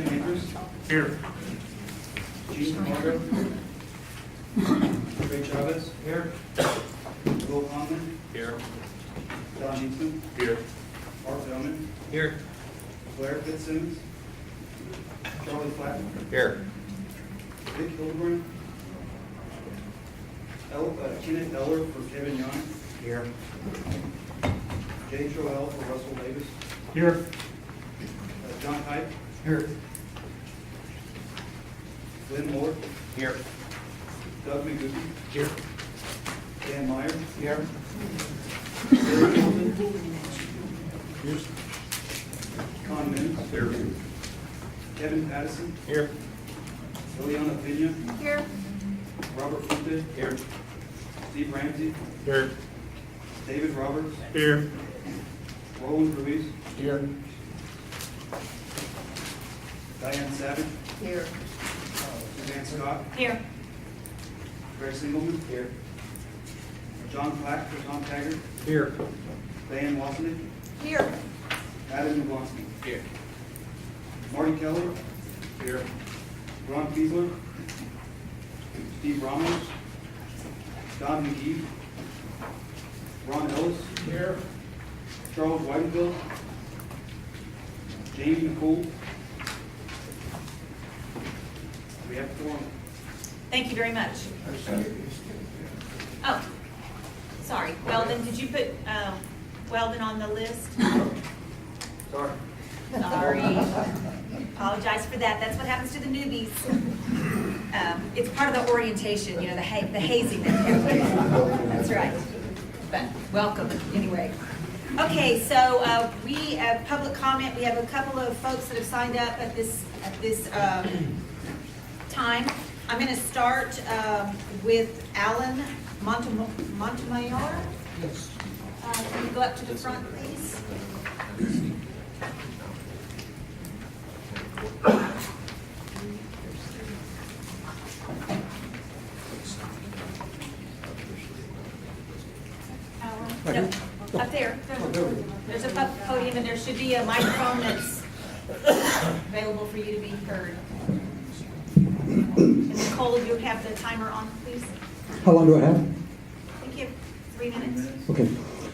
Brandon Andrews. Here. Gene Camargo. Ray Chavez. Here. Will Conlon. Here. Don Eastman. Here. Mark Bellman. Here. Blair Fitzsimmons. Charlie Flatten. Here. Vic Hildebrand. Kenneth Eller for Kevin Young. Here. Jay Troell for Russell Davis. Here. John Hyde. Here. Lynn Moore. Here. Doug McGuffey. Here. Dan Meyer. Here. Larry Hamilton. Con Mims. Here. Kevin Pattison. Here. Ileana Pena. Here. Robert Fuente. Here. Steve Ramsey. Here. David Roberts. Here. Roland Ruiz. Here. Diane Savage. Here. Suzanne Scott. Here. Greg Singleman. Here. John Platt for Tom Taggart. Here. Diane Wasnick. Here. Adam McGlosky. Here. Marty Keller. Here. Ron Kiesler. Steve Ramos. Don McGee. Ron Ellis. Here. Charles Weidenfeld. James McCool. We have four. Thank you very much. Oh, sorry. Weldon, did you put Weldon on the list? Sorry. Sorry. Apologize for that. That's what happens to the newbies. It's part of the orientation, you know, the hazing that you have. That's right. But welcome anyway. Okay, so we have public comment. We have a couple of folks that have signed up at this time. I'm going to start with Alan Montemayor. Yes. Can you go up to the front, please? Alan? No, up there. There's a podium and there should be a microphone that's available for you to be heard. And Nicole, you have the timer on, please. How long do I have? I think you have 3 minutes. Okay.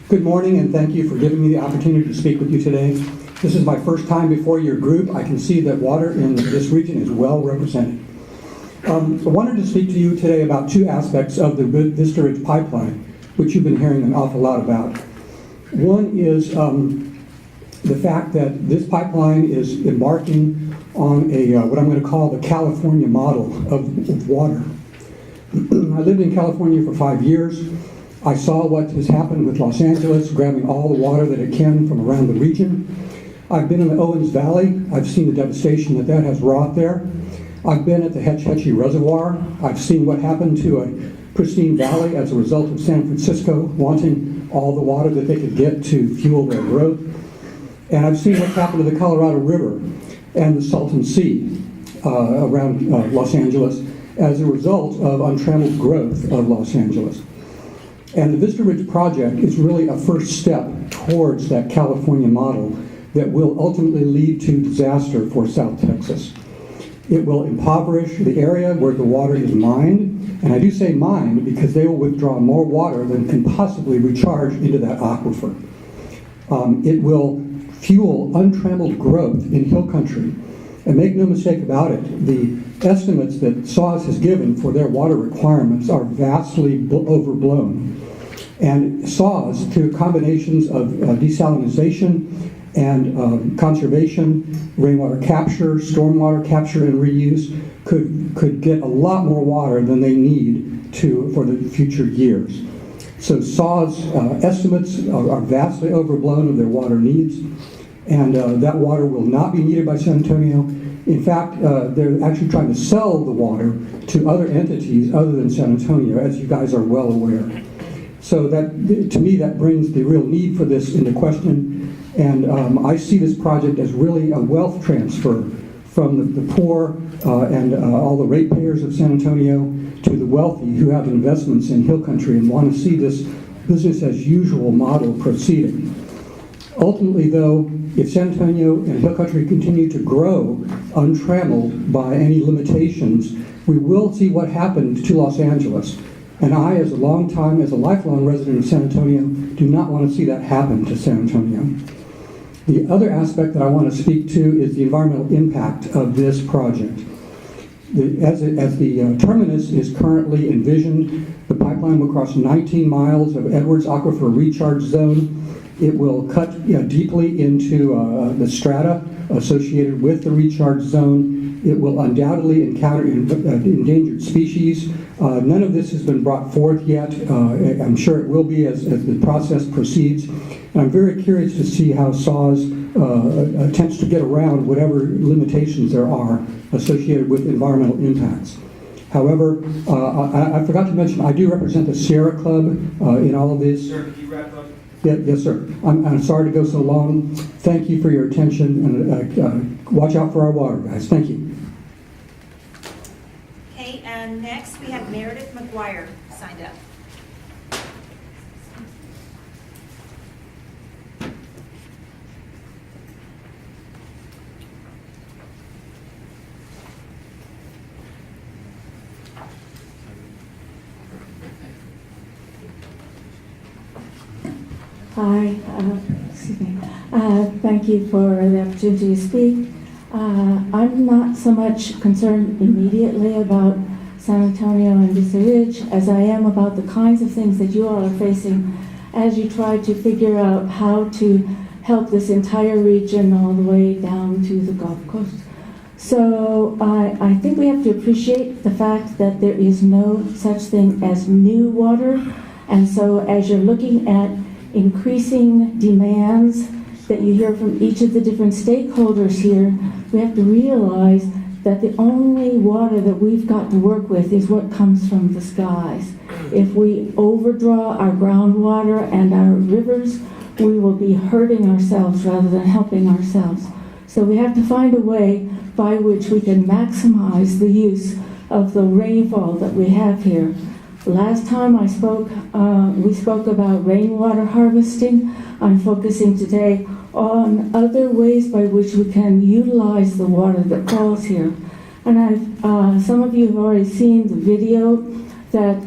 Good morning, and thank you for giving me the opportunity to speak with you today. This is my first time before your group. I can see that water in this region is well represented. I wanted to speak to you today about two aspects of the Vista Ridge Pipeline, which you've been hearing an awful lot about. One is the fact that this pipeline is embarking on a what I'm going to call the California model of water. I lived in California for 5 years. I saw what has happened with Los Angeles, grabbing all the water that it can from around the region. I've been in the Owens Valley. I've seen the devastation that has wrought there. I've been at the Hetch Hetchy Reservoir. I've seen what happened to a pristine valley as a result of San Francisco wanting all the water that they could get to fuel their growth. And I've seen what's happened to the Colorado River and the Salton Sea around Los Angeles as a result of untrammeled growth of Los Angeles. And the Vista Ridge project is really a first step towards that California model that will ultimately lead to disaster for South Texas. It will impoverish the area where the water is mined, and I do say mined because they will withdraw more water than can possibly recharge into that aquifer. It will fuel untrammeled growth in hill country. And make no mistake about it, the estimates that SAWS has given for their water requirements are vastly overblown. And SAWS, through combinations of desalinization and conservation, rainwater capture, stormwater capture and reuse, could get a lot more water than they need for the future years. So SAWS estimates are vastly overblown of their water needs, and that water will not be needed by San Antonio. In fact, they're actually trying to sell the water to other entities other than San Antonio, as you guys are well aware. So that, to me, that brings the real need for this into question. And I see this project as really a wealth transfer from the poor and all the ratepayers of San Antonio to the wealthy who have investments in hill country and want to see this business as usual model proceeding. Ultimately, though, if San Antonio and Hill Country continue to grow untrammeled by any limitations, we will see what happened to Los Angeles. And I, as a lifelong resident of San Antonio, do not want to see that happen to San Antonio. The other aspect that I want to speak to is the environmental impact of this project. As the terminus is currently envisioned, the pipeline will cross 19 miles of Edwards Aquifer recharge zone. It will cut deeply into the strata associated with the recharge zone. It will undoubtedly encounter endangered species. None of this has been brought forth yet. I'm sure it will be as the process proceeds. And I'm very curious to see how SAWS attempts to get around whatever limitations there are associated with environmental impacts. However, I forgot to mention, I do represent the Sierra Club in all of this. Sir, could you wrap up? Yes, sir. I'm sorry to go so long. Thank you for your attention, and watch out for our water, guys. Thank you. Okay, and next we have Meredith McGuire signed up. Hi, excuse me. Thank you for the opportunity to speak. I'm not so much concerned immediately about San Antonio and Vista Ridge as I am about the kinds of things that you all are facing as you try to figure out how to help this entire region all the way down to the Gulf Coast. So I think we have to appreciate the fact that there is no such thing as new water. And so as you're looking at increasing demands that you hear from each of the different stakeholders here, we have to realize that the only water that we've got to work with is what comes from the skies. If we overdraw our groundwater and our rivers, we will be hurting ourselves rather than helping ourselves. So we have to find a way by which we can maximize the use of the rainfall that we have here. Last time I spoke, we spoke about rainwater harvesting. I'm focusing today on other ways by which we can utilize the water that falls here. And some of you have already seen the video that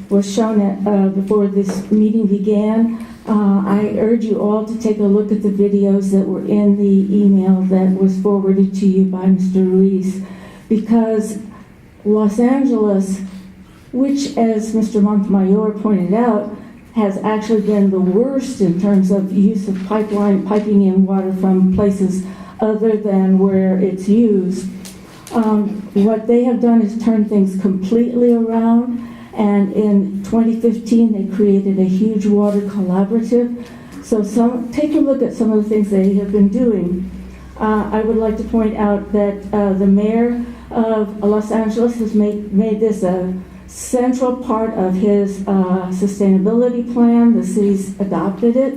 was shown before this meeting began. I urge you all to take a look at the videos that were in the email that was forwarded to you by Mr. Ruiz, because Los Angeles, which, as Mr. Montemayor pointed out, has actually been the worst in terms of use of piping in water from places other than where it's used. What they have done is turn things completely around, and in 2015 they created a huge water collaborative. So take a look at some of the things they have been doing. I would like to point out that the mayor of Los Angeles has made this a central part of his sustainability plan. The city's adopted it,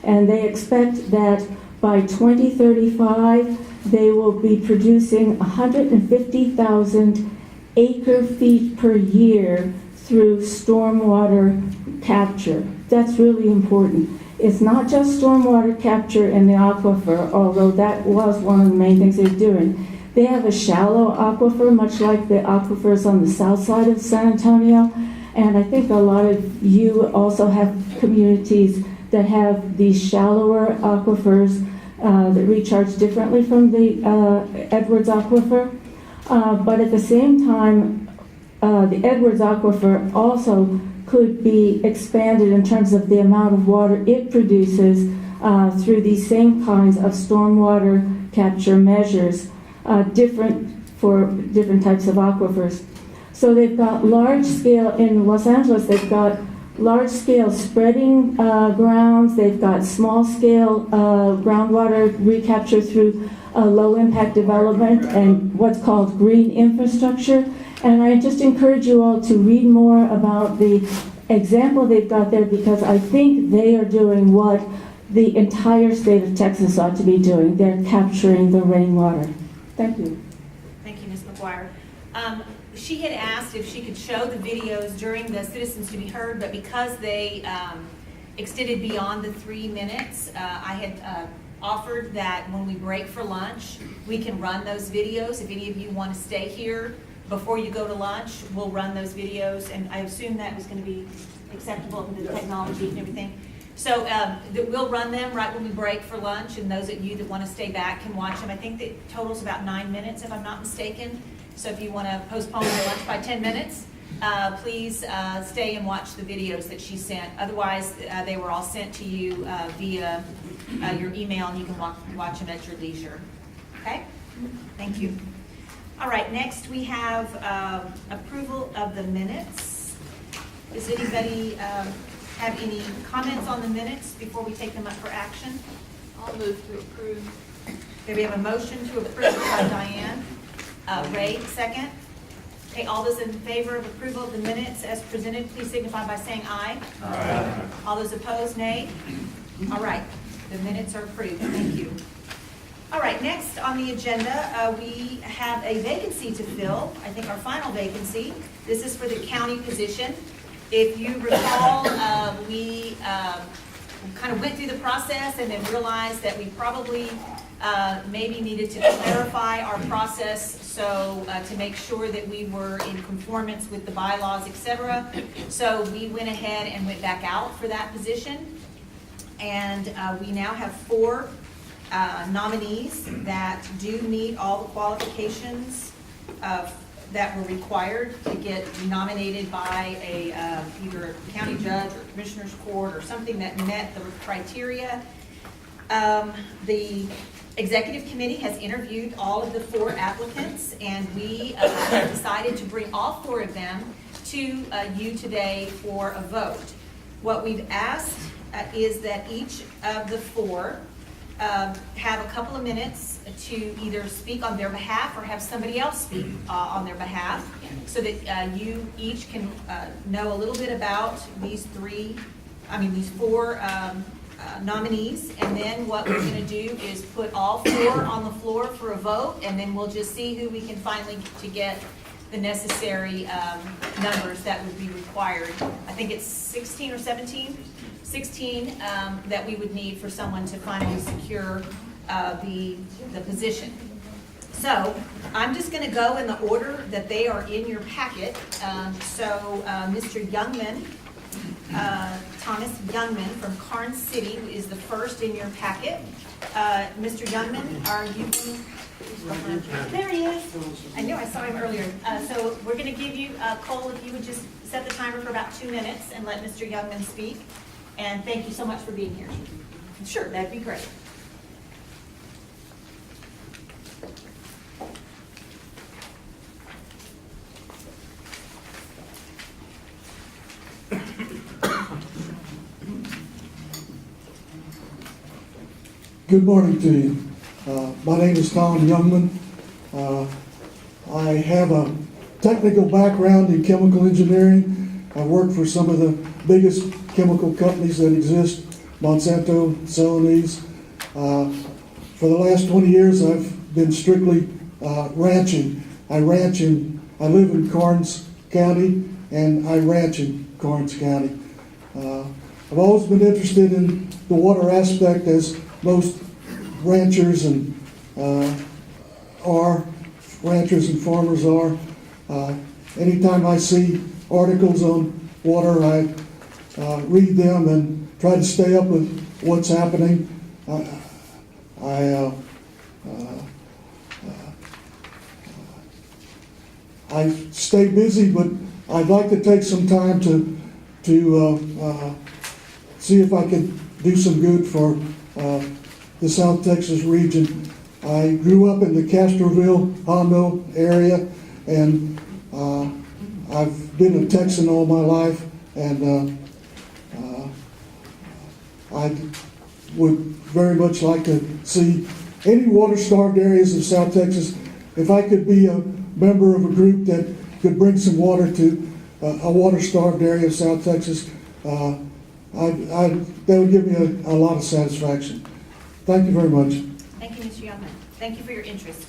and they expect that by 2035 they will be producing 150,000 acre-feet per year through stormwater capture. That's really important. It's not just stormwater capture in the aquifer, although that was one of the main things they're doing. They have a shallow aquifer, much like the aquifers on the south side of San Antonio. And I think a lot of you also have communities that have these shallower aquifers that recharge differently from the Edwards Aquifer. But at the same time, the Edwards Aquifer also could be expanded in terms of the amount of water it produces through these same kinds of stormwater capture measures. Different for different types of aquifers. So they've got large scale, in Los Angeles, they've got large scale spreading grounds, they've got small scale groundwater recapture through low impact development and what's called green infrastructure. And I just encourage you all to read more about the example they've got there, because I think they are doing what the entire state of Texas ought to be doing. They're capturing the rainwater. Thank you. Thank you, Ms. McGuire. She had asked if she could show the videos during the Citizens to be Heard, but because they extended beyond the 3 minutes. I had offered that when we break for lunch, we can run those videos. If any of you want to stay here before you go to lunch, we'll run those videos, and I assume that was going to be acceptable with the technology and everything. So we'll run them right when we break for lunch, and those of you that want to stay back can watch them. I think the total's about 9 minutes, if I'm not mistaken. So if you want to postpone your lunch by 10 minutes, please stay and watch the videos that she sent. Otherwise, they were all sent to you via your email, and you can watch them at your leisure. Okay? Thank you. All right, next we have approval of the minutes. Does anybody have any comments on the minutes before we take them up for action? I'll move to approve. Okay, we have a motion to approve by Diane. Ray, second. Okay, all those in favor of approval of the minutes as presented, please signify by saying aye. Aye. All those opposed, nay. All right, the minutes are approved. Thank you. All right, next on the agenda, we have a vacancy to fill. I think our final vacancy. This is for the county position. If you recall, we kind of went through the process and then realized that we probably maybe needed to clarify our process so to make sure that we were in conformance with the bylaws, etc. So we went ahead and went back out for that position. And we now have 4 nominees that do meet all the qualifications that were required to get nominated by either a county judge or commissioner's court or something that met the criteria. The executive committee has interviewed all of the 4 applicants, and we have decided to bring all 4 of them to you today for a vote. What we've asked is that each of the 4 have a couple of minutes to either speak on their behalf or have somebody else speak on their behalf, so that you each can know a little bit about these 4 nominees. And then what we're going to do is put all 4 on the floor for a vote, and then we'll just see who we can finally to get the necessary numbers that would be required. I think it's 16 or 17? 16 that we would need for someone to finally secure the position. So I'm just going to go in the order that they are in your packet. Mr. Youngman, Thomas Youngman from Karnes City is the first in your packet. Mr. Youngman, are you? There he is. I knew I saw him earlier. So we're going to give you, Cole, if you would just set the timer for about 2 minutes and let Mr. Youngman speak. And thank you so much for being here. Sure, that'd be great. Good morning to you. My name is Tom Youngman. I have a technical background in chemical engineering. I worked for some of the biggest chemical companies that exist, Monsanto, Celanese. For the last 20 years, I've been strictly ranching. I live in Karnes County, and I ranch in Karnes County. I've always been interested in the water aspect, as most ranchers and farmers are. Anytime I see articles on water, I read them and try to stay up with what's happening. I stay busy, but I'd like to take some time to see if I can do some good for the South Texas region. I grew up in the Castroville, Hondo area, and I've been a Texan all my life, and I would very much like to see any water-starved areas of South Texas. If I could be a member of a group that could bring some water to a water-starved area of South Texas, that would give me a lot of satisfaction. Thank you very much. Thank you, Mr. Youngman. Thank you for your interest.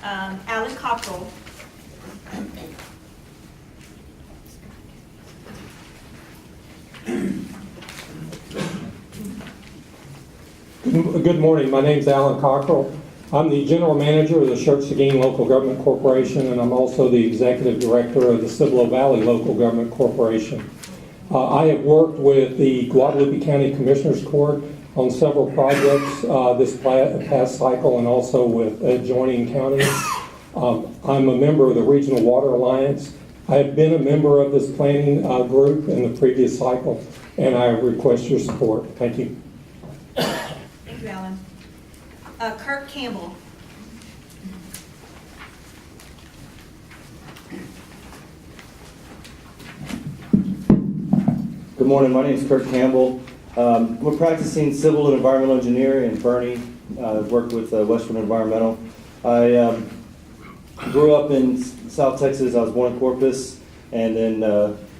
Alan Cockrell. Good morning. My name's Alan Cockrell. I'm the General Manager of the Church Seguin Local Government Corporation, and I'm also the Executive Director of the Cibolo Valley Local Government Corporation. I have worked with the Guadalupe County Commissioners Court on several projects this past cycle and also with adjoining counties. I'm a member of the Regional Water Alliance. I have been a member of this planning group in the previous cycle, and I request your support. Thank you. Thank you, Alan. Kirk Campbell. Good morning, my name is Kirk Campbell. I'm a practicing civil and environmental engineer in Bernie. I've worked with Western Environmental. I grew up in South Texas. I was born in Corpus, and then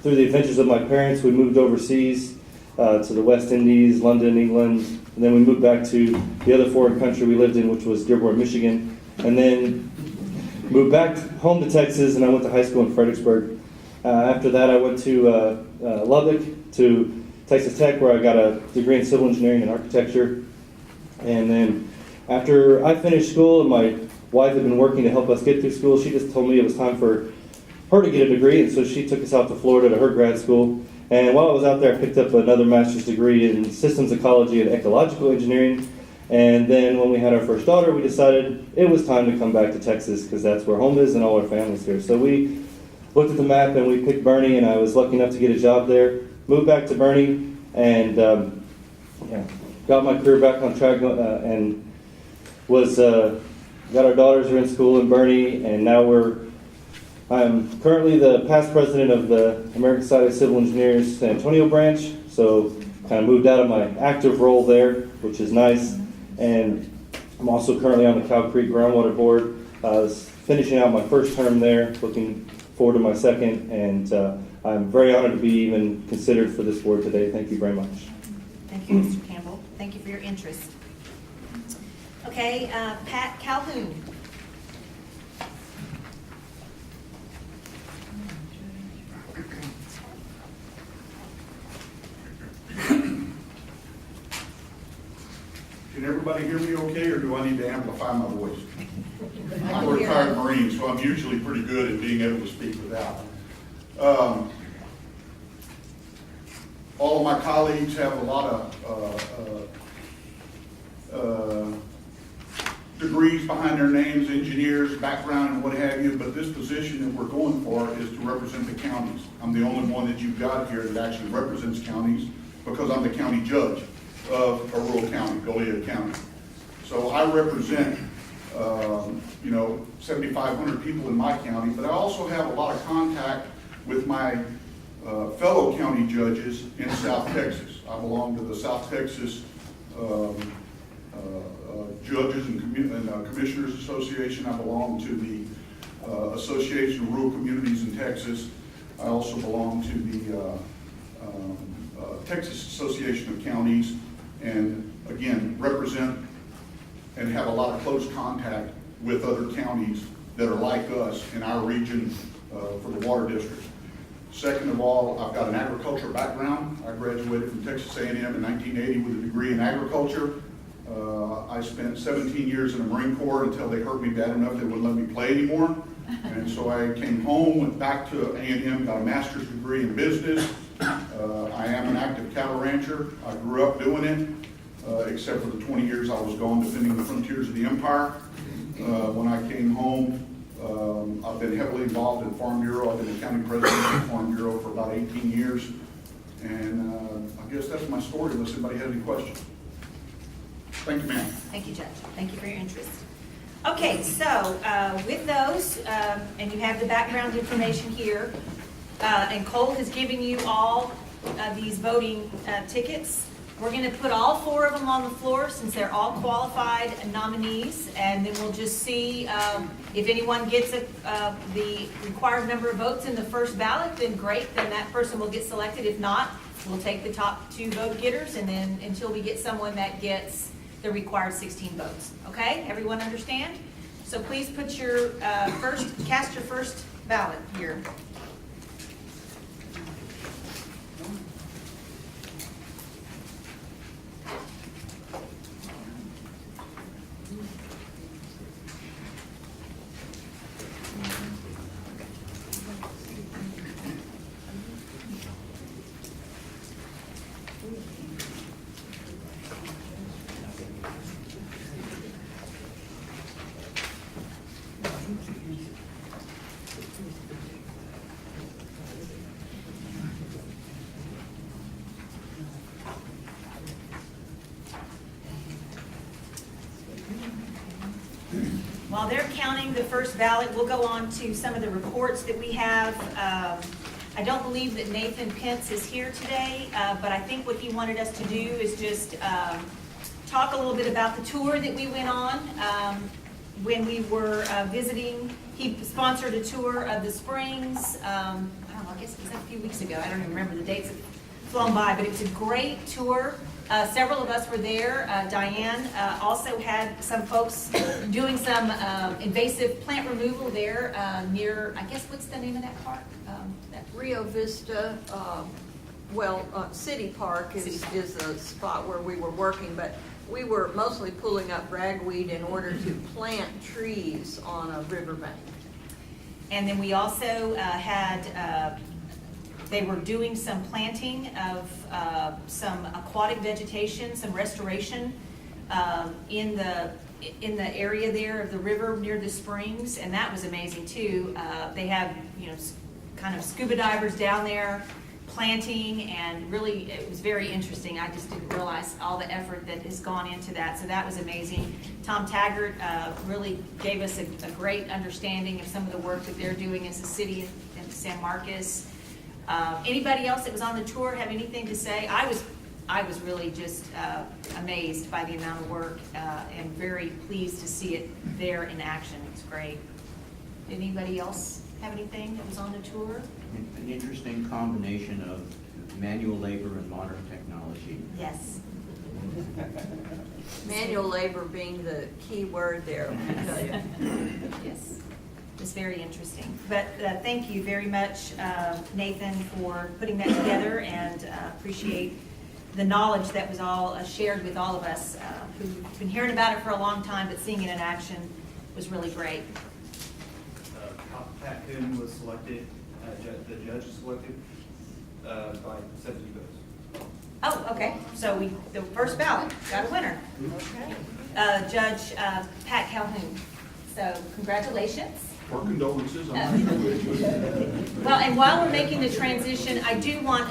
through the adventures of my parents, we moved overseas to the West Indies, London, England, and then we moved back to the other foreign country we lived in, which was Dearborn, Michigan, and then moved back home to Texas, and I went to high school in Fredericksburg. After that, I went to Lubbock, to Texas Tech, where I got a degree in civil engineering and architecture. And then after I finished school, and my wife had been working to help us get through school, she just told me it was time for her to get a degree, and so she took us out to Florida to her grad school. And while I was out there, I picked up another master's degree in systems ecology and ecological engineering. And then when we had our first daughter, we decided it was time to come back to Texas, because that's where home is and all our family's here. So we looked at the map and we picked Bernie, and I was lucky enough to get a job there. Moved back to Bernie and got my career back on track, and was got our daughters are in school in Bernie, and now I'm currently the past president of the American Society of Civil Engineers San Antonio branch. So kind of moved out of my active role there, which is nice. And I'm also currently on the Cow Creek Groundwater Board. I was finishing out my first term there, looking forward to my second, and I'm very honored to be even considered for this board today. Thank you very much. Thank you, Mr. Campbell. Thank you for your interest. Okay, Pat Calhoun. Can everybody hear me okay, or do I need to amplify my voice? I'm a retired Marine, so I'm usually pretty good at being able to speak without. All of my colleagues have a lot of degrees behind their names, engineers, background, and what have you, but this position that we're going for is to represent the counties. I'm the only one that you've got here that actually represents counties, because I'm the county judge of a rural county, Goliad County. So I represent 7,500 people in my county, but I also have a lot of contact with my fellow county judges in South Texas. I belong to the South Texas Judges and Commissioners Association. I belong to the Association of Rural Communities in Texas. I also belong to the Texas Association of Counties, and again, represent and have a lot of close contact with other counties that are like us in our region for the water district. Second of all, I've got an agriculture background. I graduated from Texas A&M in 1980 with a degree in agriculture. I spent 17 years in the Marine Corps until they hurt me bad enough they wouldn't let me play anymore. And so I came home, went back to A&M, got a master's degree in business. I am an active cattle rancher. I grew up doing it, except for the 20 years I was gone defending the frontiers of the empire. When I came home, I've been heavily involved in Farm Bureau. I've been the county president of the Farm Bureau for about 18 years. And I guess that's my story, unless anybody has any questions. Thank you, ma'am. Thank you, Judge. Thank you for your interest. Okay, so with those, and you have the background information here, and Cole has given you all these voting tickets. We're going to put all four of them on the floor since they're all qualified nominees, and then we'll just see if anyone gets the required number of votes in the first ballot, then great, then that person will get selected. If not, we'll take the top two vote getters, and then until we get someone that gets the required 16 votes. Okay, everyone understand? So please put your cast your first ballot here. counting the first ballot. We'll go on to some of the reports that we have. I don't believe that Nathan Pence is here today, but I think what he wanted us to do is just talk a little bit about the tour that we went on when we were visiting. He sponsored a tour of the springs. I don't know, I guess it was a few weeks ago. I don't even remember, the dates have flown by, but it was a great tour. Several of us were there. Diane also had some folks doing some invasive plant removal there near, I guess, what's the name of that park? Rio Vista, City Park is a spot where we were working, but we were mostly pulling up ragweed in order to plant trees on a riverbank. And then we also had, they were doing some planting of some aquatic vegetation, some restoration in the area there of the river near the springs, and that was amazing too. They have, kind of scuba divers down there planting, and really it was very interesting. I just didn't realize all the effort that has gone into that, so that was amazing. Tom Taggart really gave us a great understanding of some of the work that they're doing as a city in San Marcos. Anybody else that was on the tour have anything to say? I was really just amazed by the amount of work and very pleased to see it there in action. It's great. Did anybody else have anything that was on the tour? An interesting combination of manual labor and modern technology. Yes. Manual labor being the key word there, I tell you. Yes. It's very interesting. But thank you very much, Nathan, for putting that together, and appreciate the knowledge that was all shared with all of us who've been hearing about it for a long time, but seeing it in action was really great. Pat Kuhn was selected, the judge was selected by 70 votes. Oh, okay. So the first ballot got a winner. Judge Pat Calhoun. So congratulations. Or condolences, I'm not sure which. Well, and while we're making the transition, I do want,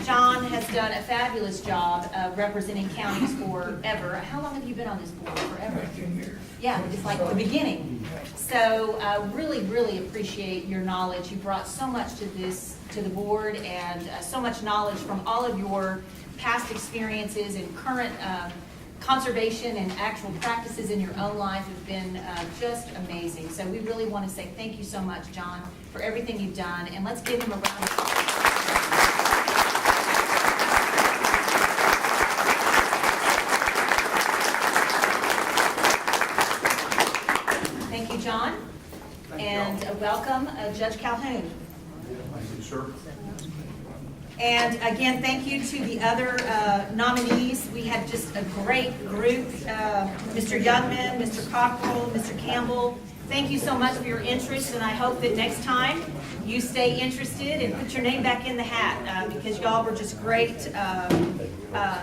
John has done a fabulous job of representing counties forever. How long have you been on this board? Forever? Yeah, it's like the beginning. So really, really appreciate your knowledge. You brought so much to the board, and so much knowledge from all of your past experiences and current conservation and actual practices in your own life have been just amazing. So we really want to say thank you so much, John, for everything you've done, and let's give him a round of applause. Thank you, John, and welcome, Judge Calhoun. Thank you, sir. And again, thank you to the other nominees. We had just a great group. Mr. Youngman, Mr. Cockrell, Mr. Campbell, thank you so much for your interest, and I hope that next time you stay interested and put your name back in the hat because y'all were just great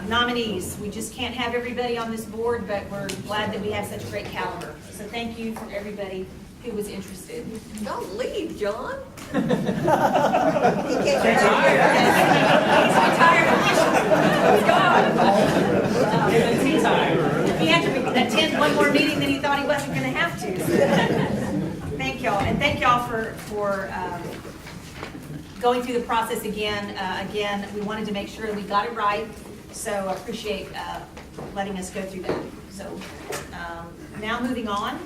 nominees. We just can't have everybody on this board, but we're glad that we have such great caliber. So thank you for everybody who was interested. Don't leave, John. He can't get He's retired officially. He had to attend one more meeting than he thought he wasn't going to have to. Thank y'all, and thank y'all for going through the process again. Again, we wanted to make sure we got it right, so I appreciate letting us go through that. So now moving on.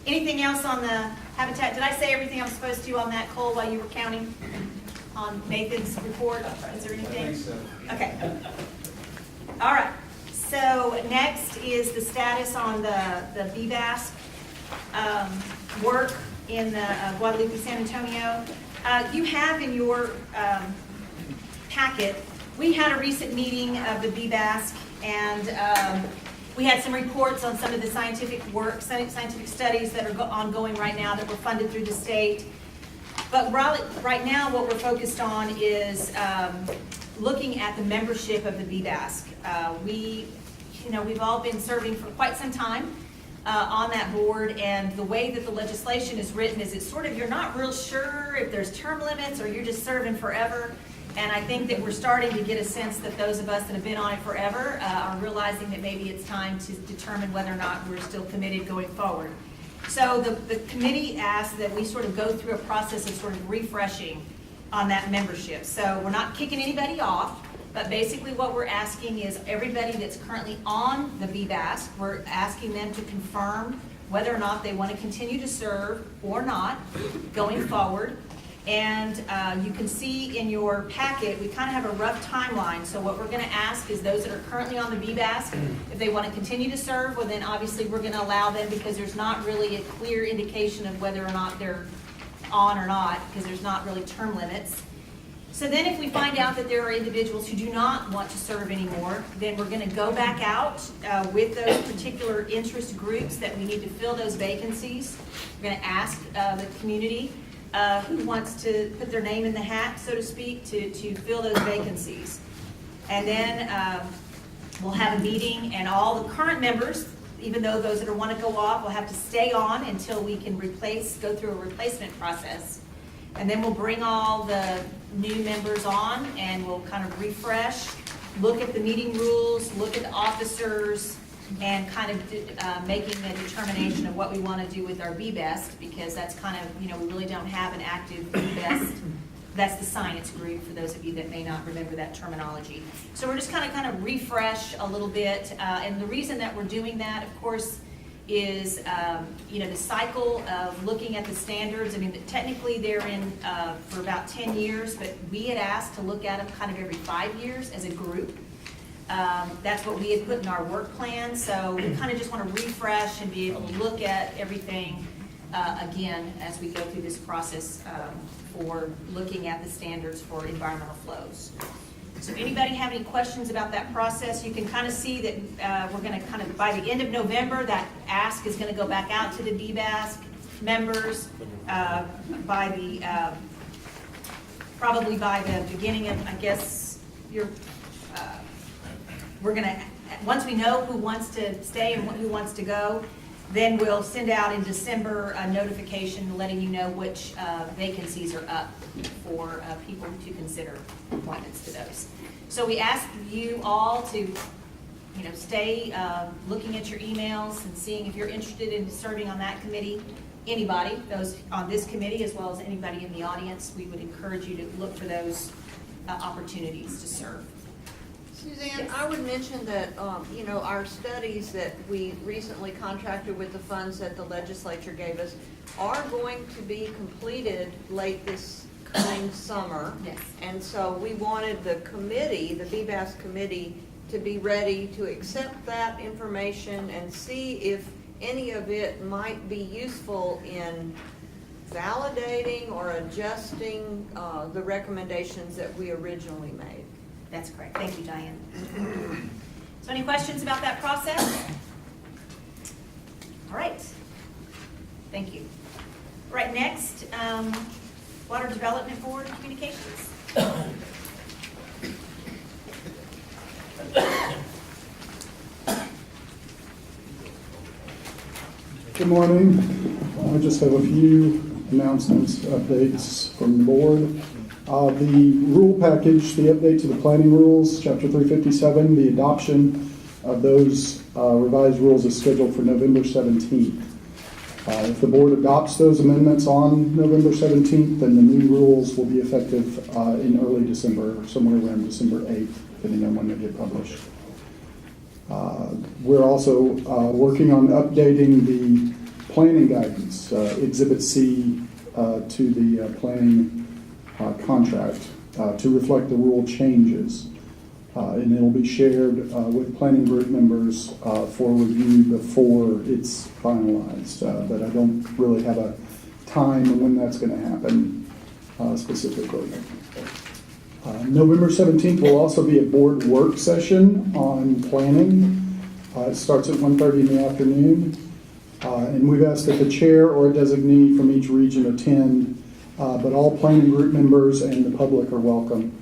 Anything else on the habitat? Did I say everything I'm supposed to on that, Cole, while you were counting on Nathan's report? Is there anything? I think so. Okay. All right. So next is the status on the BBASC work in the Guadalupe, San Antonio. You have in your packet, we had a recent meeting of the BBASC, and we had some reports on some of the scientific work, scientific studies that are ongoing right now that were funded through the state. But right now, what we're focused on is looking at the membership of the BBASC. We've all been serving for quite some time on that board, and the way that the legislation is written is it's sort of, you're not real sure if there's term limits or you're just serving forever. And I think that we're starting to get a sense that those of us that have been on it forever are realizing that maybe it's time to determine whether or not we're still committed going forward. So the committee asked that we sort of go through a process of sort of refreshing on that membership. So we're not kicking anybody off, but basically what we're asking is everybody that's currently on the BBASC, we're asking them to confirm whether or not they want to continue to serve or not going forward. And you can see in your packet, we kind of have a rough timeline. So what we're going to ask is those that are currently on the BBASC, if they want to continue to serve, well then obviously we're going to allow them, because there's not really a clear indication of whether or not they're on or not, because there's not really term limits. So then if we find out that there are individuals who do not want to serve anymore, then we're going to go back out with those particular interest groups that we need to fill those vacancies. We're going to ask the community who wants to put their name in the hat, so to speak, to fill those vacancies. And then we'll have a meeting, and all the current members, even though those that want to go off, will have to stay on until we can go through a replacement process. And then we'll bring all the new members on, and we'll kind of refresh, look at the meeting rules, look at the officers, and kind of making a determination of what we want to do with our BBEST, because that's kind of, we really don't have an active BBEST. That's the science group, for those of you that may not remember that terminology. So we're just kind of refresh a little bit, and the reason that we're doing that, of course, is the cycle of looking at the standards. I mean, technically they're in for about 10 years, but we had asked to look at them kind of every 5 years as a group. That's what we had put in our work plan, so we kind of just want to refresh and be able to look at everything again as we go through this process for looking at the standards for environmental flows. So anybody have any questions about that process? You can kind of see that we're going to kind of, by the end of November, that ask is going to go back out to the BBASC members by the, probably by the beginning of, I guess, we're going to, once we know who wants to stay and who wants to go, then we'll send out in December a notification letting you know which vacancies are up for people to consider appointments to those. So we ask you all to, stay looking at your emails and seeing if you're interested in serving on that committee. Anybody, those on this committee as well as anybody in the audience, we would encourage you to look for those opportunities to serve. Suzanne, Yes. I would mention that, our studies that we recently contracted with the funds that the legislature gave us are going to be completed late this coming summer. Yes. And so we wanted the committee, the BBAS committee, to be ready to accept that information and see if any of it might be useful in validating or adjusting the recommendations that we originally made. That's correct. Thank you, Diane. So any questions about that process? All right. Thank you. All right, next, Water Development Board Communications. Good morning. I just have a few announcements, updates from the board. The rule package, the update to the planning rules, Chapter 357, the adoption of those revised rules is scheduled for November 17th. If the board adopts those amendments on November 17th, then the new rules will be effective in early December, somewhere around December 8th, depending on when they get published. We're also working on updating the planning guidance, Exhibit C, to the planning contract to reflect the rule changes. And it'll be shared with planning group members for review before it's finalized. But I don't really have a time when that's going to happen specifically. November 17th will also be a board work session on planning. It starts at 1:30 in the afternoon. And we've asked that the chair or a designee from each region attend, but all planning group members and the public are welcome.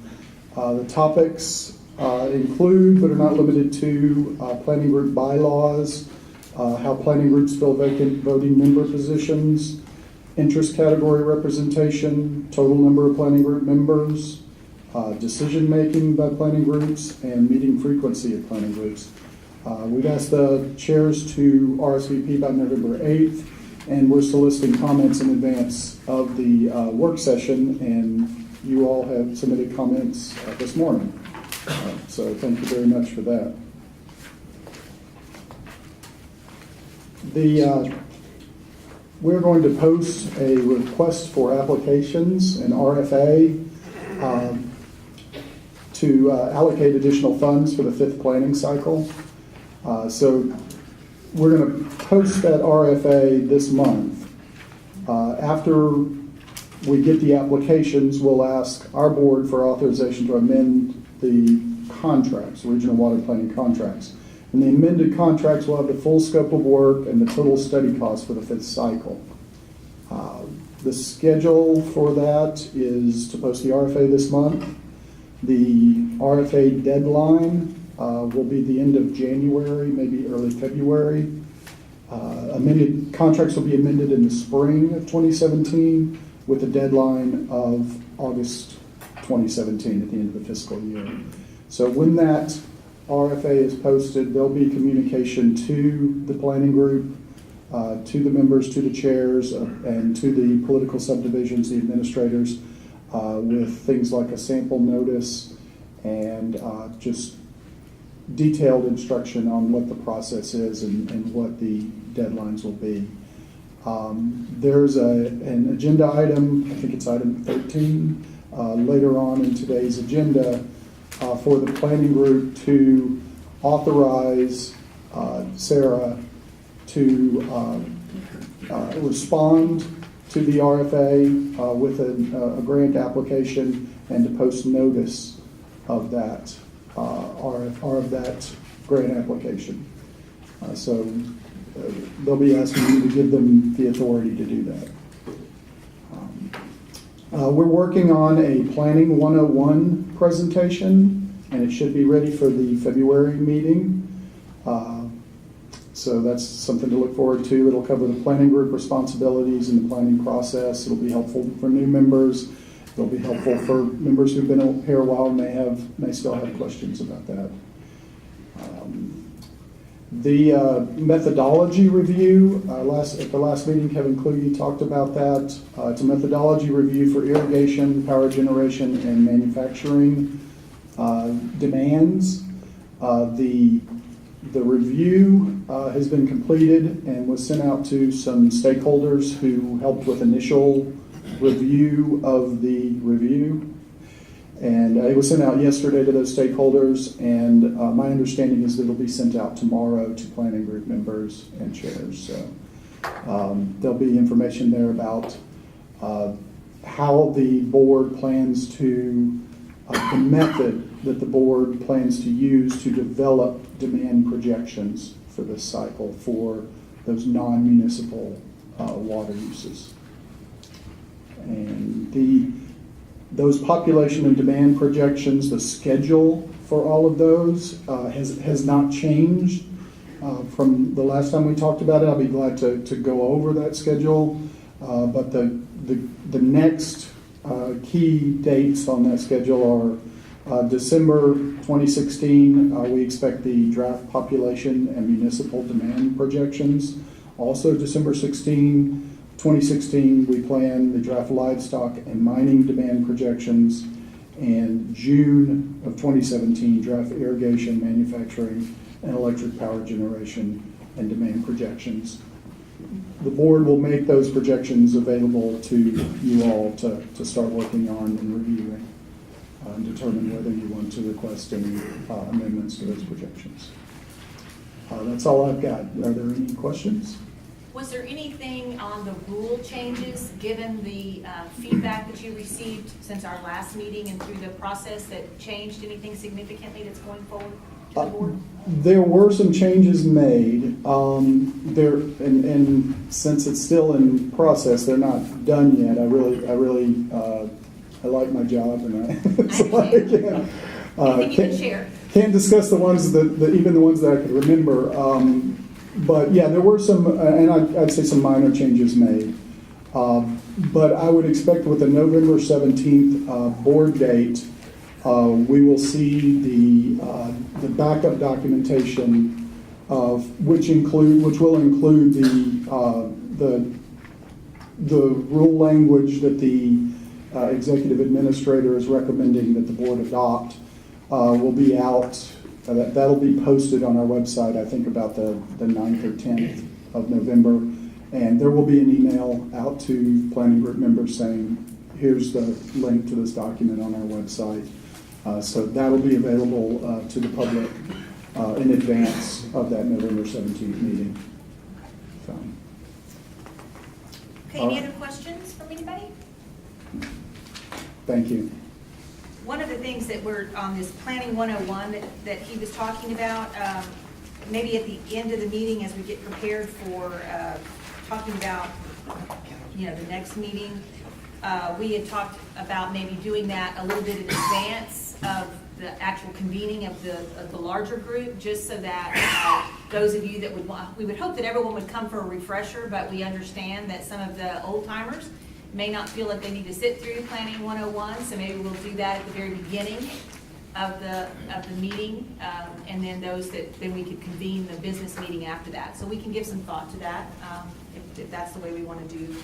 The topics include, but are not limited to, planning group bylaws, how planning groups fill vacant voting member positions, interest category representation, total number of planning group members, decision-making by planning groups, and meeting frequency of planning groups. We've asked the chairs to RSVP by November 8th, and we're soliciting comments in advance of the work session, and you all have submitted comments this morning. So thank you very much for that. We're going to post a request for applications, an RFA, to allocate additional funds for the 5th planning cycle. So we're going to post that RFA this month. After we get the applications, we'll ask our board for authorization to amend the contracts, regional water planning contracts. And the amended contracts will have the full scope of work and the total study cost for the 5th cycle. The schedule for that is to post the RFA this month. The RFA deadline will be the end of January, maybe early February. Amended contracts will be amended in the spring of 2017 with a deadline of August 2017 at the end of the fiscal year. So when that RFA is posted, there'll be communication to the planning group, to the members, to the chairs, and to the political subdivisions, the administrators, with things like a sample notice and just detailed instruction on what the process is and what the deadlines will be. There's an agenda item, I think it's item 13, later on in today's agenda for the planning group to authorize Sarah to respond to the RFA with a grant application and to post notice of that of that grant application. So they'll be asking you to give them the authority to do that. We're working on a Planning 101 presentation, and it should be ready for the February meeting. So that's something to look forward to. It'll cover the planning group responsibilities and the planning process. It'll be helpful for new members. It'll be helpful for members who've been here a while and may still have questions about that. The methodology review, at the last meeting, Kevin Kluge talked about that. It's a methodology review for irrigation, power generation, and manufacturing demands. The review has been completed and was sent out to some stakeholders who helped with initial review of the review. And it was sent out yesterday to those stakeholders, and my understanding is that it'll be sent out tomorrow to planning group members and chairs. So there'll be information there about how the board plans to, the method that the board plans to use to develop demand projections for this cycle for those non-municipal water uses. And those population and demand projections, the schedule for all of those has not changed from the last time we talked about it. I'll be glad to go over that schedule, but the next key dates on that schedule are December 2016, we expect the draft population and municipal demand projections. Also December 2016, we plan the draft livestock and mining demand projections, and June of 2017, draft irrigation, manufacturing, and electric power generation and demand projections. The board will make those projections available to you all to start working on and reviewing and determine whether you want to request any amendments to those projections. That's all I've got. Are there any questions? Was there anything on the rule changes, given the feedback that you received since our last meeting and through the process, that changed anything significantly that's going forward to the board? There were some changes made. And since it's still in process, they're not done yet. I like my job, and Anything you can share? Can't discuss the ones even the ones that I could remember. But yeah, there were some, and I'd say some minor changes made. But I would expect with the November 17th board date, we will see the backup documentation of which will include the the rule language that the executive administrator is recommending that the board adopt will be out. That'll be posted on our website, I think about the 9th or 10th of November. And there will be an email out to planning group members saying, here's the link to this document on our website. So that'll be available to the public in advance of that November 17th meeting. So. Okay, any other questions from anybody? Thank you. One of the things that we're on this Planning 101 that he was talking about, maybe at the end of the meeting as we get prepared for talking about, the next meeting, we had talked about maybe doing that a little bit in advance of the actual convening of the larger group, just so that those of you that would want, we would hope that everyone would come for a refresher, but we understand that some of the old timers may not feel like they need to sit through Planning 101, so maybe we'll do that at the very beginning of the meeting, and then then we could convene the business meeting after that. So we can give some thought to that, if that's the way we want to do.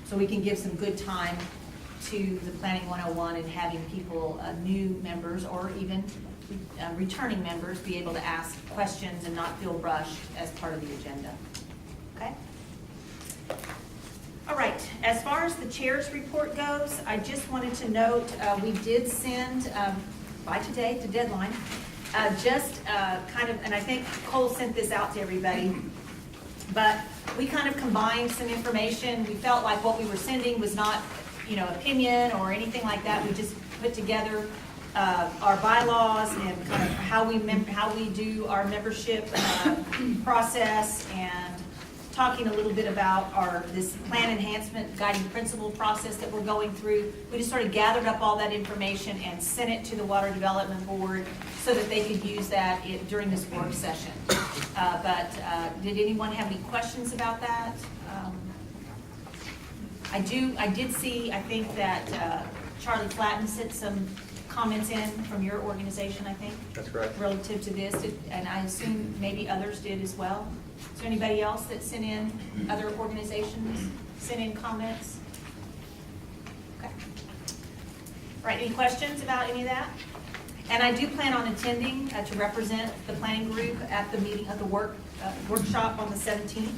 So we can give some good time to the Planning 101 and having people, new members or even returning members, be able to ask questions and not feel rushed as part of the agenda. Okay? All right, as far as the chair's report goes, I just wanted to note, we did send, by today, the deadline, and I think Cole sent this out to everybody, but we kind of combined some information. We felt like what we were sending was not, opinion or anything like that. We just put together our bylaws and kind of how we do our membership process, and talking a little bit about this plan enhancement guiding principle process that we're going through. We just sort of gathered up all that information and sent it to the Water Development Board so that they could use that during this work session. But did anyone have any questions about that? I did see, I think that Charlie Flatten sent some comments in from your organization, I think. That's correct. Relative to this, and I assume maybe others did as well. Is there anybody else that sent in, other organizations sent in comments? Okay. All right, any questions about any of that? And I do plan on attending to represent the planning group at the meeting of the workshop on the 17th.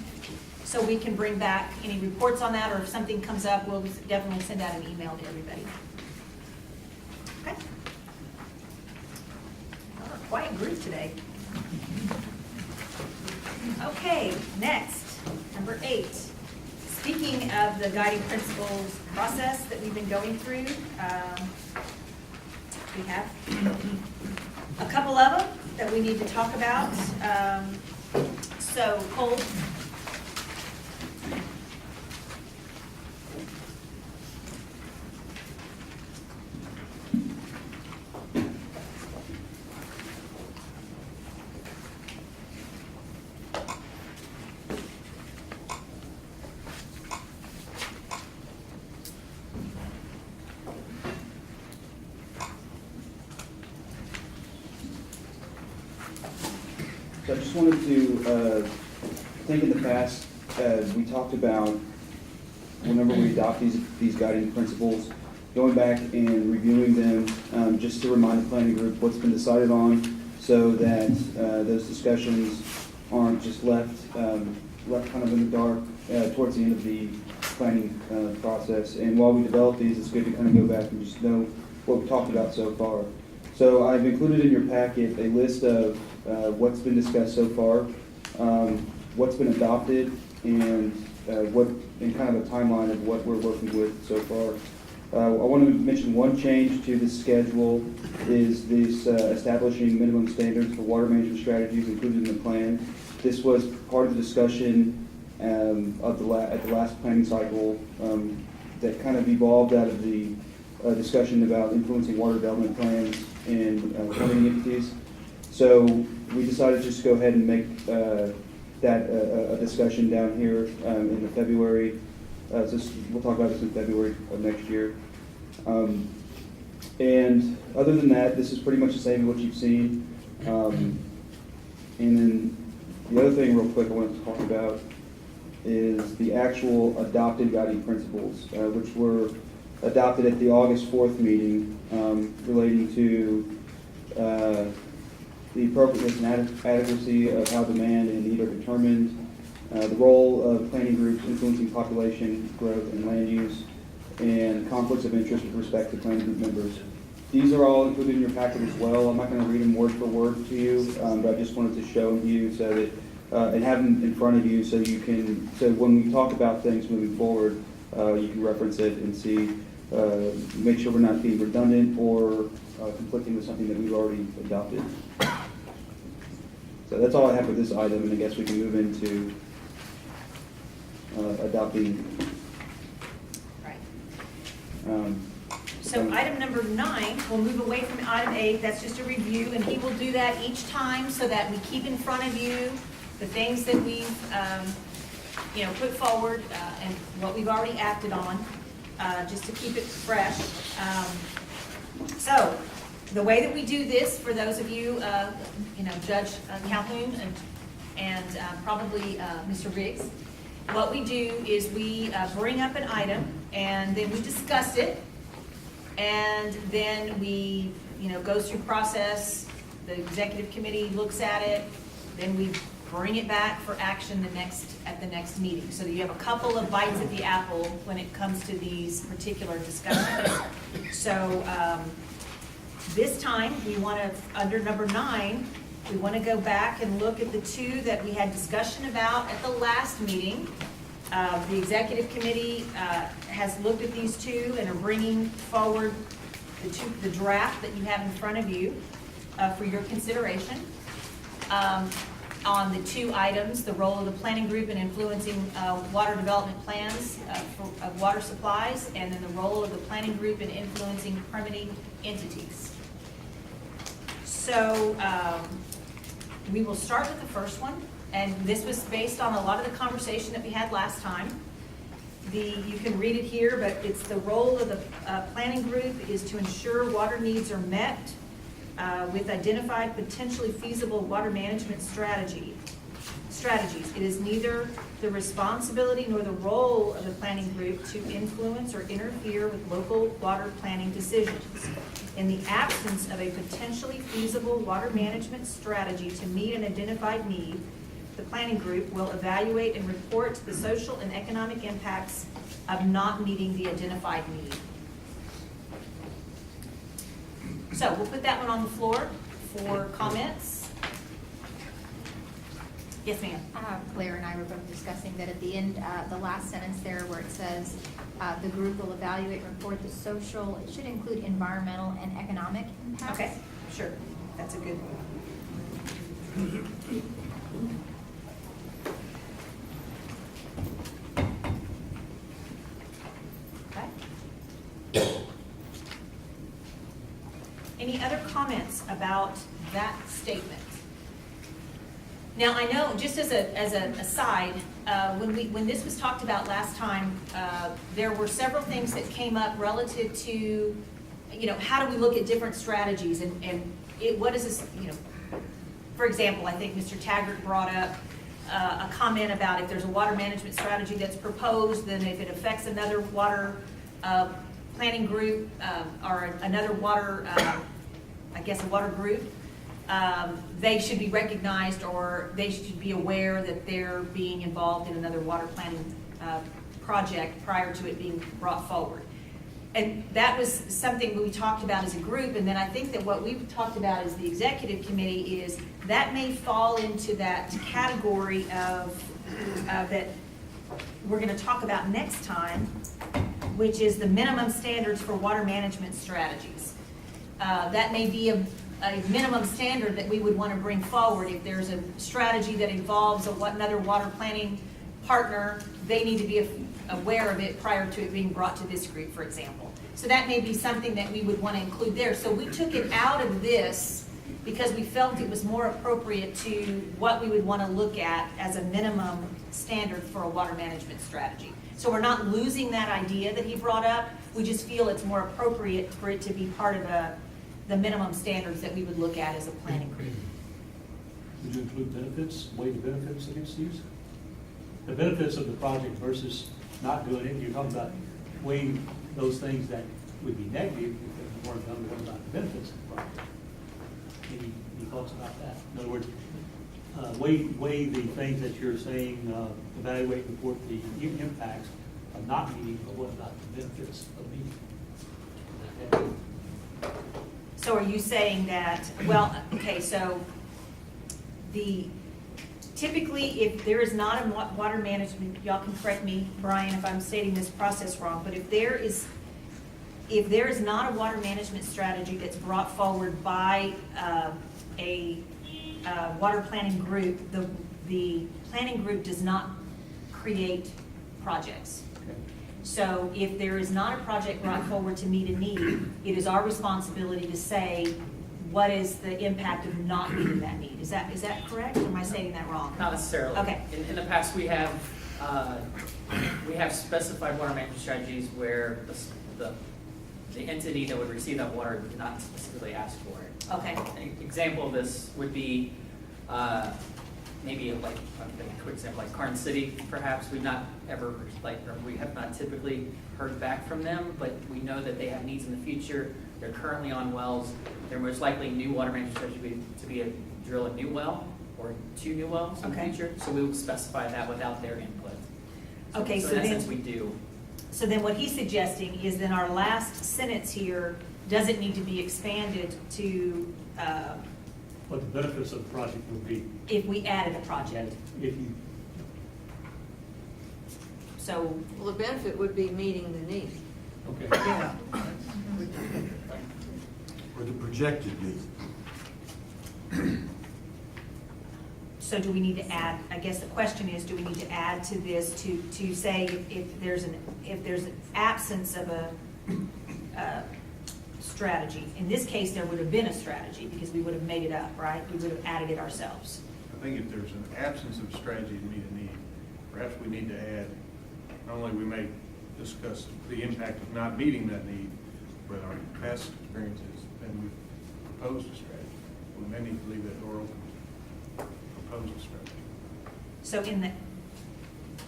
So we can bring back any reports on that, or if something comes up, we'll definitely send out an email to everybody. Okay. We're a quiet group today. Okay, next, number 8. Speaking of the guiding principles process that we've been going through, we have a couple of them that we need to talk about. So, Cole. So I just wanted to think in the past, we talked about whenever we adopt these guiding principles, going back and reviewing them just to remind the planning group what's been decided on, so that those discussions aren't just left kind of in the dark towards the end of the planning process. And while we develop these, it's good to kind of go back and just know what we've talked about so far. So I've included in your packet a list of what's been discussed so far, what's been adopted, and kind of a timeline of what we're working with so far. I want to mention one change to the schedule is this establishing minimum standards for water management strategies included in the plan. This was part of the discussion at the last planning cycle that kind of evolved out of the discussion about influencing water development plans and permitting entities. So we decided to just go ahead and make that a discussion down here in the February. We'll talk about this in February of next year. And other than that, this is pretty much the same as what you've seen. And then the other thing real quick I wanted to talk about is the actual adopted guiding principles, which were adopted at the August 4th meeting, relating to the appropriateness and adequacy of how demand and need are determined, the role of planning groups influencing population growth and land use, and conflicts of interest with respect to planning group members. These are all included in your packet as well. I'm not going to read them word for word to you, but I just wanted to show you so that, and have them in front of you so you can, so when we talk about things moving forward, you can reference it and see, make sure we're not being redundant or conflicting with something that we've already adopted. So that's all I have for this item, and I guess we can move into adopting. Right. So item number 9, we'll move away from item 8, that's just a review, and he will do that each time so that we keep in front of you the things that we've, put forward and what we've already acted on, just to keep it fresh. So the way that we do this, for those of you, Judge Calhoun and probably Mr. Riggs, what we do is we bring up an item and then we discuss it. And then we, go through process, the executive committee looks at it, then we bring it back for action at the next meeting. So you have a couple of bites at the apple when it comes to these particular discussions. So this time, we want to, under number 9, we want to go back and look at the 2 that we had discussion about at the last meeting. The executive committee has looked at these 2 and are bringing forward the draft that you have in front of you for your consideration. On the 2 items, the role of the planning group in influencing water development plans of water supplies, and then the role of the planning group in influencing permitting entities. So we will start with the first one. And this was based on a lot of the conversation that we had last time. You can read it here, but it's the role of the planning group is to ensure water needs are met with identified potentially feasible water management strategies. It is neither the responsibility nor the role of the planning group to influence or interfere with local water planning decisions. In the absence of a potentially feasible water management strategy to meet an identified need, the planning group will evaluate and report the social and economic impacts of not meeting the identified need. So we'll put that one on the floor for comments. Yes, ma'am. Blair and I were both discussing that at the end, the last sentence there where it says, the group will evaluate and report the social, it should include environmental and economic impacts. Okay, sure. That's a good one. Any other comments about that statement? Now, I know, just as an aside, when this was talked about last time, there were several things that came up relative to, how do we look at different strategies and what is this, for example, I think Mr. Taggart brought up a comment about if there's a water management strategy that's proposed, then if it affects another water planning group or another water, a water group, they should be recognized or they should be aware that they're being involved in another water planning project prior to it being brought forward. And that was something we talked about as a group, and then I think that what we've talked about as the executive committee is that may fall into that category of that we're going to talk about next time, which is the minimum standards for water management strategies. That may be a minimum standard that we would want to bring forward. If there's a strategy that involves another water planning partner, they need to be aware of it prior to it being brought to this group, for example. So that may be something that we would want to include there. So we took it out of this because we felt it was more appropriate to what we would want to look at as a minimum standard for a water management strategy. So we're not losing that idea that he brought up. We just feel it's more appropriate for it to be part of the minimum standards that we would look at as a planning group. Would you include benefits, weighted benefits against these? the benefits of the project versus not doing it. You're talking about weighing those things that would be negative if you weren't done about the benefits of the project. Any thoughts about that? In other words, weigh the things that you're saying, evaluate and report the impacts of not meeting, but what about the benefits of meeting? So are you saying that, well, okay, so typically, if there is not a water management, y'all can correct me, Brian, if I'm stating this process wrong, but if there is not a water management strategy that's brought forward by a water planning group, the planning group does not create projects. So if there is not a project brought forward to meet a need, it is our responsibility to say, what is the impact of not meeting that need? Is that correct, or am I saying that wrong? Not necessarily. Okay. In the past, we have specified water management strategies where the entity that would receive that water did not specifically ask for it. Okay. An example of this would be maybe like a quick example, like Karn City, perhaps. We've not ever, or we have not typically heard back from them, but we know that they have needs in the future. They're currently on wells. They're most likely new water management strategy to be a drill a new well or 2 new wells in the future. So we would specify that without their input. Okay, so in that sense we do. So then what he's suggesting is then our last sentence here doesn't need to be expanded to What the benefits of the project would be. if we added a project. If you, So, Well, the benefit would be meeting the need. okay. yeah. Or the projected need. So do we need to add, I guess the question is, do we need to add to this to say if there's an absence of a strategy? In this case, there would have been a strategy because we would have made it up, right? We would have added it ourselves. I think if there's an absence of strategy to meet a need, perhaps we need to add, not only we may discuss the impact of not meeting that need, but our past experiences, and we've proposed a strategy. We may need to leave that door open to propose a strategy. So in the,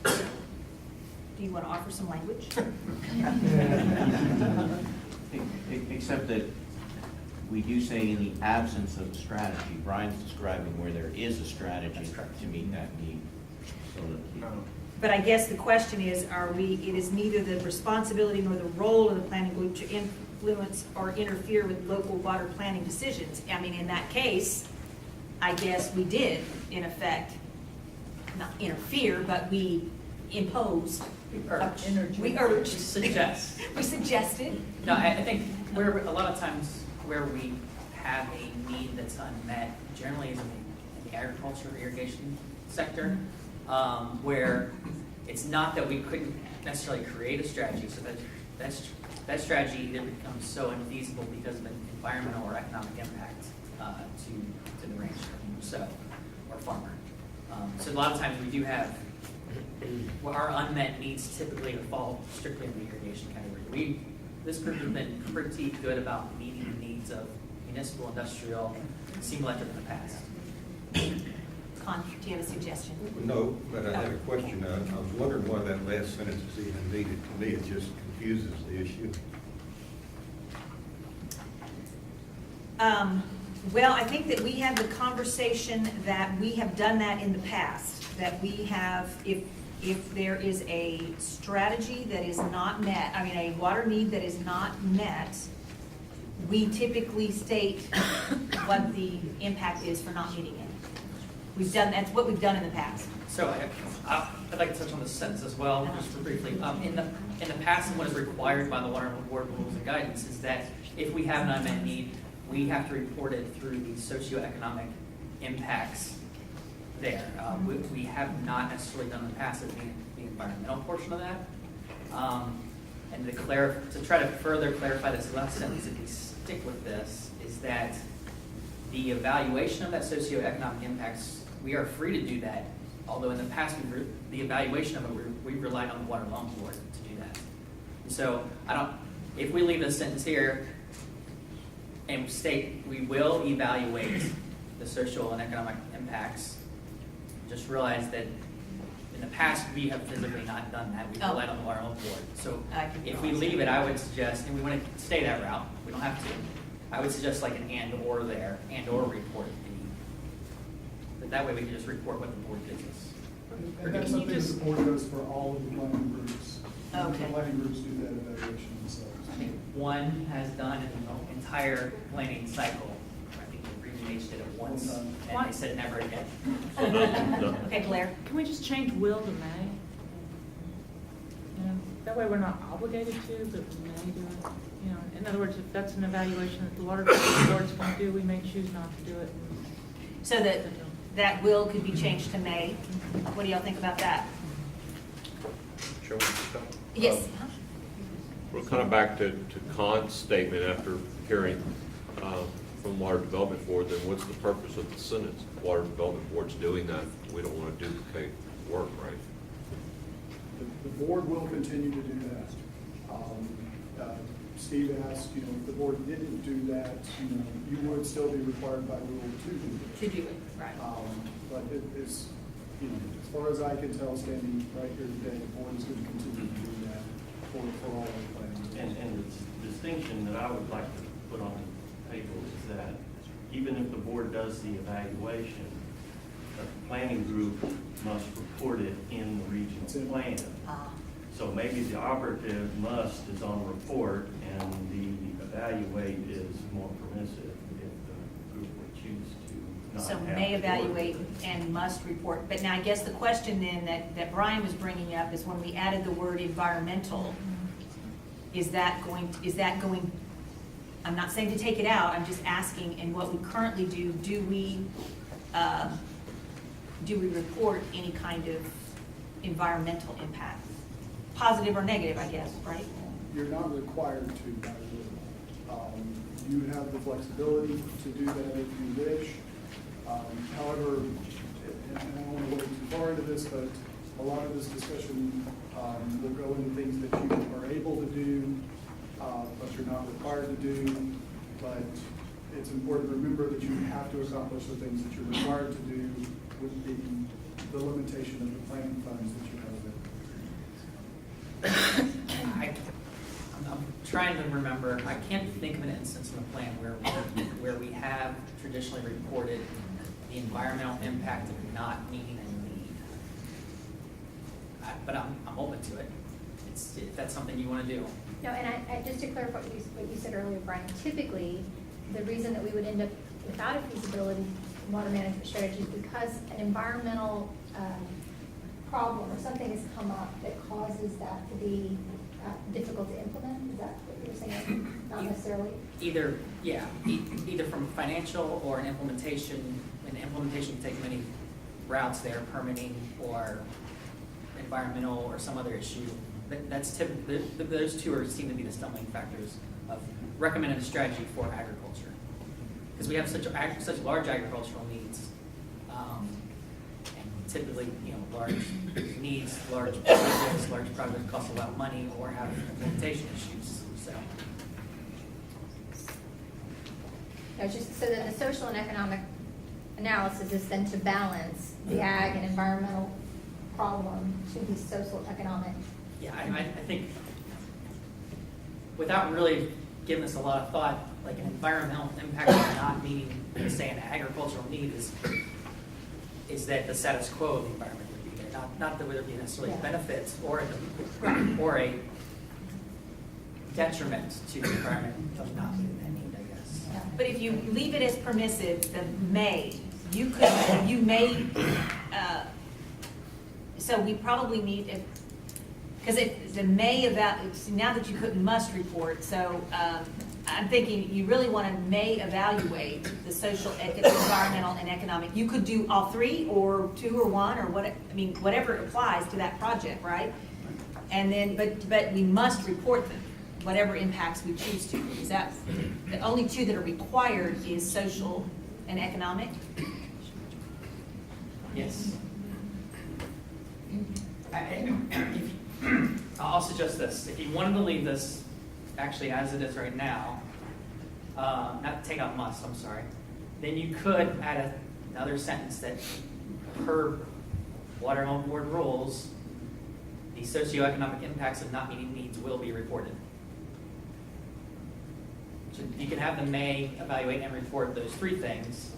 do you want to offer some language? Except that we do say in the absence of a strategy. Brian's describing where there is a strategy to meet that need. So that But I guess the question is, it is neither the responsibility nor the role of the planning group to influence or interfere with local water planning decisions. I mean, in that case, I guess we did, in effect, not interfere, but we imposed. We urged. We urged. We suggest. We suggested. No, I think where a lot of times where we have a need that's unmet, generally is in the agriculture irrigation sector, where it's not that we couldn't necessarily create a strategy, so that strategy either becomes so unfeasible because of an environmental or economic impact to the rancher or farmer. So a lot of times we do have, well, our unmet needs typically fall strictly in the irrigation category. This group has been pretty good about meeting the needs of municipal, industrial, steam electric in the past. Con, do you have a suggestion? No, but I had a question. I was wondering why that last sentence is even needed. To me, it just confuses the issue. Well, I think that we had the conversation that we have done that in the past, that we have, if there is a strategy that is not met, I mean, a water need that is not met, we typically state what the impact is for not meeting it. That's what we've done in the past. So I'd like to touch on this sentence as well, just for briefly. In the past, and what is required by the Water Board rules and guidance is that if we have an unmet need, we have to report it through the socioeconomic impacts there. We have not necessarily done in the past the environmental portion of that. And to try to further clarify this last sentence, if we stick with this, is that the evaluation of that socioeconomic impacts, we are free to do that. Although in the past, the evaluation of it, we relied on the Water Loan Board to do that. And so if we leave this sentence here and state we will evaluate the social and economic impacts, just realize that In the past, we have physically not done that. We've relied on our own board. So I can if we leave it, I would suggest, and we want to stay that route, we don't have to. I would suggest like an and/or there, and/or report the. But that way we can just report what the board gives us. And that's something the board does for all of the planning groups. Okay. The planning groups do that evaluation themselves. I think one has done in the entire planning cycle. I think the Region H did it once, and they said never again. Okay, Blair? Can we just change will to may? You know, that way we're not obligated to, but we may do it. You know, in other words, if that's an evaluation that the water board's going to do, we may choose not to do it. So that will could be changed to may. What do y'all think about that? Sure. Yes. We're kind of back to Khan's statement after hearing from Water Development Board, then what's the purpose of the sentence? Water Development Board's doing that. We don't want to duplicate work, right? The board will continue to do that. Steve asked, you know, if the board didn't do that, you know, you would still be required by rule to do it. To do it, right. But it is, you know, as far as I can tell, standing right here today, the board is going to continue to do that for all the plans. And the distinction that I would like to put on the table is that even if the board does the evaluation, the planning group must report it in the regional plan. So maybe the operative must is on report and the evaluate is more permissive if the group would choose to not So have may to evaluate report. and must report. But now I guess the question then that Brian was bringing up is when we added the word environmental, is that going, I'm not saying to take it out, I'm just asking, in what we currently do we report any kind of environmental impact? Positive or negative, I guess, right? You're not required to by rule. You have the flexibility to do that if you wish. However, and I don't want to wade too far into this, but a lot of this discussion will go into things that you are able to do, but you're not required to do. But it's important to remember that you have to accomplish the things that you're required to do with the limitation of the planning funds that you have available. I'm trying to remember, I can't think of an instance in the plan where we have traditionally reported the environmental impact of not meeting a need. But I'm open to it. If that's something you want to do. No, and I just to clarify what you said earlier, Brian, typically, the reason that we would end up without a feasibility water management strategy is because an environmental problem or something has come up that causes that to be difficult to implement. Is that what you're saying? Not necessarily? Either from financial or an implementation. And implementation can take many routes there, permitting or environmental or some other issue. That's typically, those two seem to be the stumbling factors of recommending a strategy for agriculture. Because we have such large agricultural needs. And typically, large needs, large projects cost a lot of money or have implementation issues, so. No, just so that the social and economic analysis is then to balance the ag and environmental problem to the social economic. Yeah, I think without really giving this a lot of thought, like an environmental impact of not meeting, say, an agricultural need is that the status quo of the environment would be there. Not that there would be necessarily benefits or a detriment to the environment of not meeting that need, I guess. But if you leave it as permissive, the may, so we probably need, because if the may now that you couldn't must report, so I'm thinking you really want to may evaluate the social, environmental, and economic. You could do all three or two or one or whatever applies to that project, right? And then, but we must report them, whatever impacts we choose to. Is that the only two that are required is social and economic? Yes. I'll suggest this. If you wanted to leave this actually as it is right now, not take out must, I'm sorry, then you could add another sentence that per water home board rules, the socioeconomic impacts of not meeting needs will be reported. So you can have them may evaluate and report those three things,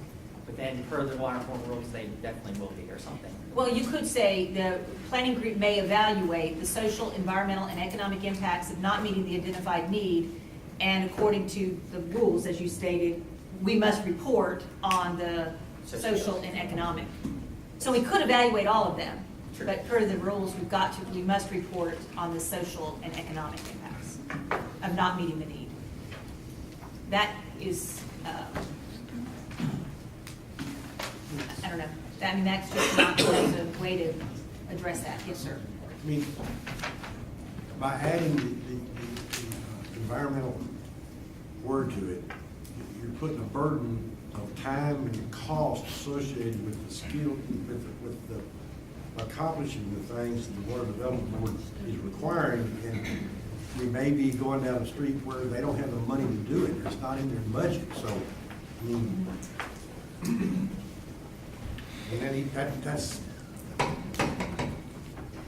but then per the water home rules, they definitely will be or something. Well, you could say the planning group may evaluate the social, environmental, and economic impacts of not meeting the identified need, and according to the rules, as you stated, we must report on the social and economic. So we could evaluate all of them, but per the rules, we must report on the social and economic impacts of not meeting the need. That is, I don't know. I mean, that's just not a way to address that. Yes, sir. I mean, by adding the environmental word to it, you're putting a burden of time and cost associated with the skill, with the accomplishing the things that the Water Development Board is requiring, and we may be going down the street where they don't have the money to do it. It's not in their budget, so, I mean,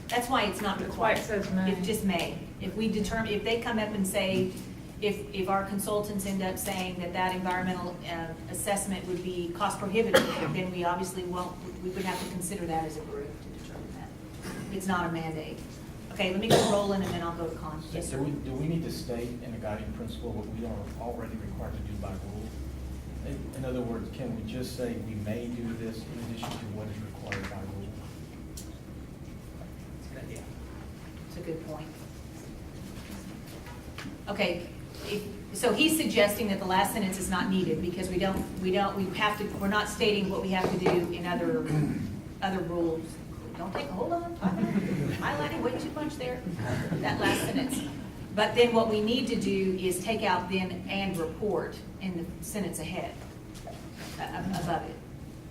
That's why it's not required. That's why it says may. It just may. If we determine, if they come up and say, if our consultants end up saying that environmental assessment would be cost prohibitive, then we obviously we would have to consider that as a group to determine that. It's not a mandate. Okay, let me go Roland and then I'll go to Con. Yes, sir. Do we need to state in the guiding principle what we are already required to do by rule? In other words, can we just say we may do this in addition to what is required by rule? That's a good idea. It's a good point. Okay, so he's suggesting that the last sentence is not needed because we're not stating what we have to do in other rules. Don't take a hold on, highlighting way too much there, that last sentence. But then what we need to do is take out then and report in the sentence ahead, above it.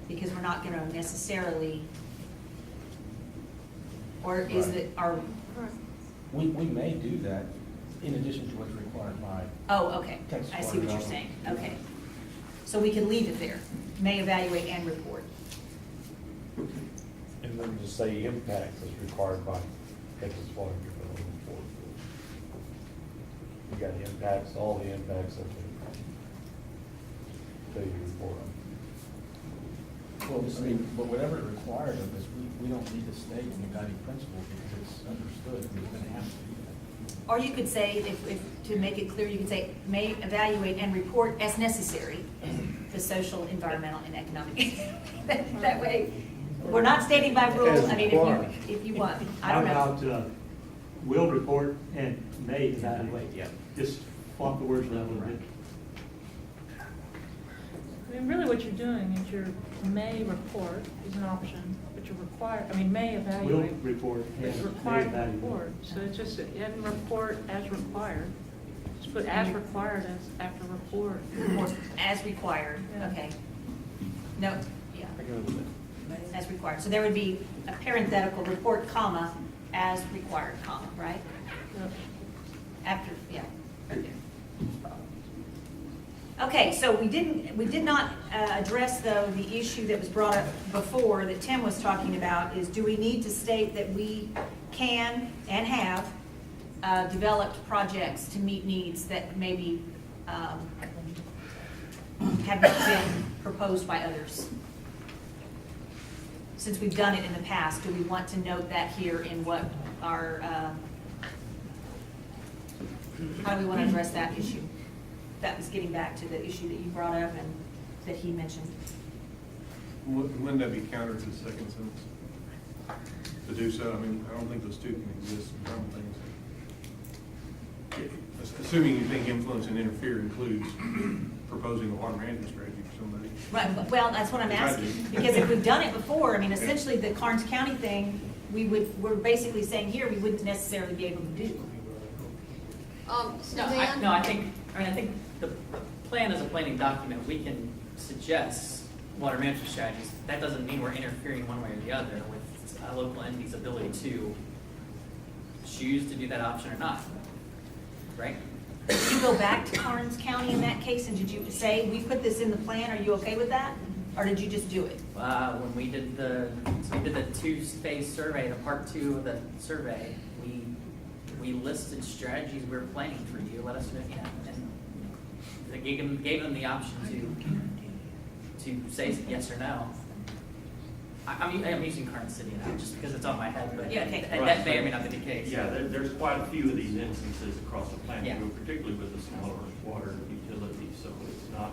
Because we're not gonna necessarily, or is it, We may do that in addition to what's required by. oh, okay, Texas I see Water what you're Development. saying, okay. So we can leave it there, may evaluate and report. And then just say impact is required by Texas Water Development Board. You got the impacts, all the impacts of the report on. Well, I mean, but whatever it requires of us, we don't need to state in the guiding principle because it's understood, we're gonna have to do that. Or you could say, if to make it clear, you could say, may evaluate and report as necessary the social, environmental, and economic. That way, we're not stating by rule, I mean, if you want, I don't know. How about, will report and may evaluate? Yeah. Just swap the words around a little bit. I mean, really what you're doing is your may report is an option, but you're required, I mean, may evaluate. Will report It's and may required evaluate. report, so it's just, and report as required. Just put as required as after report. Report as required, Yeah. okay. No, yeah. As required. So there would be a parenthetical report, comma, as required, comma, right? Yep. After, yeah, right there. Okay, so we did not address, though, the issue that was brought up before that Tim was talking about, is do we need to state that we can and have developed projects to meet needs that maybe have not been proposed by others? Since we've done it in the past, do we want to note that here in what our, how do we want to address that issue? That was getting back to the issue that you brought up and that he mentioned. Wouldn't that be counter to the second sentence? To do so, I mean, I don't think those two can exist in different things. Assuming you think influence and interfere includes proposing a water management strategy for somebody. Right, well, that's what I'm asking, because if we've done it before, I mean, essentially the Karnes County thing, we're basically saying here, we wouldn't necessarily be able to do. Suzanne? I think the plan is a planning document. We can suggest water management strategies. That doesn't mean we're interfering one way or the other with a local entity's ability to choose to do that option or not, right? Did you go back to Karnes County in that case, and did you say, we put this in the plan, are you okay with that? Or did you just do it? When we did the two-phase survey, the part 2 of the survey, we listed strategies we were planning for you. Let us know, you know, and they gave them the option to say yes or no. I'm using current city now just because it's on my head, but Yeah, okay. and that may or may not be the case. Yeah, there's quite a few of these instances across the planning Yeah. group, particularly with the smaller water utilities, so it's not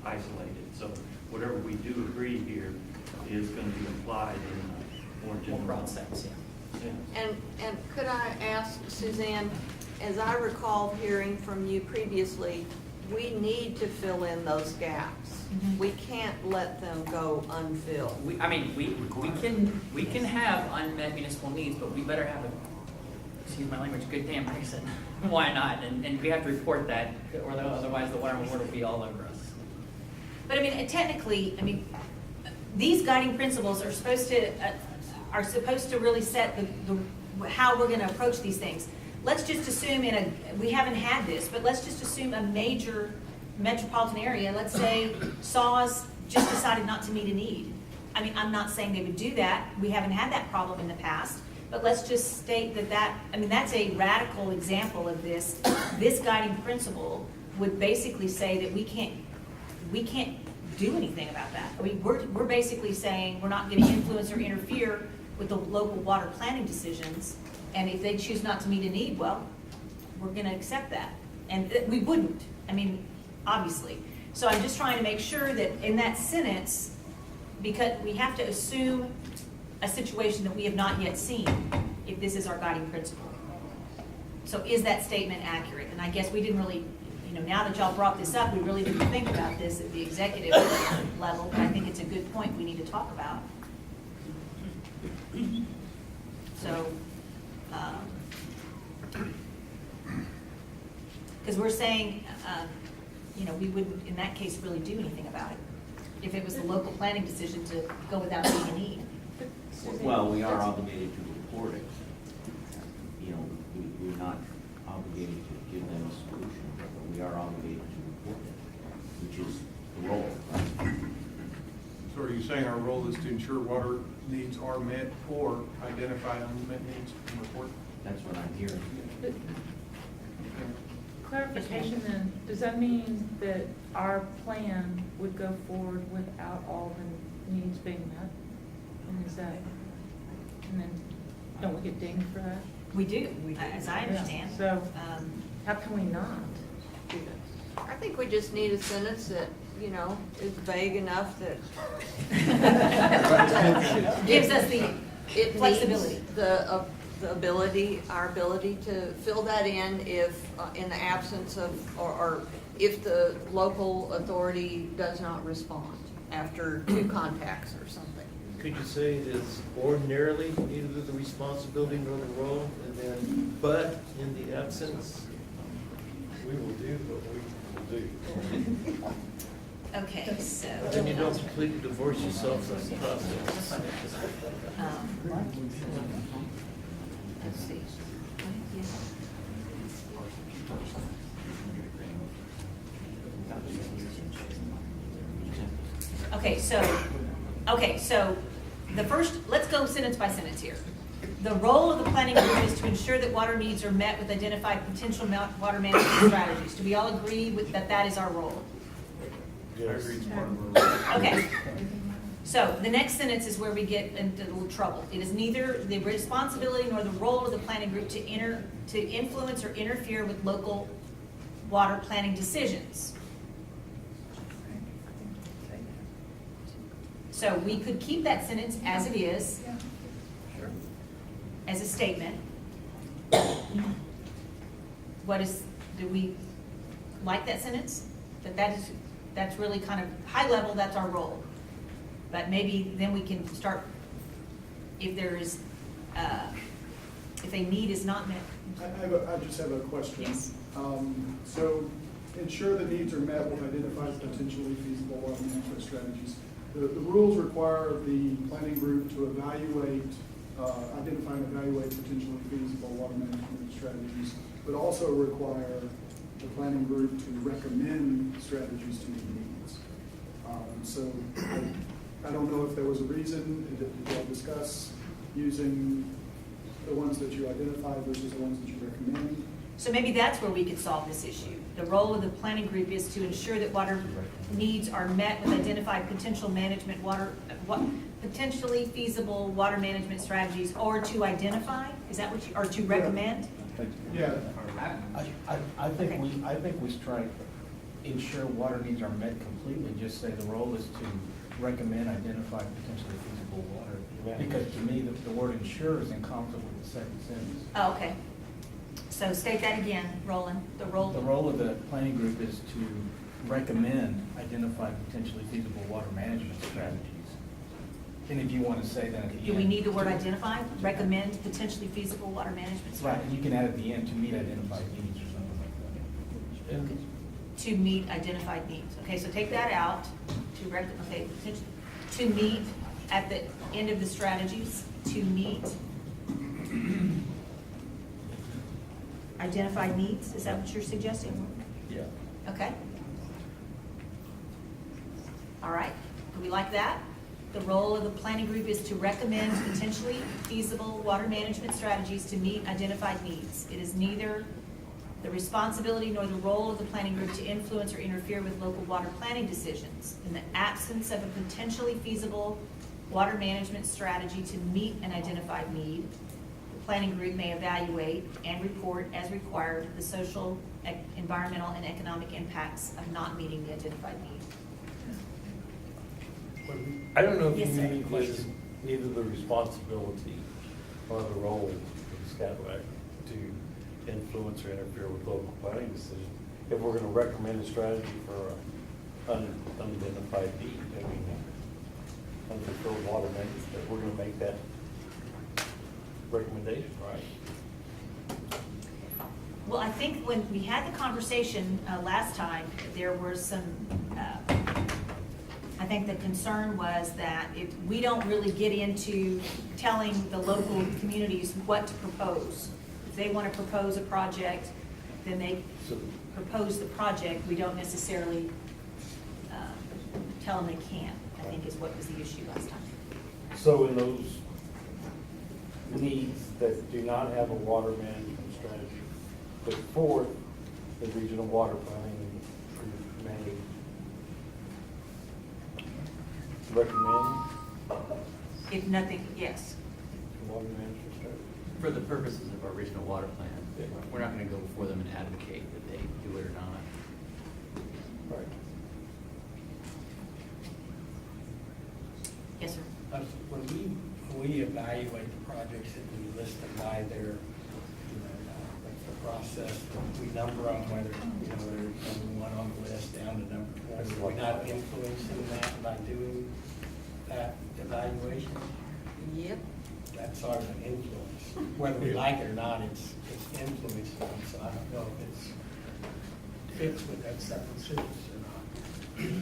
isolated. So whatever we do agree here is going to be applied in a more general broad sense, yeah. And could I ask Suzanne, as I recall hearing from you previously, we need to fill in those gaps. We can't let them go unfilled. We can have unmet municipal needs, but we better have excuse my language, good damn reason. Why not? And we have to report that, or otherwise the water board will be all over us. But I mean, technically, I mean, these guiding principles are supposed to really set the how we're going to approach these things. Let's just assume we haven't had this, but let's just assume a major metropolitan area, let's say SAWS just decided not to meet a need. I mean, I'm not saying they would do that. We haven't had that problem in the past, but let's just state I mean, that's a radical example of this. This guiding principle would basically say that we can't do anything about that. I mean, we're basically saying we're not going to influence or interfere with the local water planning decisions, and if they choose not to meet a need, well, we're going to accept that. And we wouldn't, I mean, obviously. So I'm just trying to make sure that in that sentence, because we have to assume a situation that we have not yet seen, if this is our guiding principle. So is that statement accurate? And I guess we didn't really, you know, now that y'all brought this up, we really didn't think about this at the executive level, but I think it's a good point we need to talk about. So, because we're saying, you know, we wouldn't, in that case, really do anything about it, if it was the local planning decision to go without being a need. Well, we are obligated to report it. You know, we're not obligated to give them a solution, but we are obligated to report it, which is the role. So are you saying our role is to ensure water needs are met or identify unmet needs and report? That's what I'm hearing. Clarification then, does that mean that our plan would go forward without all the needs being met? And is that, and then don't we get dinged for that? We do, as I understand. Yeah. So, how can we not do this? I think we just need a sentence that, you know, is vague enough that gives us the flexibility. The ability, our ability to fill that in if, in the absence of, or if the local authority does not respond after 2 contacts or something. Could you say it is ordinarily neither the responsibility nor the role, and then, but in the absence, we will do what we will do. Okay, so. Then you don't completely divorce yourself from the process. Let's see. Okay, so the first, let's go sentence by sentence here. The role of the planning group is to ensure that water needs are met with identified potential water management strategies. Do we all agree with that is our role? I agree it's part of our role. Okay. So the next sentence is where we get into a little trouble. It is neither the responsibility nor the role of the planning group to influence or interfere with local water planning decisions. So we could keep that sentence as it is, as a statement. Do we like that sentence? That's really kind of high level, that's our role. But maybe then we can start, if there is, if a need is not met. I just have a question. Yes. So ensure the needs are met with identified potentially feasible water management strategies. The rules require the planning group to evaluate, identify and evaluate potentially feasible water management strategies, but also require the planning group to recommend strategies to meet needs. So I don't know if there was a reason. Did you all discuss using the ones that you identify versus the ones that you recommend? So maybe that's where we could solve this issue. The role of the planning group is to ensure that water needs are met with identified potential management potentially feasible water management strategies, or to identify, is that what you, or to recommend? Yeah. I think we should try to ensure water needs are met completely, just say the role is to recommend, identify potentially feasible water. Because to me, the word ensure is in conflict with the second sentence. Oh, okay. So state that again, Roland, the role. The role of the planning group is to recommend, identify potentially feasible water management strategies. And if you want to say that at the end. Do we need the word identify? Recommend potentially feasible water management Right, strategy? and you can add at the end to meet identified needs or something like that. To meet identified needs. Okay, so take that out, to meet at the end of the strategies, to meet identified needs, is that what you're suggesting? Yeah. Okay. All right, do we like that? The role of the planning group is to recommend potentially feasible water management strategies to meet identified needs. It is neither the responsibility nor the role of the planning group to influence or interfere with local water planning decisions. In the absence of a potentially feasible water management strategy to meet an identified need, the planning group may evaluate and report as required the social, environmental, and economic impacts of not meeting the identified need. I don't know if Yes, you sir. need this, neither the responsibility or the role of the Scout Act to influence or interfere with local planning decisions. If we're gonna recommend a strategy for an unidentified need, I mean, unfulfilled water management, we're gonna make that recommendation, right? Well, I think when we had the conversation last time, there were some, I think the concern was that if we don't really get into telling the local communities what to propose. If they want to propose a project, then they propose the project. We don't necessarily tell them they can't, I think is what was the issue last time. So in those needs that do not have a water management strategy, put forth, the regional water planning group may recommend If nothing, yes. water management strategy. For the purposes of our regional water plan, we're not gonna go before them and advocate that they do it or not. Right. Yes, sir. When we evaluate the projects and we list them by their, what's the process, we number them, whether, they're number one on the list down to number 20. We're not influencing that by doing that evaluation. Yep. That's sort of an influence. Whether we like it or not, it's influencing them, so I don't know if it's fits with that second sentence or not.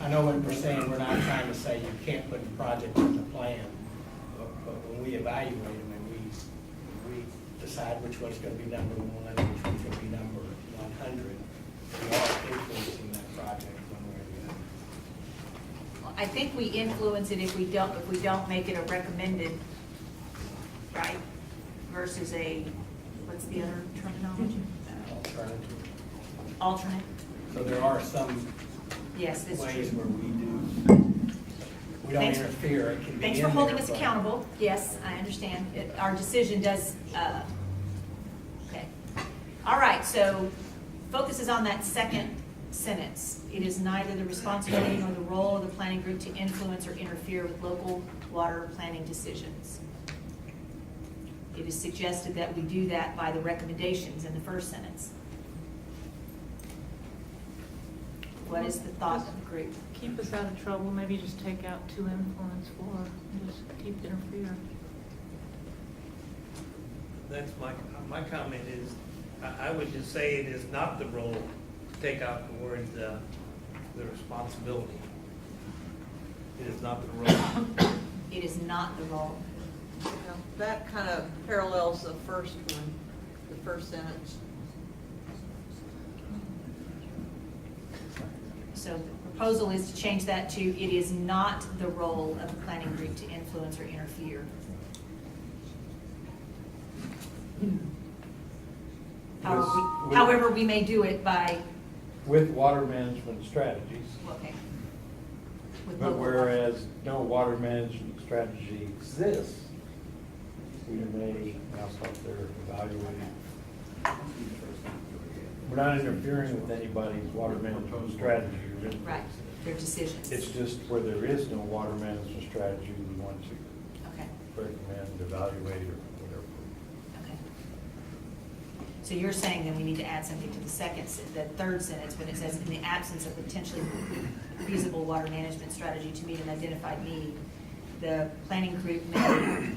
I know what we're saying, we're not trying to say you can't put the project in the plan, but when we evaluate them and we decide which one's gonna be number one, which one's gonna be number 100, we are influencing that project one way or the other. Well, I think we influence it if we don't make it a recommended, right? Versus a, what's the other terminology? Alternative. Alternate. So there are some Yes, that's ways true. where we don't Thanks- interfere. It can be Thanks in for holding there, us but- accountable. Yes, I understand. Our decision does, okay. All right, so focus is on that second sentence. It is neither the responsibility nor the role of the planning group to influence or interfere with local water planning decisions. It is suggested that we do that by the recommendations in the first sentence. What is the thought of the group? Keep us out of trouble, maybe just take out to influence for, and just keep interfere. That's my comment is, I would just say it is not the role to take out the word, the responsibility. It is not the role. It is not the role. Now, that kind of parallels the first one, the first sentence. So the proposal is to change that to, it is not the role of the planning group to influence or interfere. However, we may do it by, With water management strategies. okay. With But local- whereas no water management strategy exists, we may, I'll stop there, evaluating. We're not interfering with anybody's water management strategy or anything. Right, their decisions. It's just where there is no water management strategy, we want to Okay, recommend, evaluate, or whatever. okay. So you're saying that we need to add something to the the third sentence, when it says, in the absence of potentially feasible water management strategy to meet an identified need, the planning group may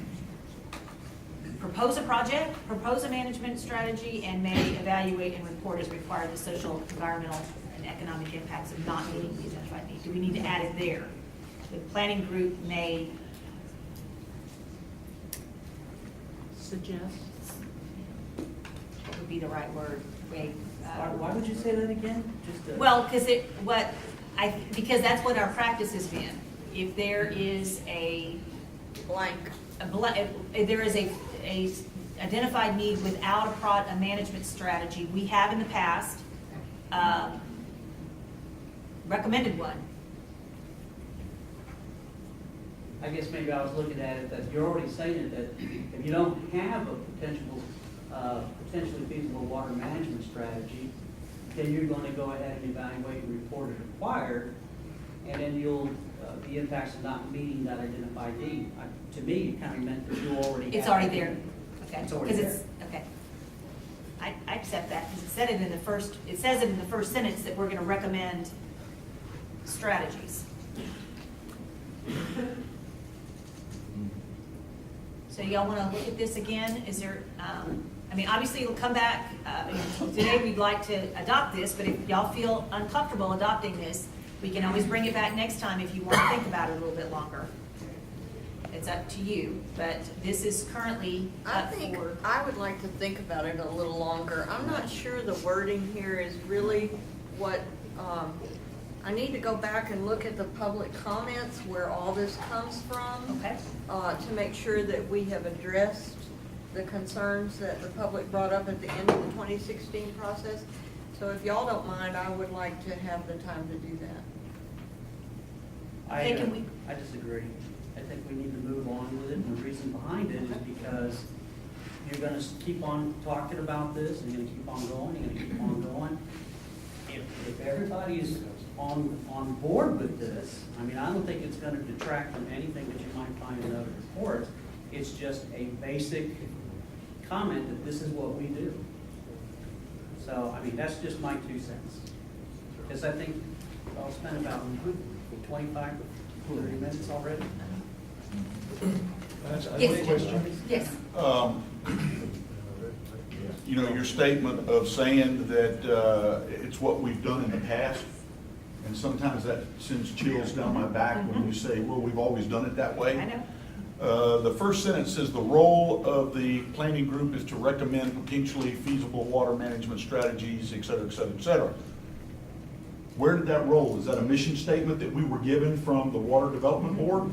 propose a project, propose a management strategy, and may evaluate and report as required the social, environmental, and economic impacts of not meeting the identified need. Do we need to add it there? The planning group may Suggest. what would be the right word? Why would you say that again? Well, because that's what our practice has been. If there is a Blank. if there is a identified need without a management strategy, we have in the past recommended one. I guess maybe I was looking at it that you're already saying that if you don't have a potentially feasible water management strategy, then you're going to go ahead and evaluate and report as required, and then you'll, the impacts of not meeting that identified need. To me, it kind of meant that you already have. It's already there. Okay. It's already there. Okay. I accept that, because it said it in the first, it says it in the first sentence that we're going to recommend strategies. So y'all want to look at this again? Is there, I mean, obviously it'll come back, today we'd like to adopt this, but if y'all feel uncomfortable adopting this, we can always bring it back next time if you want to think about it a little bit longer. It's up to you, but this is currently I up think for. I would like to think about it a little longer. I'm not sure the wording here is really what, I need to go back and look at the public comments where all this comes from. Okay. To make sure that we have addressed the concerns that the public brought up at the end of the 2016 process. So if y'all don't mind, I would like to have the time to do that. I disagree. I think we need to move on with it, and the reason behind it is because you're gonna keep on talking about this, and you're gonna keep on going, and you're gonna keep on going. If everybody is on board with this, I mean, I don't think it's gonna detract from anything that you might find in other reports. It's just a basic comment that this is what we do. So, I mean, that's just my 2 cents. Because I think I'll spend about 25, 30 minutes already. Yes. You know, your statement of saying that it's what we've done in the past, and sometimes that sends chills down my back when you say, well, we've always done it that way. I know. The first sentence says the role of the planning group is to recommend potentially feasible water management strategies, et cetera, et cetera, et cetera. Where did that roll? Is that a mission statement that we were given from the Water Development Board?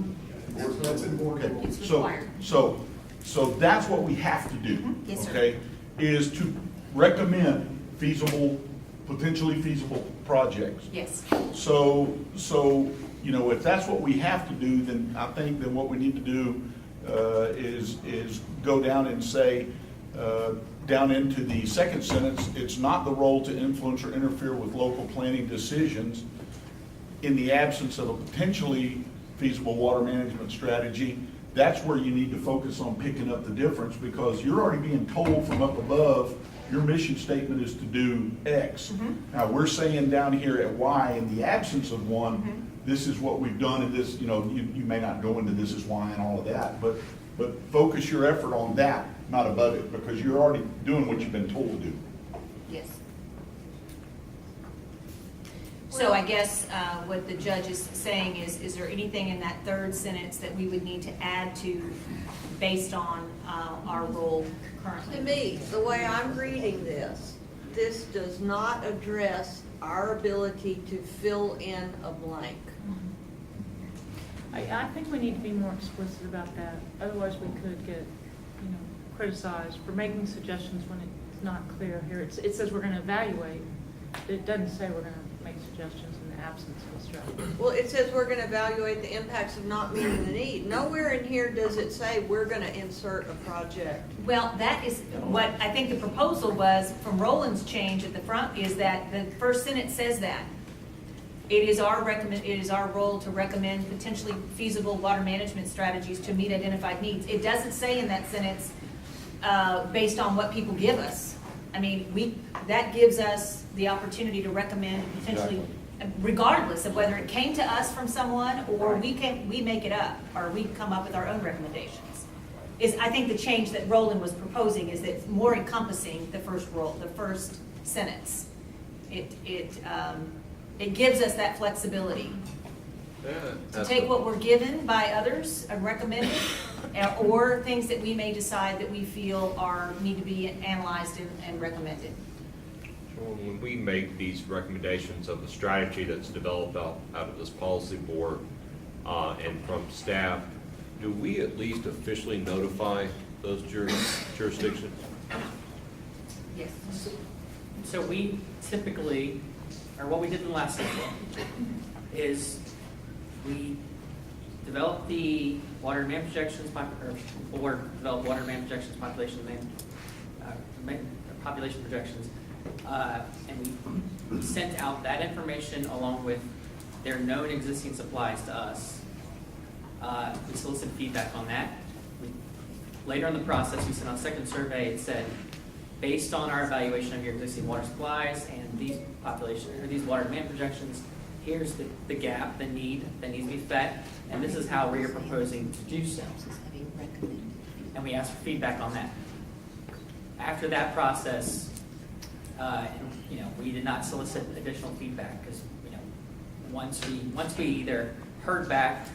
Okay. It's required. So that's what we have to do. Yes, sir. Okay, is to recommend potentially feasible projects. Yes. So, you know, if that's what we have to do, then I think what we need to do is go down and say, down into the second sentence, it's not the role to influence or interfere with local planning decisions in the absence of a potentially feasible water management strategy. That's where you need to focus on picking up the difference, because you're already being told from up above, your mission statement is to do X. Now, we're saying down here at Y, in the absence of one, this is what we've done, and this, you know, you may not go into this is why and all of that, but focus your effort on that, not above it, because you're already doing what you've been told to do. Yes. So I guess what the judge is saying is there anything in that third sentence that we would need to add to based on our role currently? To me, the way I'm reading this, this does not address our ability to fill in a blank. I think we need to be more explicit about that. Otherwise, we could get, criticized for making suggestions when it's not clear here. It says we're going to evaluate. It doesn't say we're going to make suggestions in the absence of a strategy. Well, it says we're gonna evaluate the impacts of not meeting the need. Nowhere in here does it say we're gonna insert a project. Well, that is what I think the proposal was from Roland's change at the front, is that the first sentence says that. It is our role to recommend potentially feasible water management strategies to meet identified needs. It doesn't say in that sentence, based on what people give us. I mean, that gives us the opportunity to recommend potentially, regardless of whether it came to us from someone or we make it up, or we come up with our own recommendations. I think the change that Roland was proposing is that it's more encompassing the first sentence. It gives us that flexibility to take what we're given by others and recommended, or things that we may decide that we feel need to be analyzed and recommended. When we make these recommendations of the strategy that's developed out of this policy board and from staff, do we at least officially notify those jurisdictions? Yes. So we typically, or what we did in the last cycle, is we developed the water demand projections, developed water demand projections, population projections, and we sent out that information along with their known existing supplies to us. We solicited feedback on that. Later in the process, we sent out a second survey. It said, based on our evaluation of your existing water supplies and these water demand projections, here's the gap, the need that needs to be met, and this is how we are proposing to do so. And we asked for feedback on that. After that process, we did not solicit additional feedback because, once we either heard back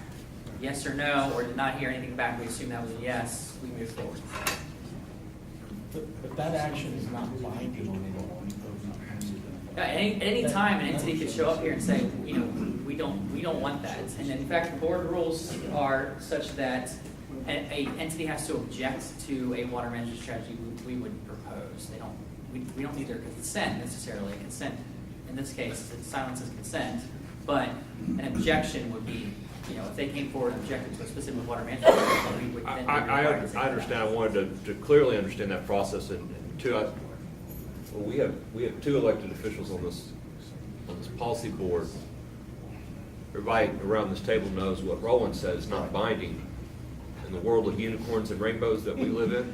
yes or no, or did not hear anything back, we assumed that was a yes, we moved forward. But that action is not binding on anyone. Any time an entity could show up here and say, we don't want that. And in fact, the board rules are such that an entity has to object to a water management strategy we would propose. We don't need their consent necessarily. Consent, in this case, silence is consent, but an objection would be, if they came forward and objected to a specific water management strategy, we would then be required to say I understand. I wanted to clearly understand that process, and two, we have two elected officials on this policy board. Everybody around this table knows what Roland says is not binding. In the world of unicorns and rainbows that we live in,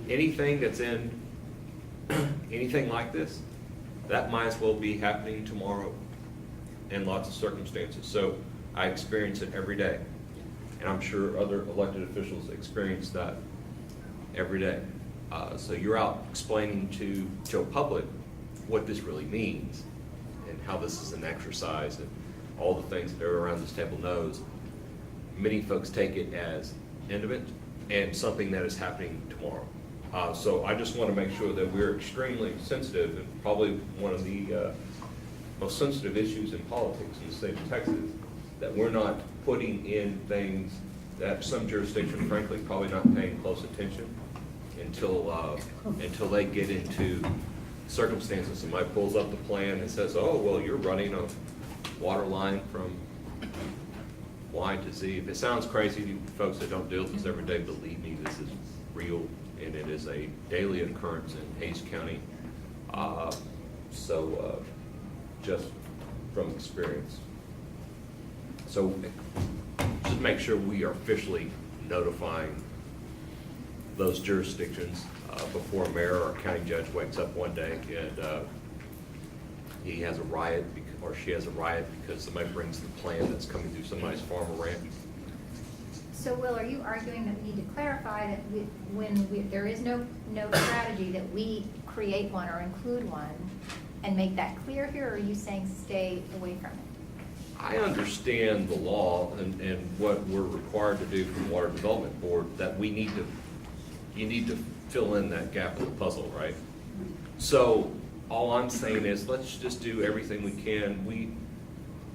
anything that's in anything like this, that might as well be happening tomorrow in lots of circumstances. So I experience it every day, and I'm sure other elected officials experience that every day. So you're out explaining to a public what this really means and how this is an exercise and all the things that everyone around this table knows. Many folks take it as imminent and something that is happening tomorrow. So I just want to make sure that we're extremely sensitive, and probably one of the most sensitive issues in politics in the state of Texas, that we're not putting in things that some jurisdictions, frankly, probably not paying close attention until they get into circumstances. Somebody pulls up the plan and says, oh, well, you're running a water line from Y to Z. If it sounds crazy to folks that don't deal with this every day, believe me, this is real, and it is a daily occurrence in Hays County. Just from experience. So just make sure we are officially notifying those jurisdictions before a mayor or a county judge wakes up one day and he has a riot or she has a riot because somebody brings the plan that's coming through somebody's farm or ranch. So, Will, are you arguing that we need to clarify that when there is no strategy, that we create one or include one and make that clear here, or are you saying stay away from it? I understand the law and what we're required to do from the Water Development Board, that you need to fill in that gap of the puzzle, right? So all I'm saying is, let's just do everything we can.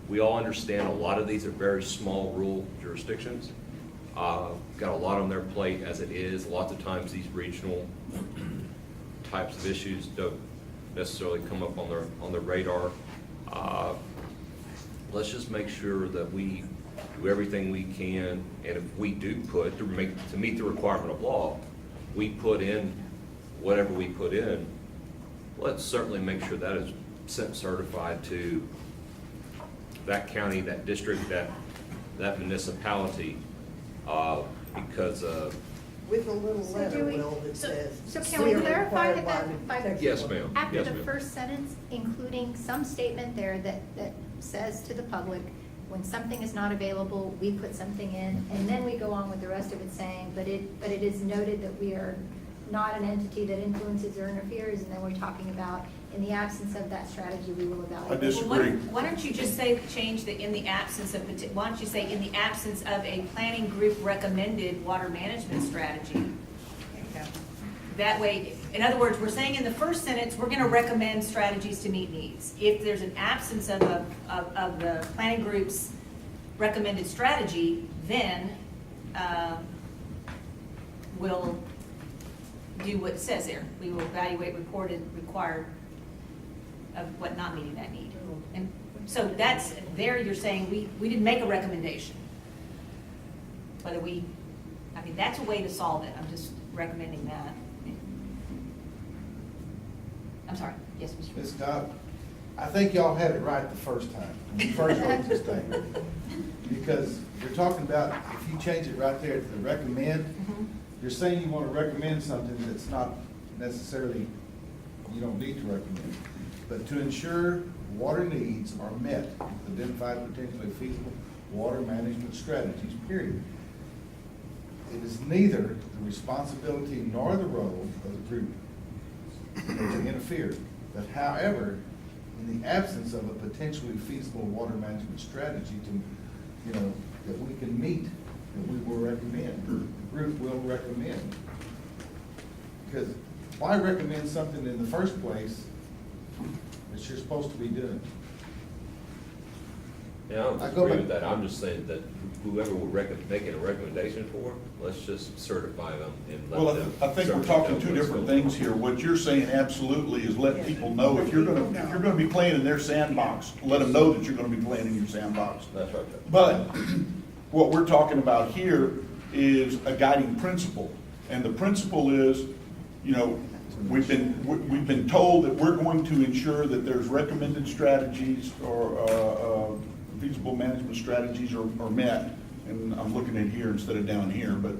We all understand a lot of these are very small rural jurisdictions. Got a lot on their plate as it is. Lots of times these regional types of issues don't necessarily come up on their radar. Let's just make sure that we do everything we can, and if we do put, to meet the requirement of law, we put in whatever we put in, let's certainly make sure that is sent certified to that county, that district, that municipality, because With a little So letter, do we- Will, that says. So can we are clarify required that by? Yes, ma'am. After Yes, the ma'am. first sentence, including some statement there that says to the public, when something is not available, we put something in, and then we go on with the rest of it saying, but it is noted that we are not an entity that influences or interferes, and then we're talking about, in the absence of that strategy, we will evaluate. I disagree. Why don't you just say, change the, in the absence of, why don't you say, in the absence of a planning group recommended water management strategy? That way, in other words, we're saying in the first sentence, we're gonna recommend strategies to meet needs. If there's an absence of the planning group's recommended strategy, then, we'll do what it says there. We will evaluate required of what not meeting that need. And so that's, there you're saying, we didn't make a recommendation. Whether I mean, that's a way to solve it. I'm just recommending that. I'm sorry, yes, Mr. Ms. Scott, I think y'all had it right the first time, when you first wrote this thing. Because you're talking about, if you change it right there to the recommend, you're saying you want to recommend something that's not necessarily, you don't need to recommend. But to ensure water needs are met, identified potentially feasible water management strategies, period. It is neither the responsibility nor the role of the group to interfere. But however, in the absence of a potentially feasible water management strategy to, that we can meet, that we will recommend, the group will recommend. Because why recommend something in the first place that you're supposed to be doing? Yeah, I don't I go disagree back- with that. I'm just saying that whoever we're making a recommendation for, let's just certify them and let Well, them. I think we're talking two different things here. What you're saying absolutely is let people know, if you're gonna be playing in their sandbox, let them know that you're gonna be playing in your sandbox. That's right, Judge. But what we're talking about here is a guiding principle. And the principle is, we've been told that we're going to ensure that there's recommended strategies or feasible management strategies are met. And I'm looking at here instead of down here. But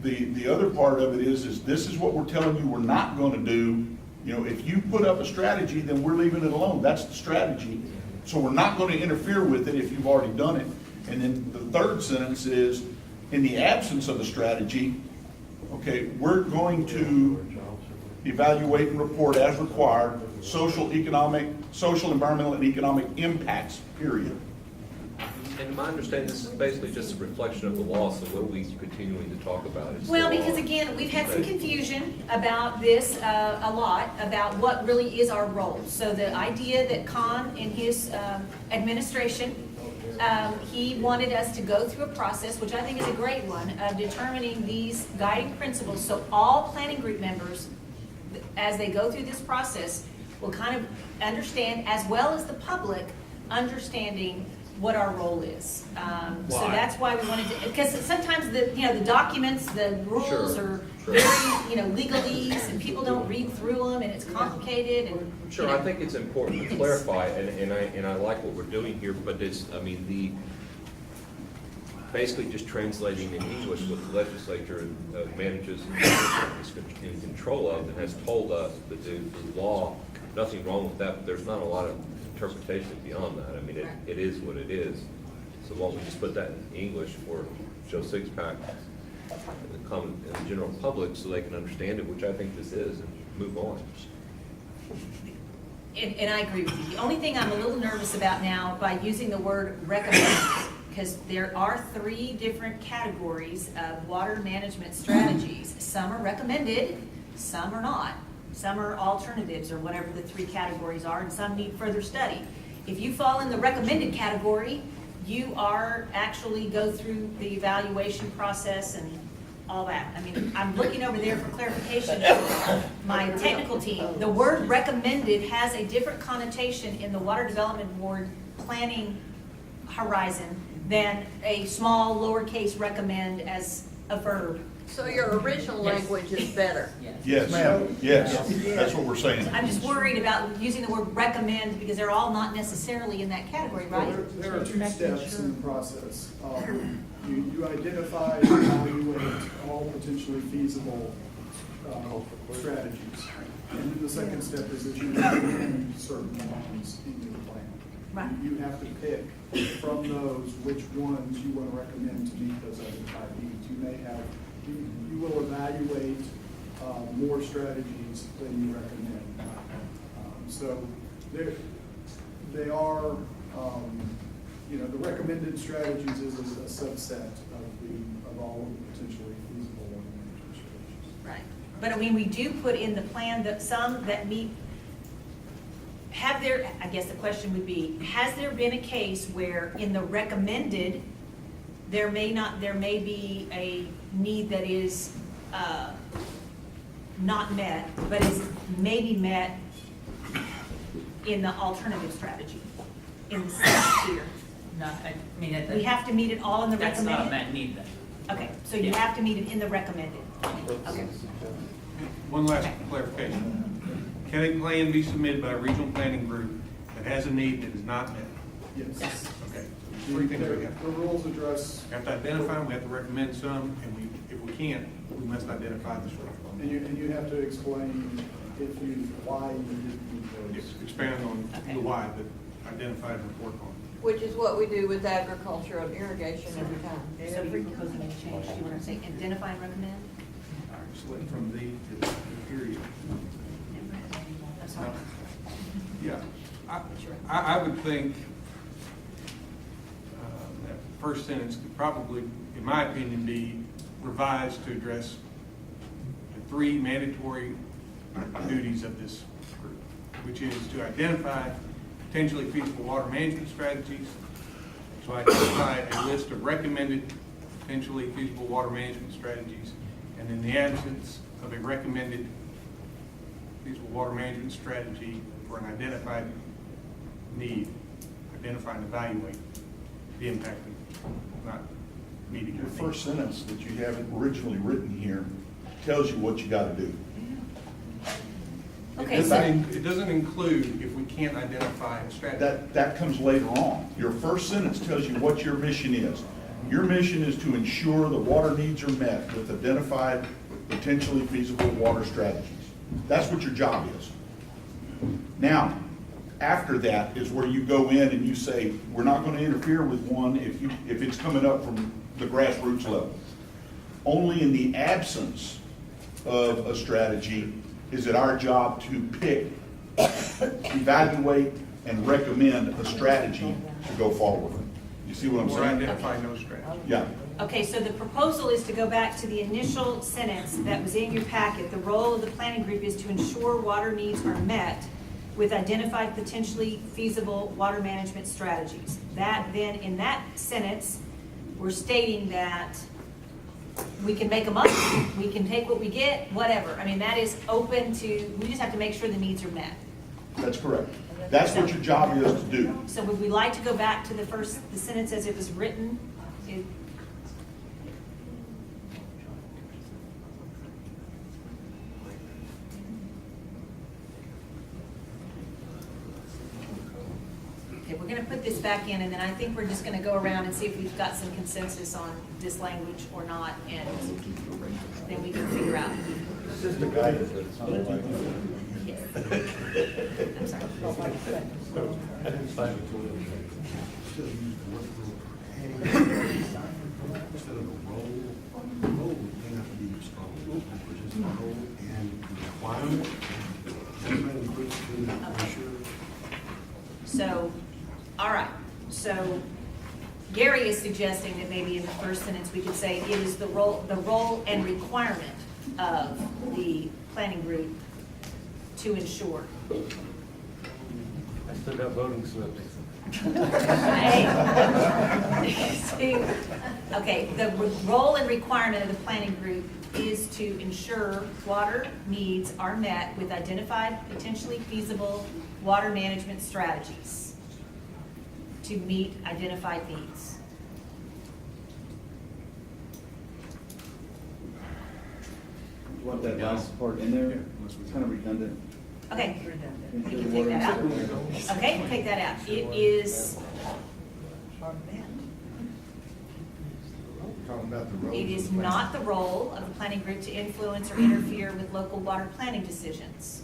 the other part of it is this is what we're telling you we're not going to do. If you put up a strategy, then we're leaving it alone. That's the strategy. So we're not going to interfere with it if you've already done it. And then the third sentence is, in the absence of a strategy, okay, we're going to evaluate and report as required social, environmental, and economic impacts, period. And my understanding, this is basically just a reflection of the law, so what are we continuing to talk about? Is the Well, law. because again, we've had some confusion about this a lot, about what really is our role. So the idea that Con in his administration, he wanted us to go through a process, which I think is a great one, of determining these guiding principles. So all planning group members, as they go through this process, will kind of understand, as well as the public, understanding what our role is. So Why? that's why we wanted to, because sometimes the documents, the rules Sure, are sure. very, legalese, and people don't read through them, and it's complicated, and. Sure, I think it's important to clarify, and I like what we're doing here, but basically just translating in English what the legislature manages is in control of and has told us to do the law. Nothing wrong with that, but there's not a lot of interpretation beyond that. I mean, it is what it is. So why don't we just put that in English for Joe Sixpack and the general public so they can understand it, which I think this is, and move on. And I agree with you. The only thing I'm a little nervous about now by using the word recommend, because there are 3 different categories of water management strategies. Some are recommended, some are not. some are alternatives, or whatever the three categories are, and some need further study. If you fall in the recommended category, you are actually go through the evaluation process and all that. I mean, I'm looking over there for clarification from my technical team. The word recommended has a different connotation in the Water Development Board planning horizon than a small lowercase recommend as a verb. So your original language is better? Yes, yes, that's what we're saying. I'm just worried about using the word recommend because they're all not necessarily in that category, right? There are two steps in the process. You identify and evaluate all potentially feasible strategies. And then the second step is that you recommend certain ones in your plan. Right. You have to pick from those which ones you want to recommend to meet those identified needs. You will evaluate more strategies than you recommend. So they are, the recommended strategies is a subset of all of the potentially feasible water management strategies. Right. But I mean, we do put in the plan that some that meet, I guess the question would be, has there been a case where in the recommended, there may be a need that is not met, but is maybe met in the alternative strategy, in the second tier? No, I mean, We have to meet it all in the that's recommended? not a met need then. Okay, so you have to meet it in the recommended. Okay. One last clarification. Can a plan be submitted by a regional planning group that has a need that is not met? Yes. Okay. Three things we have. The rules address. We have to identify them, we have to recommend some, and if we can't, we must identify the shortfall. And you have to explain why you didn't meet those. Expand on the why, but identify and report on. Which is what we do with agriculture and irrigation every time. So if you're proposing a change, do you want to say identify and recommend? Select from the to the period. I'm sorry. Yeah, I would think that first sentence could probably, in my opinion, be revised to address the three mandatory duties of this group, which is to identify potentially feasible water management strategies, to identify a list of recommended potentially feasible water management strategies, and in the absence of a recommended feasible water management strategy for an identified need, identify and evaluate the impact of not meeting Your your needs. first sentence that you have originally written here tells you what you got to do. Okay, so It doesn't include if we can't identify a strategy. That comes later on. Your first sentence tells you what your mission is. Your mission is to ensure the water needs are met with identified potentially feasible water strategies. That's what your job is. Now, after that is where you go in and you say, we're not going to interfere with one if it's coming up from the grassroots level. Only in the absence of a strategy is it our job to pick, evaluate, and recommend a strategy to go forward. You see what I'm Or saying? identify no strategy. Yeah. okay, so the proposal is to go back to the initial sentence that was in your packet. The role of the planning group is to ensure water needs are met with identified potentially feasible water management strategies. That then, in that sentence, we're stating that we can make them up, we can take what we get, whatever. I mean, that is open to, we just have to make sure the needs are met. That's correct. That's what your job is to do. So would we like to go back to the sentence as it was written? Okay, we're gonna put this back in, and then I think we're just gonna go around and see if we've got some consensus on this language or not, and then we can figure out. It's just a guidance, but it's not like. Yes. I'm sorry. I didn't sign it till Instead of a role may not be strong, just a role and requirement. That includes to ensure. So, all right, so Gary is suggesting that maybe in the first sentence, we could say it is the role and requirement of the planning group to ensure. I still got voting slips. See, okay, the role and requirement of the planning group is to ensure water needs are met with identified potentially feasible water management strategies to meet identified needs. You want that last part in there? It's kind of redundant. Okay, we Ensure can the take water that out. and Okay, we'll take that out. It is, Talking about the roads. it is not the role of the planning group to influence or interfere with local water planning decisions.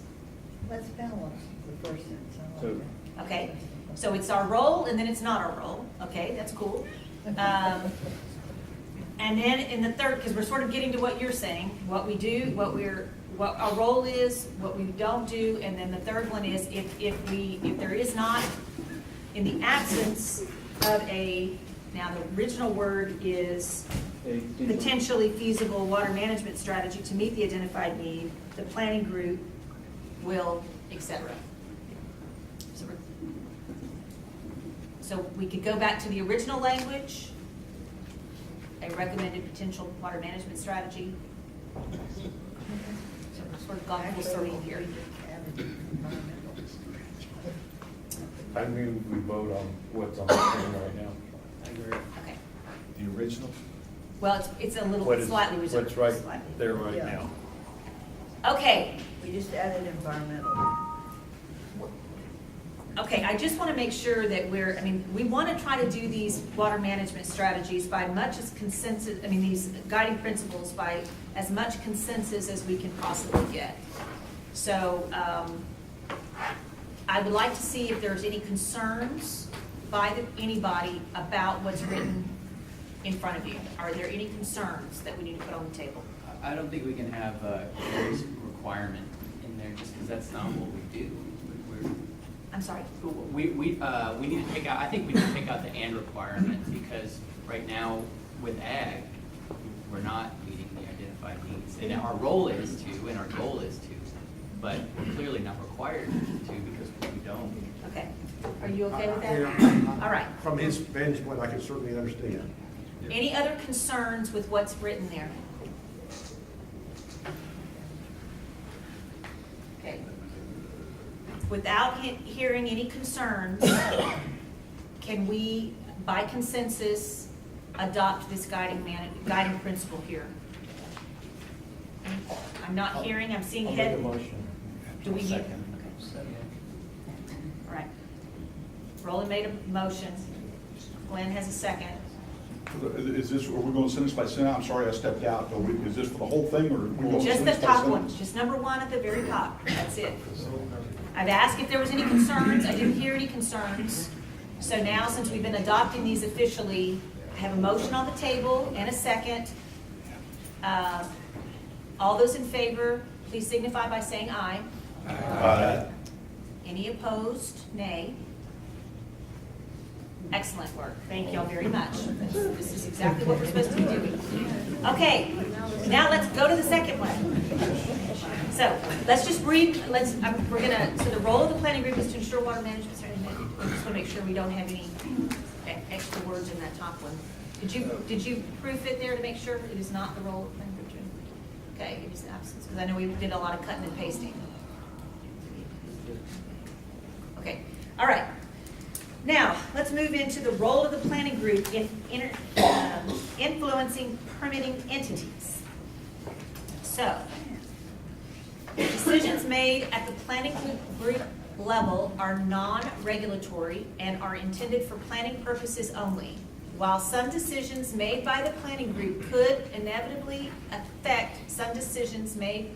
Let's balance the first sentence. I like So- that. Okay, so it's our role and then it's not our role. Okay, that's cool. And then in the third, because we're sort of getting to what you're saying, what we do, what our role is, what we don't do, and then the third one is if there is not, in the absence of now the original word is potentially feasible water management strategy to meet the identified need, the planning group will, et cetera. So we could go back to the original language, a recommended potential water management strategy. So we're sort of gone full circle here. I move we vote on what's on the screen right now. I agree. Okay. The original? Well, it's a little What is- slightly reserved. What's right slightly. there right Yeah. now. Okay, We just added environmental. okay, I just want to make sure that we want to try to do these water management strategies by much as consensus, these guiding principles by as much consensus as we can possibly get. So, I would like to see if there's any concerns by anybody about what's written in front of you. Are there any concerns that we need to put on the table? I don't think we can have a Gary's requirement in there just because that's not what we do. I'm sorry? We need to take out, I think we need to take out the and requirement because right now with ag, we're not meeting the identified needs. And our role is to, and our goal is to, but we're clearly not required to because we don't. Okay. Are you okay with that? Yeah. All right. From his vantage point, I can certainly understand. Any other concerns with what's written there? Okay. Without hearing any concerns, can we, by consensus, adopt this guiding principle here? I'm not hearing, I'm seeing I'll head. make a motion. Do we need? Second. All right. Roland made a motion. Glenn has a second. Is this, are we going sentence by sentence? I'm sorry, I stepped out. Is this for the whole thing, or are we going Just the sentence by top one, sentence? just number one at the very top, that's it. I've asked if there was any concerns, I didn't hear any concerns. So now, since we've been adopting these officially, I have a motion on the table and a second. All those in favor, please signify by saying aye. Aye. Any opposed, nay. Excellent work, thank y'all very much. This is exactly what we're supposed to be doing. Okay, now let's go to the second one. So, let's just read, so the role of the planning group is to ensure water management strategy. I just want to make sure we don't have any extra words in that top one. Did you proof it there to make sure it is not the role of the planning group? Okay, it is the absence, because I know we did a lot of cutting and pasting. Okay, all right. Now, let's move into the role of the planning group in influencing permitting entities. So, decisions made at the planning group level are non-regulatory and are intended for planning purposes only. While some decisions made by the planning group could inevitably affect some decisions made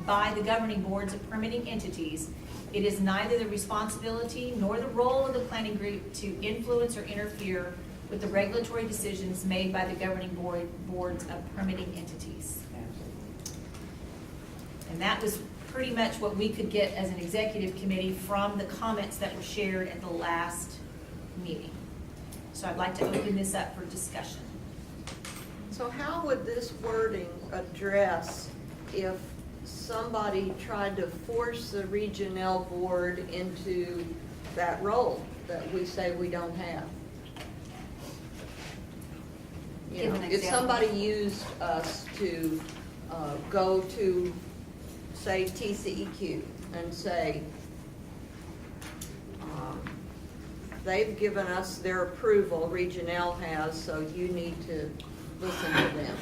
by the governing boards of permitting entities, it is neither the responsibility nor the role of the planning group to influence or interfere with the regulatory decisions made by the governing boards of permitting entities. And that was pretty much what we could get as an executive committee from the comments that were shared at the last meeting. So I'd like to open this up for discussion. So how would this wording address if somebody tried to force the Regional Board into that role that we say we don't have. You Give know, an if example. somebody used us to go to, say, TCEQ and say, they've given us their approval, Regional has, so you need to listen to them.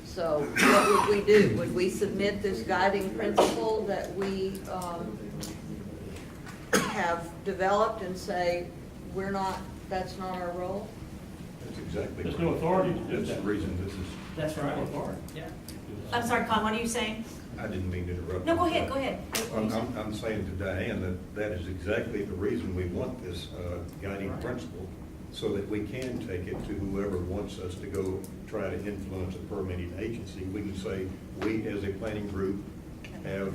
So what would we do? Would we submit this guiding principle that we have developed and say, we're not, that's not our role? That's exactly. There's no authority to do That's that. the reason this is. That's right. Yeah. I'm sorry, Con, what are you saying? I didn't mean to interrupt. No, go ahead, go ahead. I'm saying today, and that is exactly the reason we want this guiding principle, so that we can take it to whoever wants us to go try to influence a permitting agency. We can say, we as a planning group have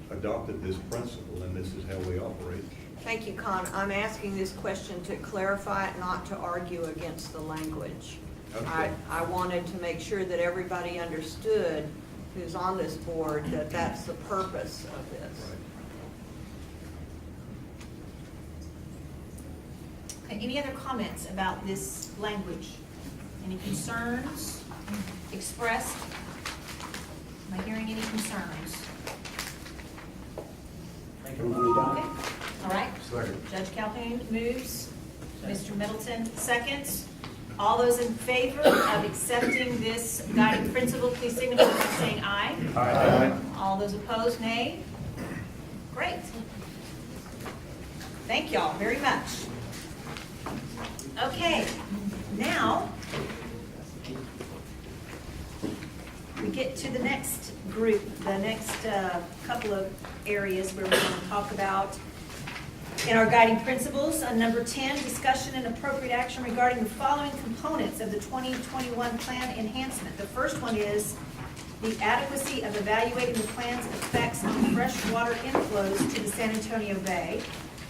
adopted this principle, and this is how we operate. Thank you, Con. I'm asking this question to clarify it, not to argue against the language. Okay. I wanted to make sure that everybody understood who's on this board that that's the purpose of this. Okay, any other comments about this language? Any concerns expressed? Am I hearing any concerns? Make a motion. Okay, all right. Second. Judge Calhoun moves, Mr. Middleton seconds. All those in favor of accepting this guiding principle, please signify by saying aye. Aye. All those opposed, nay. Great. Thank y'all very much. Okay, now we get to the next group, the next couple of areas where we're going to talk about in our guiding principles. On number 10, discussion and appropriate action regarding the following components of the 2021 plan enhancement. The first one is the adequacy of evaluating the plan's effects on freshwater inflows to the San Antonio Bay.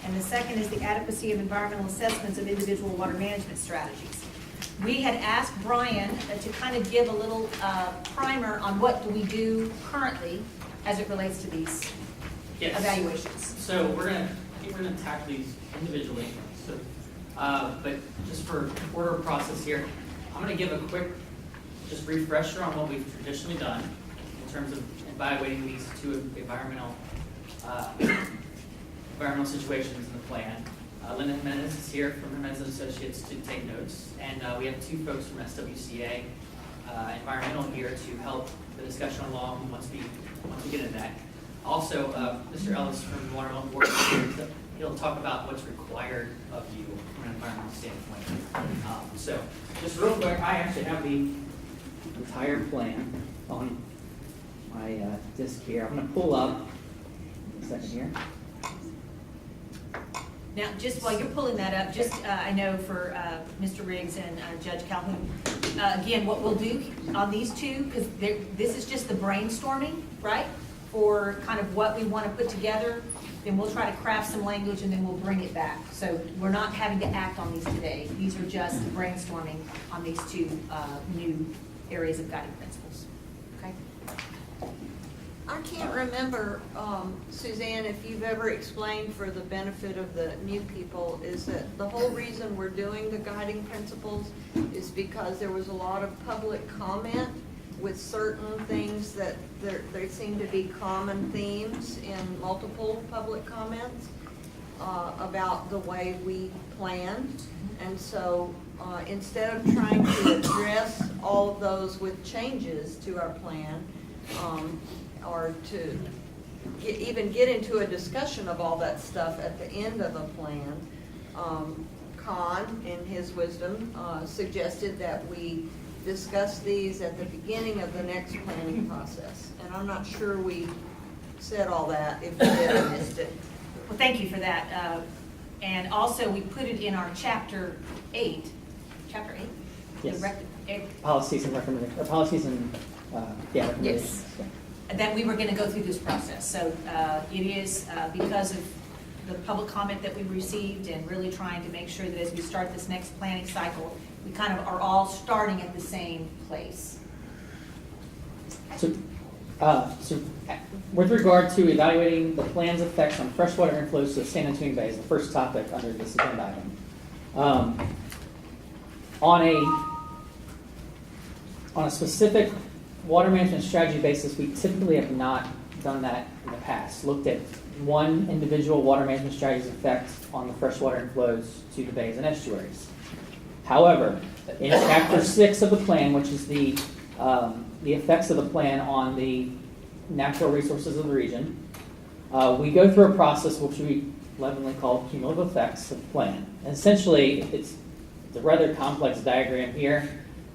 And the second is the adequacy of environmental assessments of individual water management strategies. We had asked Brian to kind of give a little primer on what do we do currently as it relates to these evaluations. So we're gonna tackle these individually. So, but just for order of process here, I'm gonna give a quick just refresher on what we've traditionally done in terms of evaluating these two environmental situations in the plan. Linda Jimenez is here from Jimenez and Associates to take notes, and we have two folks from SWCA Environmental here to help the discussion along once we get into that. Also, Mr. Ellis from the Water Board is here. He'll talk about what's required of you from an environmental standpoint. So, just real quick, I actually have the entire plan on my disk here. I'm going to pull up a second here. Now, just while you're pulling that up, just I know for Mr. Riggs and Judge Calhoun, again, what we'll do on these two, because this is just the brainstorming, right, for kind of what we want to put together, then we'll try to craft some language and then we'll bring it back. So we're not having to act on these today. These are just brainstorming on these two new areas of guiding principles. Okay? I can't remember, Suzanne, if you've ever explained for the benefit of the new people, is that the whole reason we're doing the guiding principles is because there was a lot of public comment with certain things that there seem to be common themes in multiple public comments about the way we plan. And so instead of trying to address all of those with changes to our plan, or to even get into a discussion of all that stuff at the end of the plan, Con, in his wisdom, suggested that we discuss these at the beginning of the next planning process. And I'm not sure we said all that. If we did, I missed it. Well, thank you for that. And also, we put it in our chapter 8. Chapter 8? Yes. Policies and recommendations, or policies and, recommendations. Yes. That we were going to go through this process. So it is because of the public comment that we received and really trying to make sure that as we start this next planning cycle, we kind of are all starting at the same place. So So with regard to evaluating the plan's effects on freshwater inflows to San Antonio Bay is the first topic under this agenda item. On a specific water management strategy basis, we typically have not done that in the past. Looked at one individual water management strategy's effect on the freshwater inflows to the bays and estuaries. However, in Chapter 6 of the plan, which is the effects of the plan on the natural resources of the region, we go through a process which we lovingly call cumulative effects of the plan. And essentially, it's a rather complex diagram here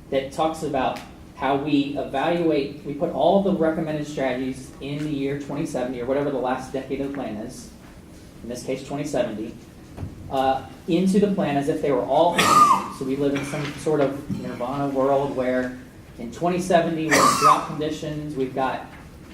that talks about how we evaluate, we put all of the recommended strategies in the year 2070, or whatever the last decade of the plan is, in this case 2070, into the plan as if they were all implemented. So we live in some sort of nirvana world where in 2070 we're in drought conditions, we've got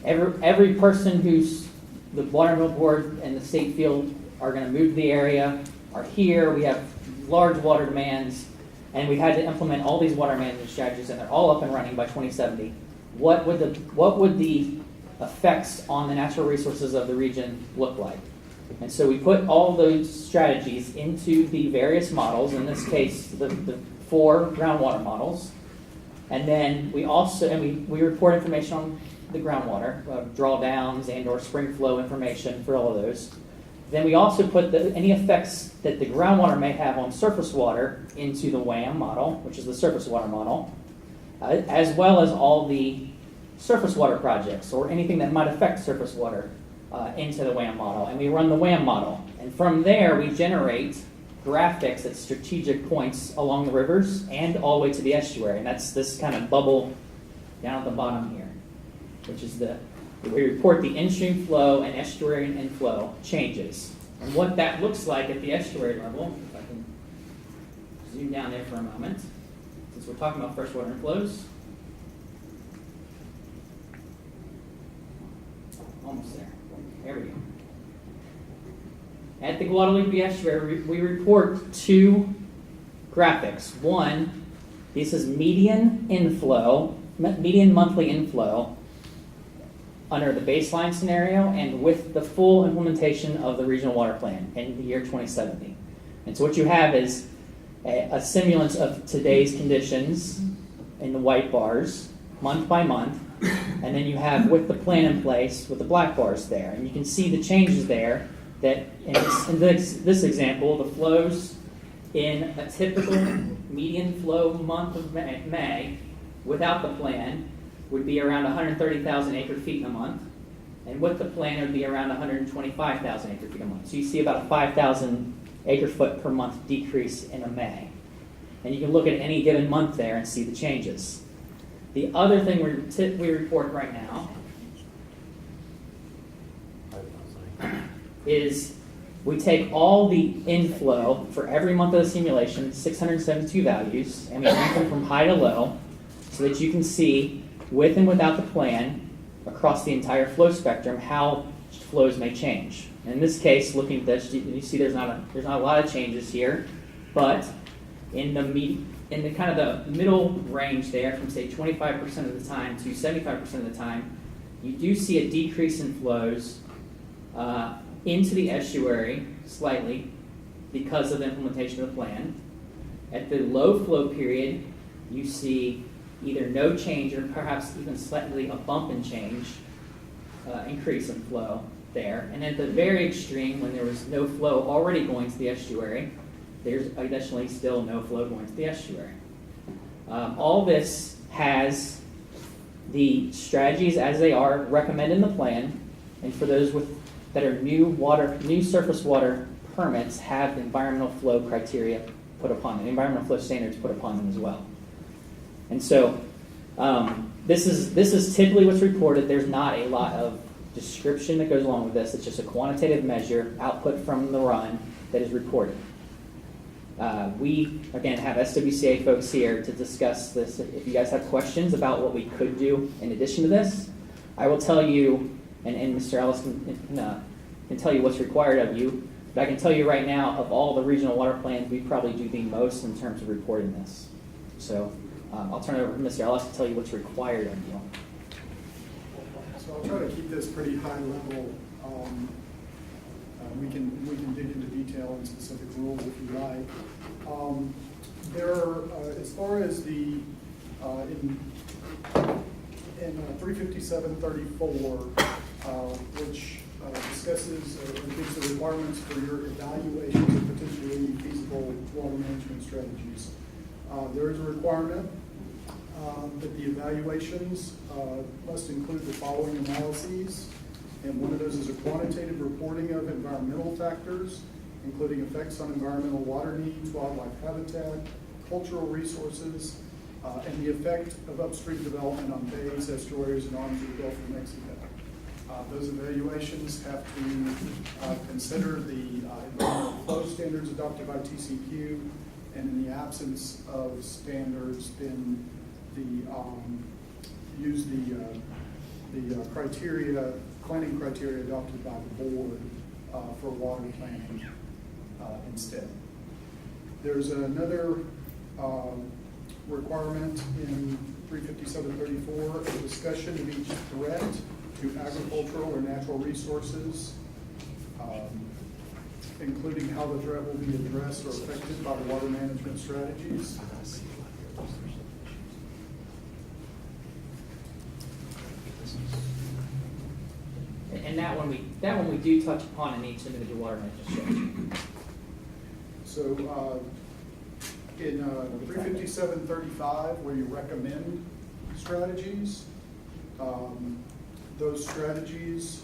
every person who's the water mill board and the state field are going to move to the area, are here, we have large water demands, and we've had to implement all these water management strategies, and they're all up and running by 2070. What would the effects on the natural resources of the region look like? And so we put all those strategies into the various models, in this case, the 4 groundwater models. And then we also, we report information on the groundwater, drawdowns and or spring flow information for all of those. Then we also put any effects that the groundwater may have on surface water into the WAM model, which is the surface water model, as well as all the surface water projects or anything that might affect surface water into the WAM model. And we run the WAM model. And from there, we generate graphics at strategic points along the rivers and all the way to the estuary. And that's this kind of bubble down at the bottom here, which is we report the in-stream flow and estuary inflow changes. And what that looks like at the estuary level, if I can zoom down there for a moment, since we're talking about freshwater inflows. Almost there. There we go. At the Guadalupe estuary, we report 2 graphics. One, this is median monthly inflow under the baseline scenario and with the full implementation of the regional water plan in the year 2070. And so what you have is a simulance of today's conditions in the white bars, month by month, and then you have with the plan in place with the black bars there. And you can see the changes there that in this example, the flows in a typical median flow month of May without the plan would be around 130,000 acre-feet in a month, and with the plan it would be around 125,000 acre-feet a month. So you see about a 5,000 acre-foot per month decrease in a May. And you can look at any given month there and see the changes. The other thing we report right now is we take all the inflow for every month of the simulation, 672 values, and we rank them from high to low so that you can see with and without the plan, across the entire flow spectrum, how flows may change. And in this case, looking at this, you see there's not a lot of changes here, but in the kind of the middle range there, from say 25% of the time to 75% of the time, you do see a decrease in flows into the estuary slightly because of the implementation of the plan. At the low flow period, you see either no change or perhaps even slightly a bump in change, increase in flow there. And at the very extreme, when there was no flow already going to the estuary, there's additionally still no flow going to the estuary. All this has the strategies as they are recommended in the plan, and for those that are new surface water permits have environmental flow criteria put upon them, environmental flow standards put upon them as well. And so this is typically what's reported. There's not a lot of description that goes along with this. It's just a quantitative measure, output from the run, that is reported. We, again, have SWCA folks here to discuss this. If you guys have questions about what we could do in addition to this, I will tell you, and Mr. Ellis can tell you what's required of you, but I can tell you right now, of all the regional water plans, we probably do the most in terms of reporting this. So I'll turn it over to Mr. Ellis to tell you what's required of you. I'll try to keep this pretty high level. We can dig into detail and specific rules if you like. There are, as far as the, in 35734, which discusses or gives the requirements for your evaluations of potentially feasible water management strategies. There is a requirement that the evaluations must include the following analyses, and one of those is a quantitative reporting of environmental factors, including effects on environmental water needs, wildlife habitat, cultural resources, and the effect of upstream development on bays, estuaries, and arms of the Gulf of Mexico. Those evaluations have to consider the environmental flow standards adopted by TCQ, and in the absence of standards, then use the criteria, planning criteria adopted by the board for water planning instead. There's another requirement in 35734, a discussion of each threat to agricultural or natural resources, including how the threat will be addressed or affected by the water management strategies. And that one we do touch upon in each individual water management strategy. So in 35735, where you recommend strategies, those strategies,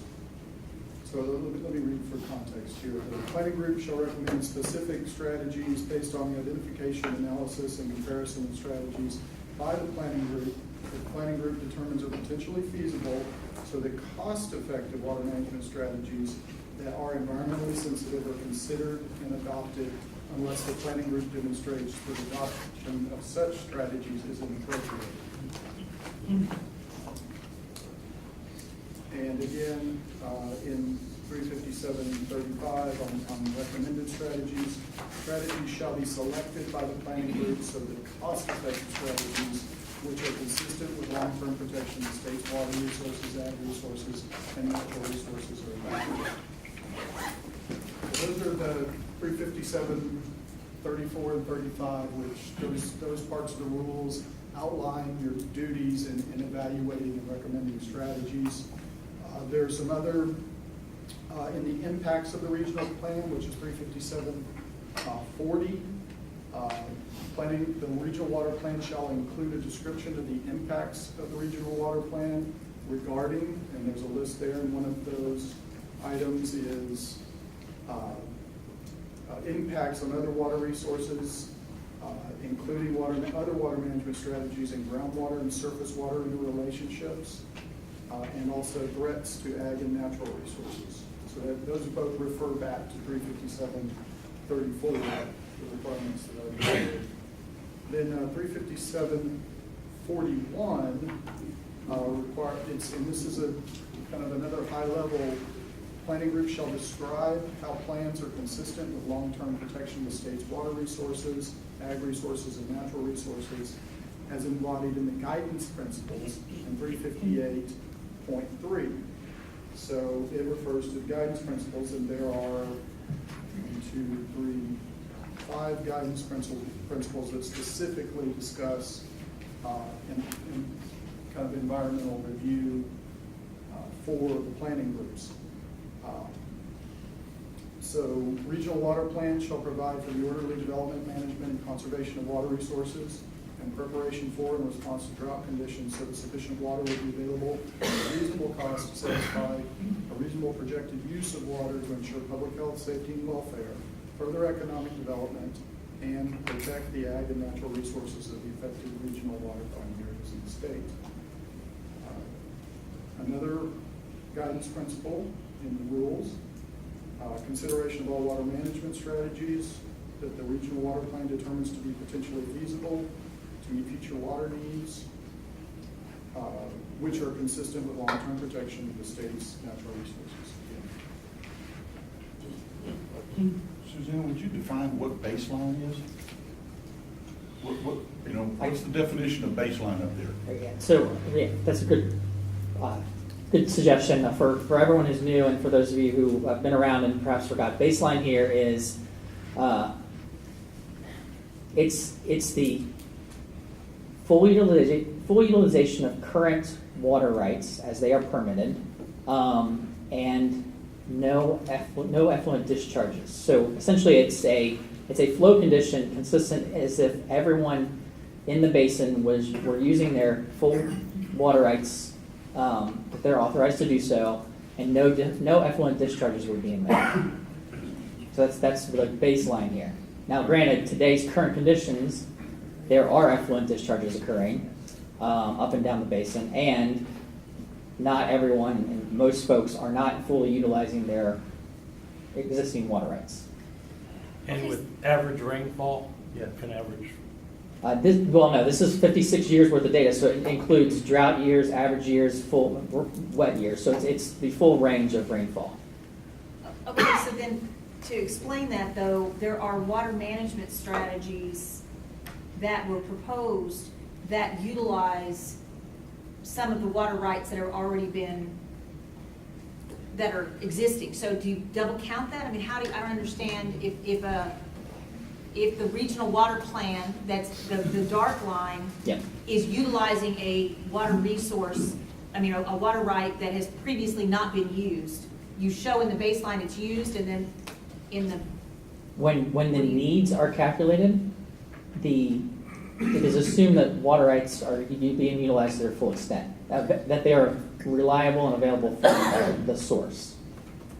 so let me read for context here. The planning group shall recommend specific strategies based on the identification, analysis, and comparison of strategies by the planning group. The planning group determines are potentially feasible, so the cost-effective water management strategies that are environmentally sensitive are considered and adopted unless the planning group demonstrates that adoption of such strategies is inappropriate. And again, in 35735 on recommended strategies, strategies shall be selected by the planning group so that cost-effective strategies which are consistent with long-term protection of the state's water resources, ag resources, and natural resources are evaluated. Those are the 357, 34, and 35, which those parts of the rules outline your duties in evaluating and recommending strategies. There's some other, in the impacts of the regional plan, which is 35740, the regional water plan shall include a description of the impacts of the regional water plan regarding, and there's a list there, and one of those items is impacts on other water resources, including other water management strategies and groundwater and surface water relationships, and also threats to ag and natural resources. So those both refer back to 35734, the requirements that I mentioned. Then 35741 and this is a kind of another high level. Planning group shall describe how plans are consistent with long-term protection of the state's water resources, ag resources, and natural resources as embodied in the guidance principles in 358.3. So it refers to the guidance principles, and there are 5 guidance principles that specifically discuss in kind of environmental review for the planning groups. So regional water plans shall provide for the orderly development, management, and conservation of water resources and preparation for and response to drought conditions so that sufficient water will be available at a reasonable cost to satisfy a reasonable projected use of water to ensure public health, safety, and welfare, further economic development, and protect the ag and natural resources of the affected regional waterfront areas in the state. Another guidance principle in the rules, consideration of all water management strategies that the regional water plan determines to be potentially feasible to meet future water needs, which are consistent with long-term protection of the state's natural resources. Suzanne, would you define what baseline is? What's the definition of baseline up there? So yeah, that's a good good suggestion for everyone who's new and for those of you who have been around and perhaps forgot. Baseline here is it's the full utilization of current water rights as they are permitted, and no effluent discharges. So essentially, it's a flow condition consistent as if everyone in the basin were using their full water rights that they're authorized to do so, and no effluent discharges were being made. So that's the baseline here. Now, granted, today's current conditions, there are effluent discharges occurring up and down the basin, and not everyone and most folks are not fully utilizing their existing water rights. And with average rainfall, an average. This is 56 years worth of data, so it includes drought years, average years, full wet years. So it's the full range of rainfall. Okay, so then to explain that though, there are water management strategies that were proposed that utilize some of the water rights that are already that are existing. So do you double count that? I mean, I don't understand if the regional water plan, that's the dark line, is utilizing a water resource, a water right that has previously not been used. You show in the baseline it's used, and then in the... When the needs are calculated, it is assumed that water rights are being utilized to their full extent, that they are reliable and available from the source.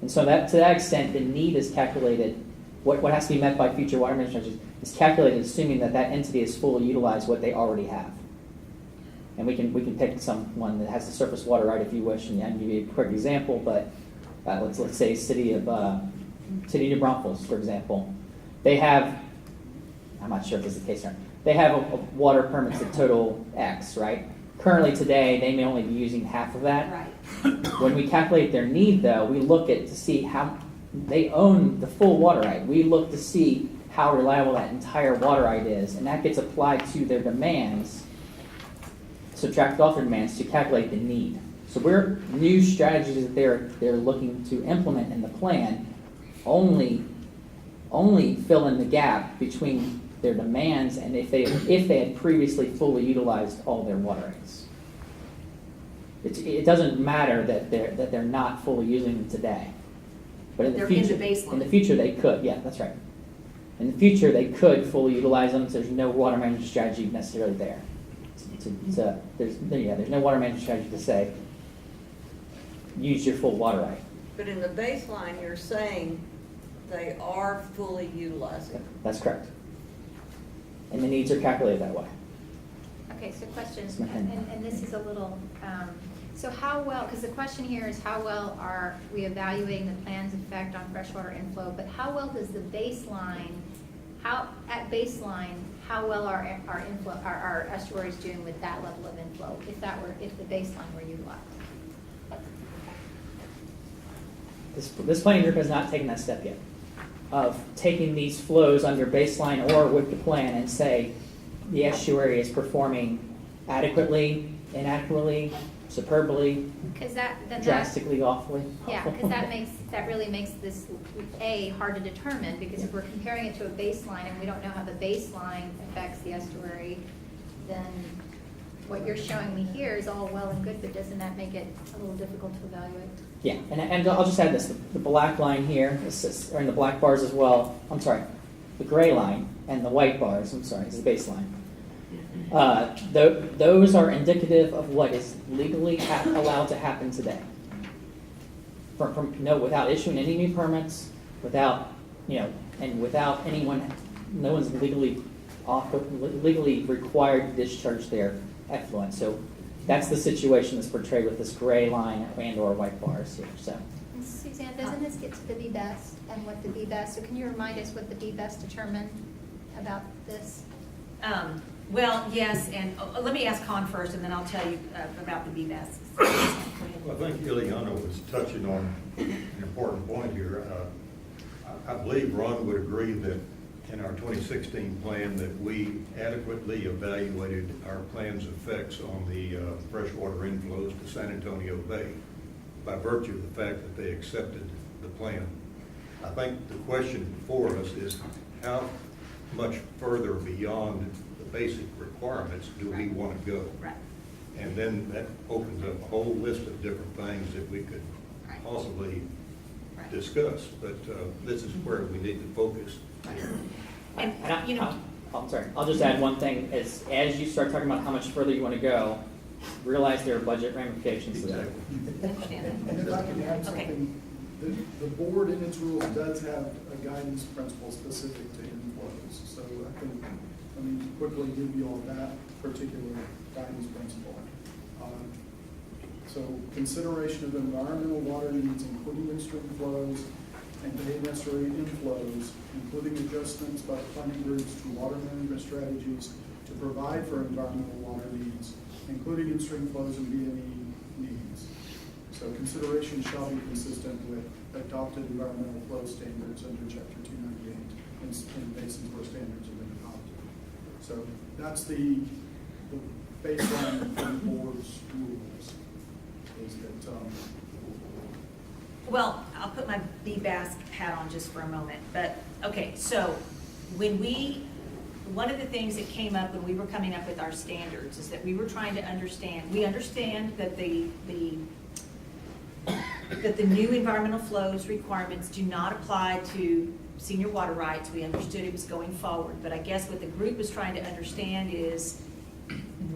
And so to that extent, the need is calculated. What has to be met by future water management strategies is calculated assuming that entity has fully utilized what they already have. And we can pick one that has the surface water right if you wish, and I can give you a quick example, but let's say City of New Braunfels, for example. They have, I'm not sure if this is the case or not, they have a water permits that total X, right? Currently today, they may only be using half of that. Right. When we calculate their need, though, we look to see how they own the full water right. We look to see how reliable that entire water right is, and that gets applied to their demands, subtracted off their demands to calculate the need. So new strategies that they're looking to implement in the plan only fill in the gap between their demands and if they had previously fully utilized all their water rights. It doesn't matter that they're not fully using them today. But in the future they could. Yeah, that's right. In the future they could fully utilize them. So there's no water management strategy necessarily there. There's no water management strategy to say use your full water right. But in the baseline, you're saying they are fully utilizing. That's correct. And the needs are calculated that way. Okay, so question, and this is a little, so how well, because the question here is how well are we evaluating the plan's effect on freshwater inflow, but how well does the baseline, at baseline, how well are our estuaries doing with that level of inflow, if the baseline were utilized? This planning group has not taken that step yet of taking these flows under baseline or with the plan and say the estuary is performing adequately, inadequately, superbly, drastically awfully. Yeah, because that really makes this hard to determine, because if we're comparing it to a baseline and we don't know how the baseline affects the estuary, then what you're showing me here is all well and good, but doesn't that make it a little difficult to evaluate? Yeah, and I'll just add this, the black line here, or in the black bars as well, the gray line and the white bars, is the baseline. Those are indicative of what is legally allowed to happen today. Without issuing any new permits, without anyone, no one's legally required to discharge their effluent. So that's the situation that's portrayed with this gray line and or white bars here. So, Suzanne, doesn't this get to the BBEST and what the BBEST? So can you remind us what the BBEST determined about this? Well, yes, and let me ask Con first, and then I'll tell you about the BBEST. Well, I think Ileana was touching on an important point here. I believe Ron would agree that in our 2016 plan that we adequately evaluated our plan's effects on the freshwater inflows to San Antonio Bay. by virtue of the fact that they accepted the plan. I think the question before us is how much further beyond the basic requirements do we want to go? Right. And then that opens up a whole list of different things that we could possibly discuss, but this is where we need to focus. And, you know, I'm sorry, I'll just add one thing, is as you start talking about how much further you want to go, realize there are budget ramifications to that. And if I can add something, the board in its rules does have a guidance principle specific to inflows. So I can, let me quickly give you all that particular guidance principle. So consideration of environmental water needs, including in-stream flows and day necessary inflows, including adjustments by the planning groups to water management strategies to provide for environmental water needs, including in-stream flows and B&E needs. So consideration shall be consistent with adopted environmental flow standards under Chapter 298 in basins where standards have been adopted. So that's the baseline for the board's rules. Is that, well, I'll put my BBAS hat on just for a moment, but, okay, so when one of the things that came up when we were coming up with our standards is that we were trying to understand, we understand that the new environmental flows requirements do not apply to senior water rights. We understood it was going forward, but I guess what the group was trying to understand is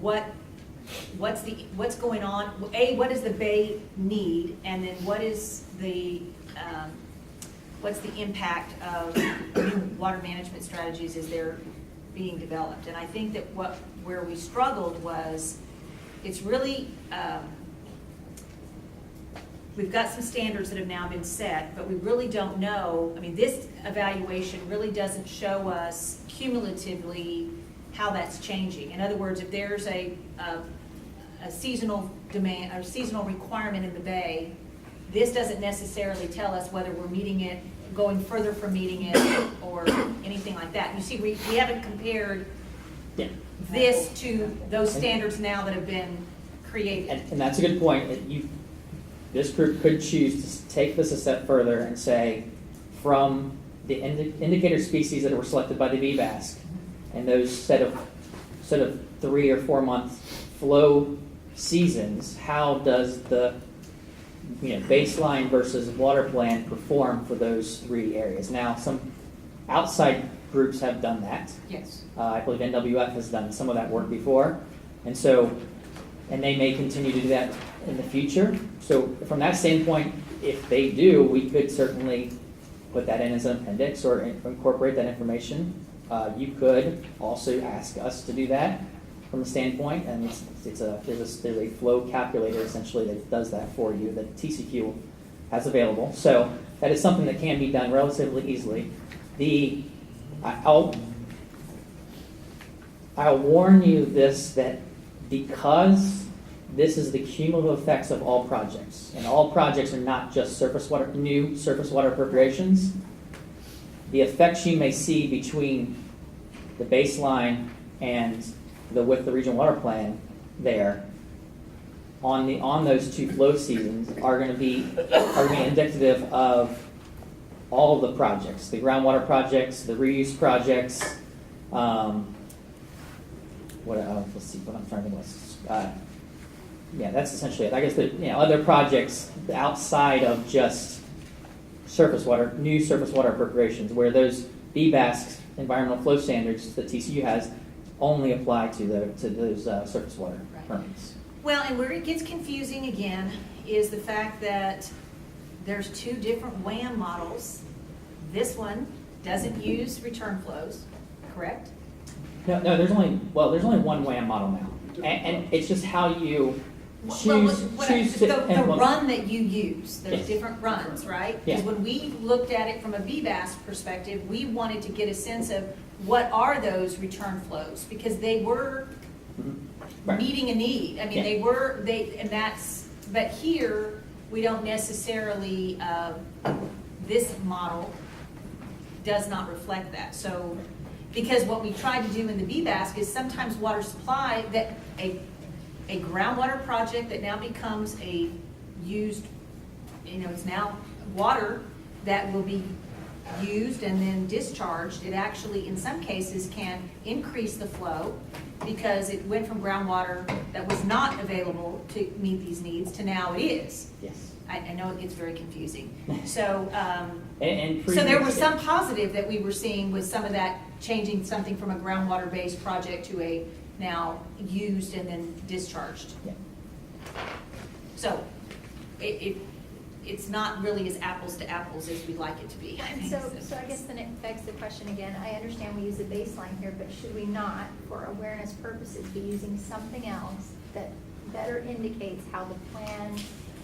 what's going on, what does the Bay need, and then what's the impact of new water management strategies as they're being developed. And I think that where we struggled was, it's really, we've got some standards that have now been set, but we really don't know, I mean, this evaluation really doesn't show us cumulatively how that's changing. In other words, if there's a seasonal demand or seasonal requirement in the Bay, this doesn't necessarily tell us whether we're meeting it, going further from meeting it, or anything like that. You see, we haven't compared this to those standards now that have been created. And that's a good point. This group could choose to take this a step further and say, from the indicator species that were selected by the VBASC, and those set of 3 or 4 month flow seasons, how does the baseline versus water plan perform for those 3 areas? Now, some outside groups have done that. Yes. I believe NWF has done some of that work before, and they may continue to do that in the future. So from that standpoint, if they do, we could certainly put that in as an appendix or incorporate that information. You could also ask us to do that from a standpoint, and there's a flow calculator essentially that does that for you that TCQ has available. So that is something that can be done relatively easily. I'll warn you that because this is the cumulative effects of all projects, and all projects are not just new surface water appropriations, the effects you may see between the baseline and with the regional water plan there on those 2 flow seasons are going to be indicative of all of the projects, the groundwater projects, the reuse projects. Let's see what I'm trying to think of. Yeah, that's essentially it. I guess other projects outside of just new surface water appropriations, where those BBASC environmental flow standards that TCU has only apply to those surface water permits. Well, and where it gets confusing again is the fact that there's 2 different WAM models. This one doesn't use return flows, correct? No, there's only one WAM model now, and it's just how you choose the run that you use. There's different runs, right? Yeah. Because when we looked at it from a VBAS perspective, we wanted to get a sense of what are those return flows, because they were meeting a need. I mean, but here we don't necessarily. This model does not reflect that. So, because what we tried to do in the VBASC is sometimes water supply that a groundwater project that now becomes a used it's now water that will be used and then discharged. It actually, in some cases, can increase the flow because it went from groundwater that was not available to meet these needs to now it is. Yes. I know it gets very confusing. So, And so there was some positive that we were seeing with some of that, changing something from a groundwater-based project to a now used and then discharged. Yeah. So it's not really as apples to apples as we'd like it to be. And so I guess then it begs the question again, I understand we use a baseline here, but should we not, for awareness purposes, be using something else that better indicates how the plan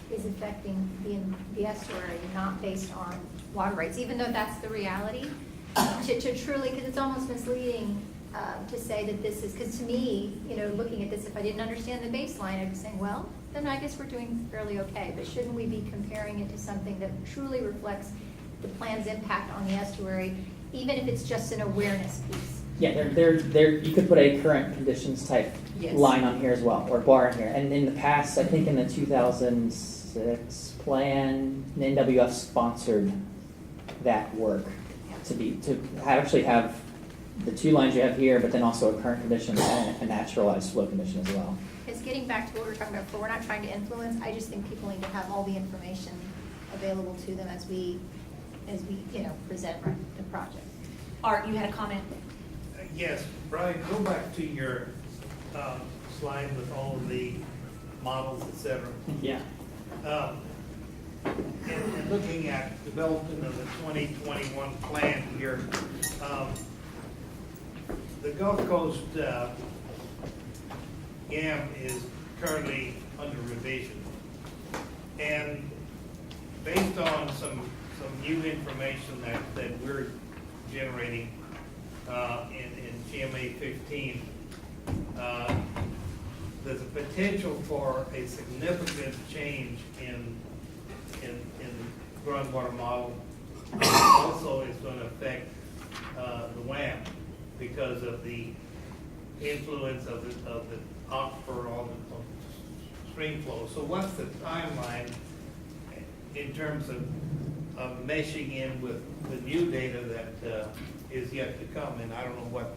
is affecting the estuary, not based on water rights, even though that's the reality? To truly, because it's almost misleading to say that this is, because to me, looking at this, if I didn't understand the baseline, I'd be saying, well, then I guess we're doing fairly okay. But shouldn't we be comparing it to something that truly reflects the plan's impact on the estuary, even if it's just an awareness piece? Yeah, there. You could put a current conditions type Yes. line on here as well, or bar in here. And in the past, I think in the 2006 plan, NWF sponsored that work to actually have the two lines you have here, but then also a current condition and a naturalized flow condition as well. Because getting back to what we were talking about before, we're not trying to influence. I just think people need to have all the information available to them as we present the project. Art, you had a comment? Yes, Brian, go back to your slide with all of the models, et cetera. Yeah. And looking at development of the 2021 plan here, the Gulf Coast GAM is currently under revision. And based on some new information that we're generating in GMA 15, there's a potential for a significant change in groundwater model. Also, it's going to affect the WAM because of the influence of the aquifer on the stream flow. So what's the timeline in terms of meshing in with the new data that is yet to come? And I don't know what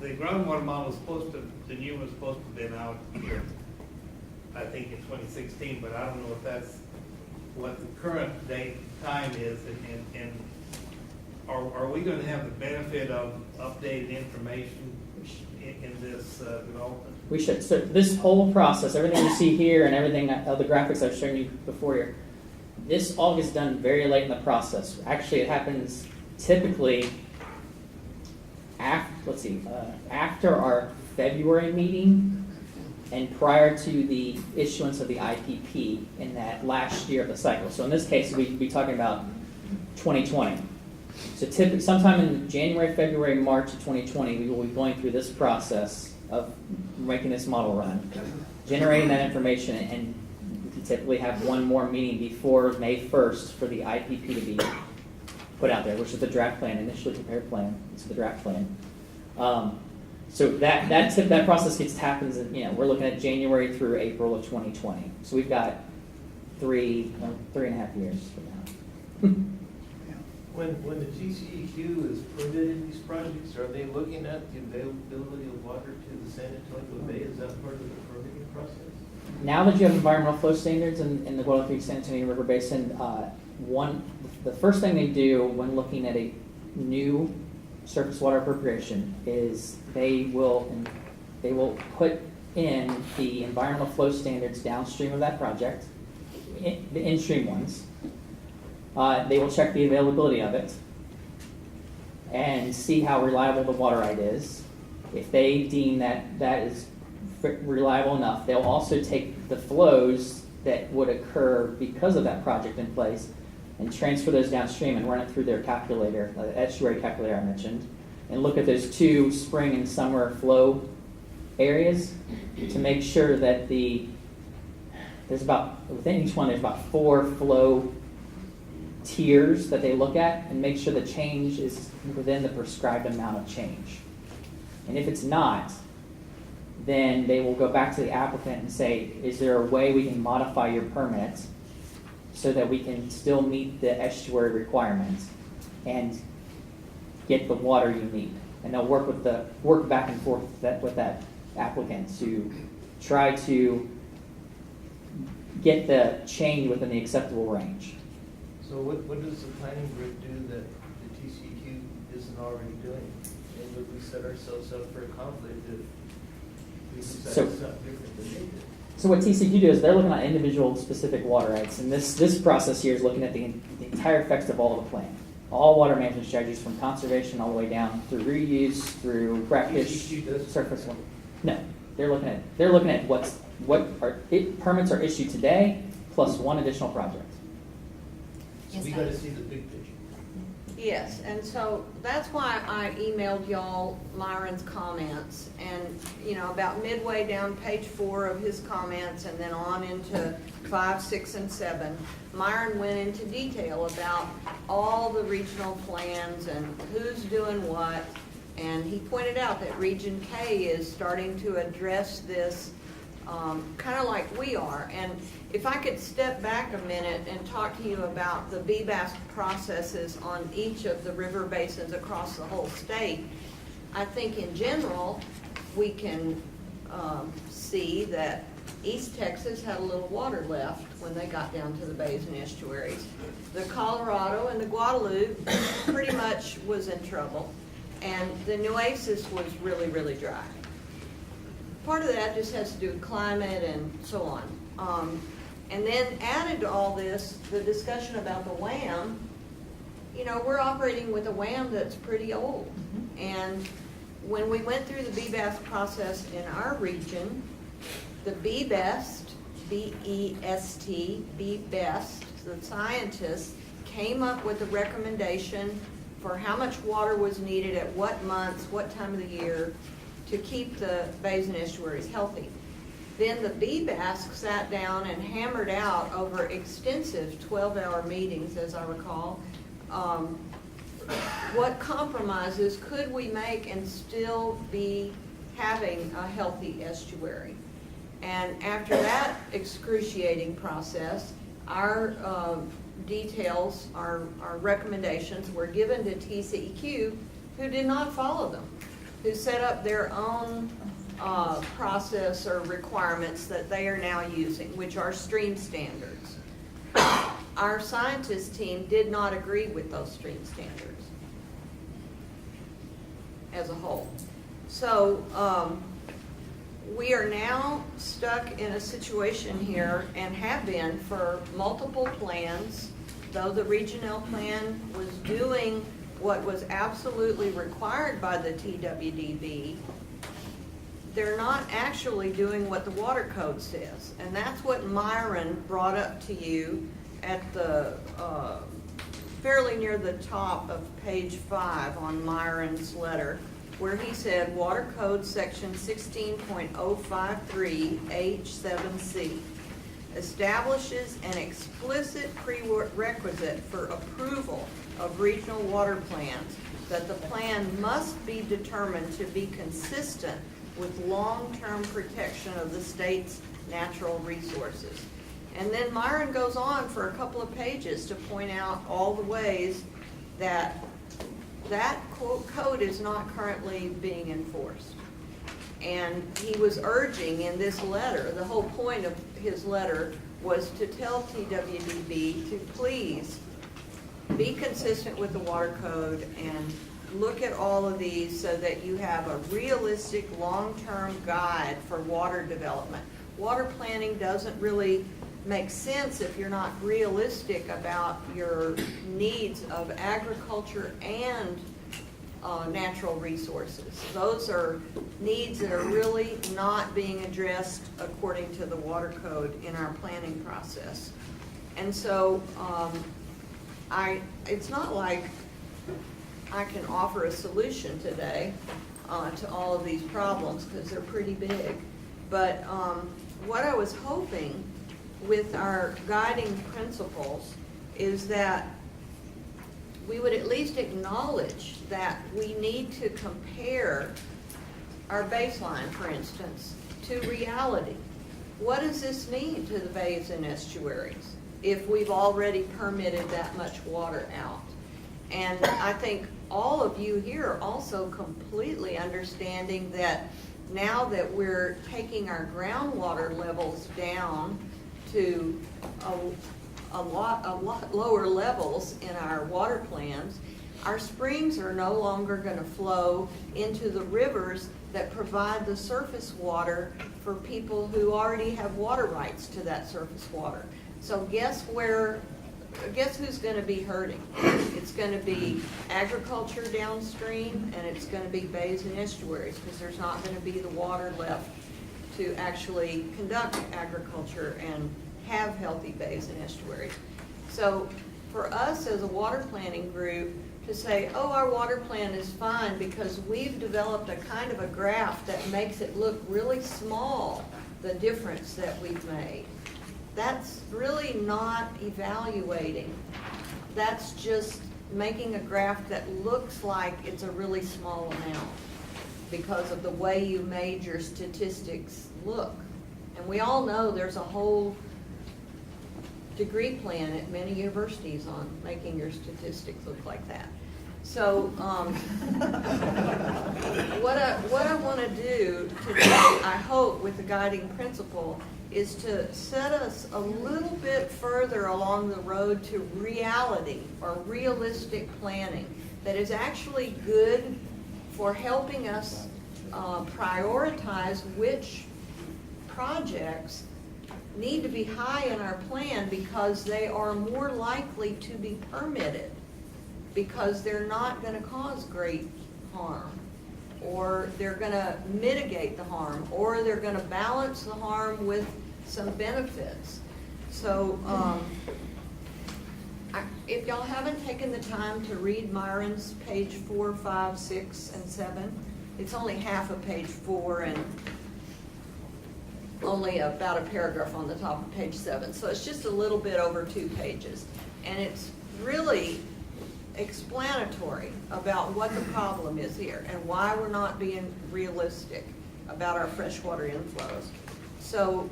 the groundwater model is supposed to, the new one's supposed to have been out here, I think in 2016, but I don't know if that's what the current time is, and are we going to have the benefit of updated information in this development? We should. So this whole process, everything you see here and everything, the graphics I've shown you before here, this all gets done very late in the process. Actually, it happens typically after our February meeting and prior to the issuance of the IPP in that last year of the cycle. So in this case, we'd be talking about 2020. So typically, sometime in January, February, March of 2020, we will be going through this process of making this model run, generating that information, and we typically have one more meeting before May 1st for the IPP to be put out there, which is the draft plan, initially prepared plan. It's the draft plan. So that process happens. We're looking at January through April of 2020. So we've got 3.5 years from now. When the GCEQ is permitting these projects, are they looking at the availability of water to the San Antonio Bay? Is that part of the permitting process? Now that you have environmental flow standards in the Guadalupe Creek San Antonio River Basin, the first thing they do when looking at a new surface water appropriation is they will put in the environmental flow standards downstream of that project, the in-stream ones. They will check the availability of it and see how reliable the water right is. If they deem that is reliable enough, they'll also take the flows that would occur because of that project in place and transfer those downstream and run it through their calculator, the estuary calculator I mentioned, and look at those two spring and summer flow areas to make sure that within each one there's about 4 flow tiers that they look at and make sure the change is within the prescribed amount of change. And if it's not, then they will go back to the applicant and say, is there a way we can modify your permit so that we can still meet the estuary requirements and get the water you need? And they'll work back and forth with that applicant to try to get the change within the acceptable range. So what does the planning group do that the TCEQ isn't already doing? And would we set ourselves up for a conflict if we decide something different than they did? So what TCEQ do is they're looking at individual specific water rights, and this process here is looking at the entire effects of all of the plan. All water management strategies from conservation all the way down through reuse, through brackish, surface water. No, they're looking at permits are issued today plus one additional project. So we gotta see the big picture. Yes, and so that's why I emailed y'all Myron's comments, and, about midway down page 4 of his comments and then on into 5, 6, and 7, Myron went into detail about all the regional plans and who's doing what, and he pointed out that Region K is starting to address this kind of like we are. And if I could step back a minute and talk to you about the BBAS processes on each of the river basins across the whole state, I think in general, we can see that East Texas had a little water left when they got down to the bays and estuaries. The Colorado and the Guadalupe pretty much was in trouble, and the Nueces was really, really dry. Part of that just has to do with climate and so on. And then added to all this, the discussion about the WAM, we're operating with a WAM that's pretty old. And when we went through the BBAS process in our region, the BBEST, B-E-S-T, BBEST, the scientists came up with a recommendation for how much water was needed at what months, what time of the year, to keep the bays and estuaries healthy. Then the BBAS sat down and hammered out over extensive 12-hour meetings, as I recall, what compromises could we make and still be having a healthy estuary. And after that excruciating process, our details, our recommendations were given to TCEQ, who did not follow them, who set up their own process or requirements that they are now using, which are stream standards. Our scientist team did not agree with those stream standards as a whole. So we are now stuck in a situation here, and have been for multiple plans, though the regional plan was doing what was absolutely required by the TWDB, they're not actually doing what the water code says. And that's what Myron brought up to you at the, fairly near the top of page 5 on Myron's letter, where he said, Water Code Section 16.053 H7C establishes an explicit prerequisite for approval of regional water plans that the plan must be determined to be consistent with long-term protection of the state's natural resources. And then Myron goes on for a couple of pages to point out all the ways that that quote code is not currently being enforced. And he was urging in this letter, the whole point of his letter was to tell TWDB to please be consistent with the water code and look at all of these so that you have a realistic long-term guide for water development. Water planning doesn't really make sense if you're not realistic about your needs of agriculture and natural resources. Those are needs that are really not being addressed according to the water code in our planning process. And so it's not like I can offer a solution today to all of these problems because they're pretty big. But what I was hoping with our guiding principles is that we would at least acknowledge that we need to compare our baseline, for instance, to reality. What does this mean to the bays and estuaries if we've already permitted that much water out? And I think all of you here are also completely understanding that now that we're taking our groundwater levels down to a lot lower levels in our water plans, our springs are no longer going to flow into the rivers that provide the surface water for people who already have water rights to that surface water. So guess who's going to be hurting? It's going to be agriculture downstream, and it's going to be bays and estuaries, because there's not going to be the water left to actually conduct agriculture and have healthy bays and estuaries. So for us as a water planning group to say, oh, our water plan is fine because we've developed a kind of a graph that makes it look really small, the difference that we've made. That's really not evaluating. That's just making a graph that looks like it's a really small amount because of the way you made your statistics look. And we all know there's a whole degree plan at many universities on making your statistics look like that. So what I want to do today, I hope, with the guiding principle, is to set us a little bit further along the road to reality or realistic planning that is actually good for helping us prioritize which projects need to be high in our plan because they are more likely to be permitted, because they're not going to cause great harm, or they're going to mitigate the harm, or they're going to balance the harm with some benefits. So if y'all haven't taken the time to read Myron's page 4, 5, 6, and 7, it's only half of page 4 and only about a paragraph on the top of page 7. So it's just a little bit over 2 pages. And it's really explanatory about what the problem is here and why we're not being realistic about our freshwater inflows. So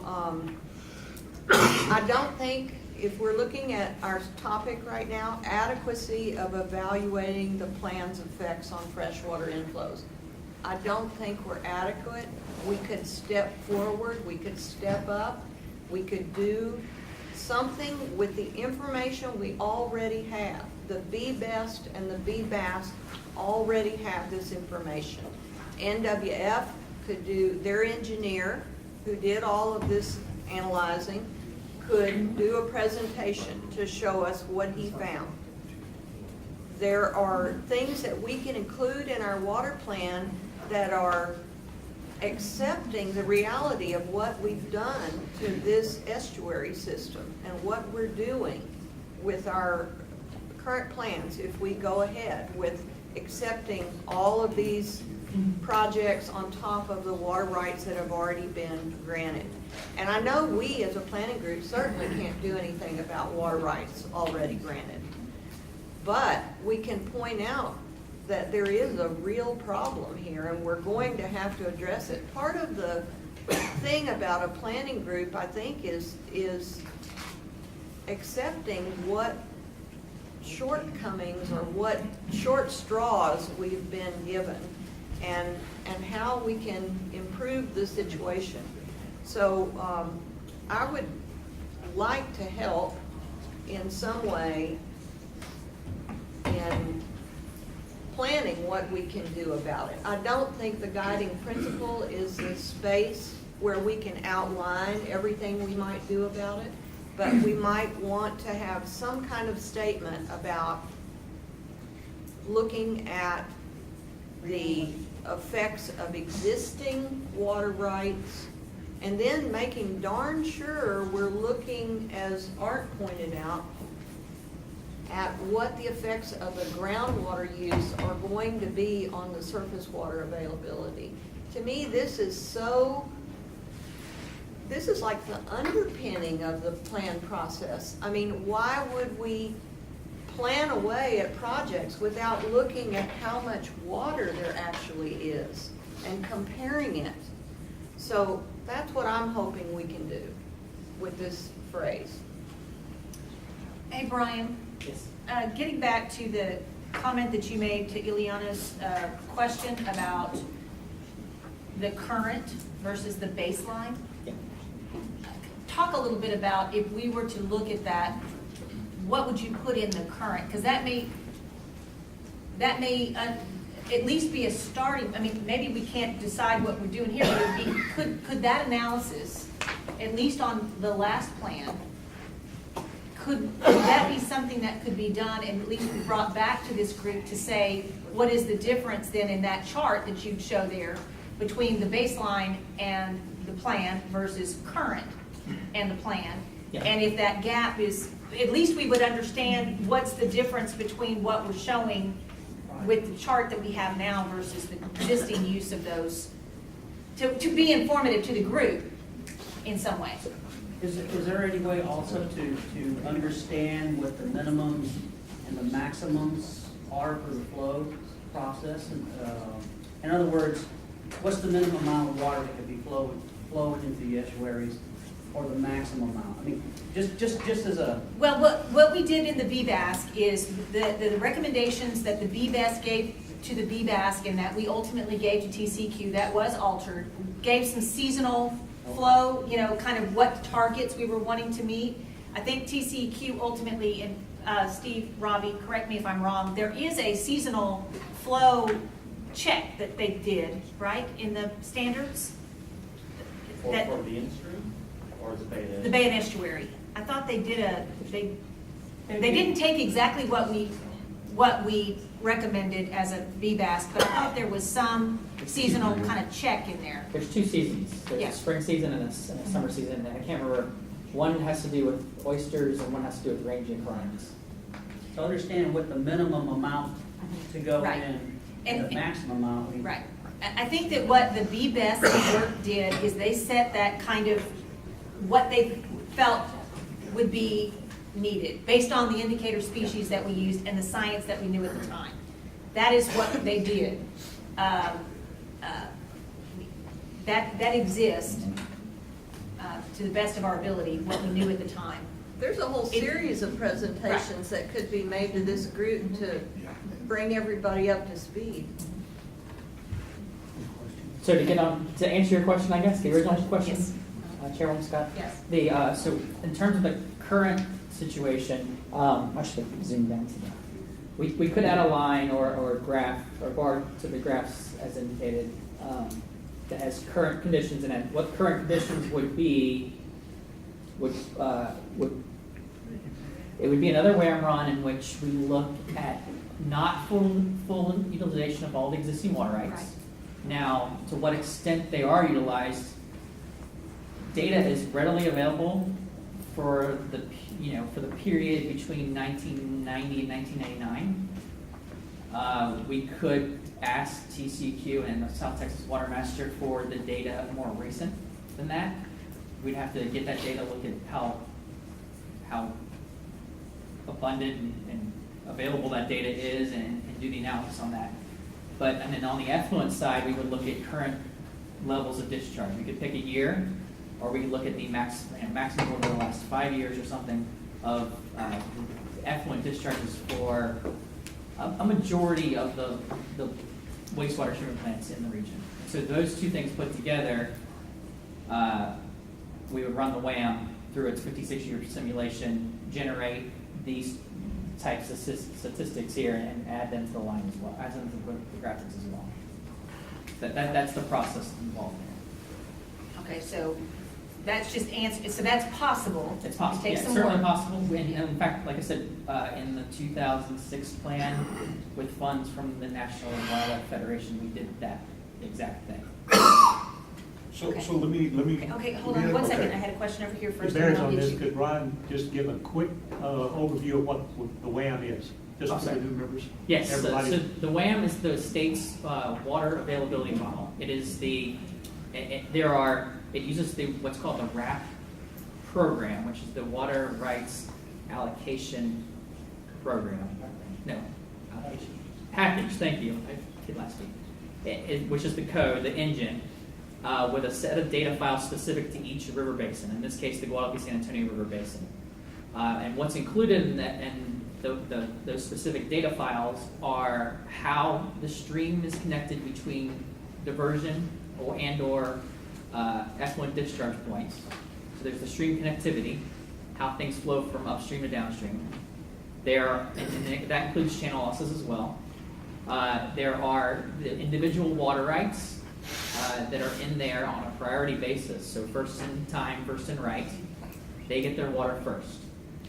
I don't think, if we're looking at our topic right now, adequacy of evaluating the plan's effects on freshwater inflows, I don't think we're adequate. We could step forward, we could step up, we could do something with the information we already have. The BBEST and the BBAS already have this information. NWF could do, their engineer who did all of this analyzing could do a presentation to show us what he found. There are things that we can include in our water plan that are accepting the reality of what we've done to this estuary system and what we're doing with our current plans if we go ahead with accepting all of these projects on top of the water rights that have already been granted. And I know we as a planning group certainly can't do anything about water rights already granted, but we can point out that there is a real problem here and we're going to have to address it. Part of the thing about a planning group, I think, is accepting what shortcomings or what short straws we've been given and how we can improve the situation. So I would like to help in some way in planning what we can do about it. I don't think the guiding principle is the space where we can outline everything we might do about it, but we might want to have some kind of statement about looking at the effects of existing water rights and then making darn sure we're looking, as Art pointed out, at what the effects of the groundwater use are going to be on the surface water availability. To me, this is like the underpinning of the plan process. I mean, why would we plan away at projects without looking at how much water there actually is and comparing it. So that's what I'm hoping we can do with this phrase. Hey, Brian. Yes. Getting back to the comment that you made to Ileana's question about the current versus the baseline. Yeah. Talk a little bit about if we were to look at that, what would you put in the current? Because that may at least be a starting, I mean, maybe we can't decide what we're doing here, but it'd be, could that analysis, at least on the last plan, could that be something that could be done and at least be brought back to this group to say, what is the difference then in that chart that you'd show there between the baseline and the plan versus current and the plan? Yeah. And if that gap is, at least we would understand what's the difference between what we're showing with the chart that we have now versus the existing use of those, to be informative to the group in some way. Is there any way also to understand what the minimums and the maximums are for the flow process? In other words, what's the minimum amount of water that could be flowing into the estuaries, or the maximum amount? I mean, just as a... Well, what we did in the BBASC is the recommendations that the BBASC gave to the BBASC and that we ultimately gave to TCQ, that was altered, gave some seasonal flow, you know, kind of what targets we were wanting to meet. I think TCQ ultimately, and Steve, Robbie, correct me if I'm wrong, there is a seasonal flow check that they did, right, in the standards? For the industry, or the Bay and The Bay and Estuary. I thought they did they didn't take exactly what we recommended as a BBASC, but I thought there was some seasonal kind of check in there. There's two seasons. There's Yeah. a spring season and a summer season, and I can't remember, one has to do with oysters and one has to do with ranging currents. To understand what the minimum amount to go Right. in And- and the maximum amount. Right. I think that what the BBASC work did is they set that kind of what they felt would be needed based on the indicator species that we used and the science that we knew at the time. That is what they did. That exists to the best of our ability, what we knew at the time. There's a whole series of presentations that could be made to this group to bring everybody up to speed. So to answer your question, I guess, the original question, Yes. Chairwoman Scott? Yes. So in terms of the current situation, I should have zoomed down to that. We could add a line or a graph or bar to the graphs as indicated that has current conditions in it. What current conditions would be would it would be another WAM run in which we look at not full utilization of all the existing water rights. Right. Now, to what extent they are utilized, data is readily available for the period between 1990 and 1999. We could ask TCQ and the South Texas Water Master for the data more recent than that. We'd have to get that data, look at how abundant and available that data is, and do the analysis on that. And then on the effluent side, we would look at current levels of discharge. We could pick a year, or we could look at the maximum over the last 5 years or something of effluent discharges for a majority of the wastewater treatment plants in the region. So those two things put together, we would run the WAM through its 56-year simulation, generate these types of statistics here, and add them to the line as well, add them to the graphics as well. That's the process involved there. Okay, so that's just answer. So that's possible. It's possible. It takes Yeah, some certainly work. possible. And in fact, like I said, in the 2006 plan, with funds from the National Wildlife Federation, we did that exact thing. So let me. Okay, hold on one second. I had a question over here first. It bears and I'll on get this, you. could Ron just give a quick overview of what the WAM is? Just for the new members? Yes, so Everybody. the WAM is the state's water availability model. It is it uses what's called the RAP program, which is the Water Rights Allocation Program. No, allocation. Package, thank you. I did last week. which is the code, the engine, with a set of data files specific to each river basin, in this case, the Guadalupe San Antonio River Basin. And what's included in that, and those specific data files are how the stream is connected between diversion or effluent discharge points. So there's the stream connectivity, how things flow from upstream to downstream. And that includes channel losses as well. There are the individual water rights that are in there on a priority basis. So first in time, first in right, they get their water first.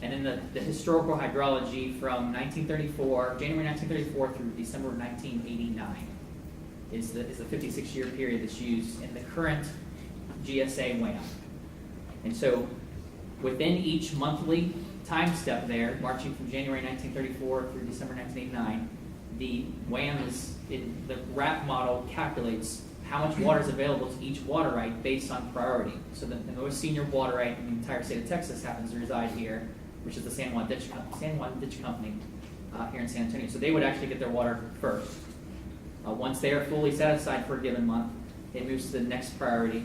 And in the historical hydrology from January 1934 through December 1989 is the 56-year period that's used in the current GSA WAM. And so within each monthly time step there, marching from January 1934 through December 1989, the WAM the RAP model calculates how much water is available to each water right based on priority. So the most senior water right in the entire state of Texas happens to reside here, which is the San Juan Ditch Company here in San Antonio. So they would actually get their water first. Once they are fully satisfied for a given month, it moves to the next priority,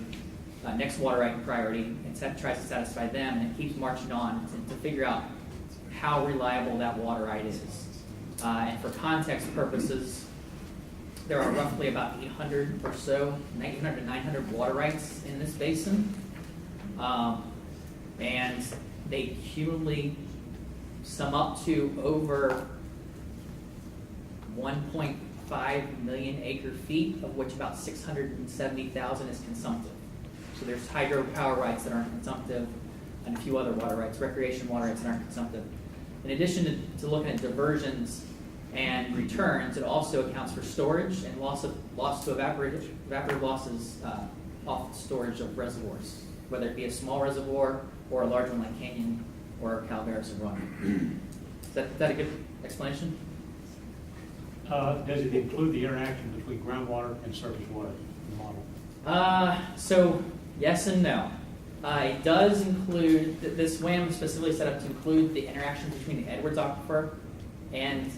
next water right in priority, and tries to satisfy them, and it keeps marching on to figure out how reliable that water right is. And for context purposes, there are roughly about 800 or so, 800 to 900 water rights in this basin. And they cumulatively sum up to over 1.5 million acre feet, of which about 670,000 is consumptive. So there's hydropower rights that aren't consumptive, and a few other water rights, recreation water rights that aren't consumptive. In addition to looking at diversions and returns, it also accounts for storage and loss to evaporative losses off storage of reservoirs, whether it be a small reservoir or a large one like Canyon or Calaveras and Run. Is that a good explanation? Does it include the interaction between groundwater and surface water in the model? So yes and no. It does include, this WAM is specifically set up to include the interaction between the Edwards Aquifer and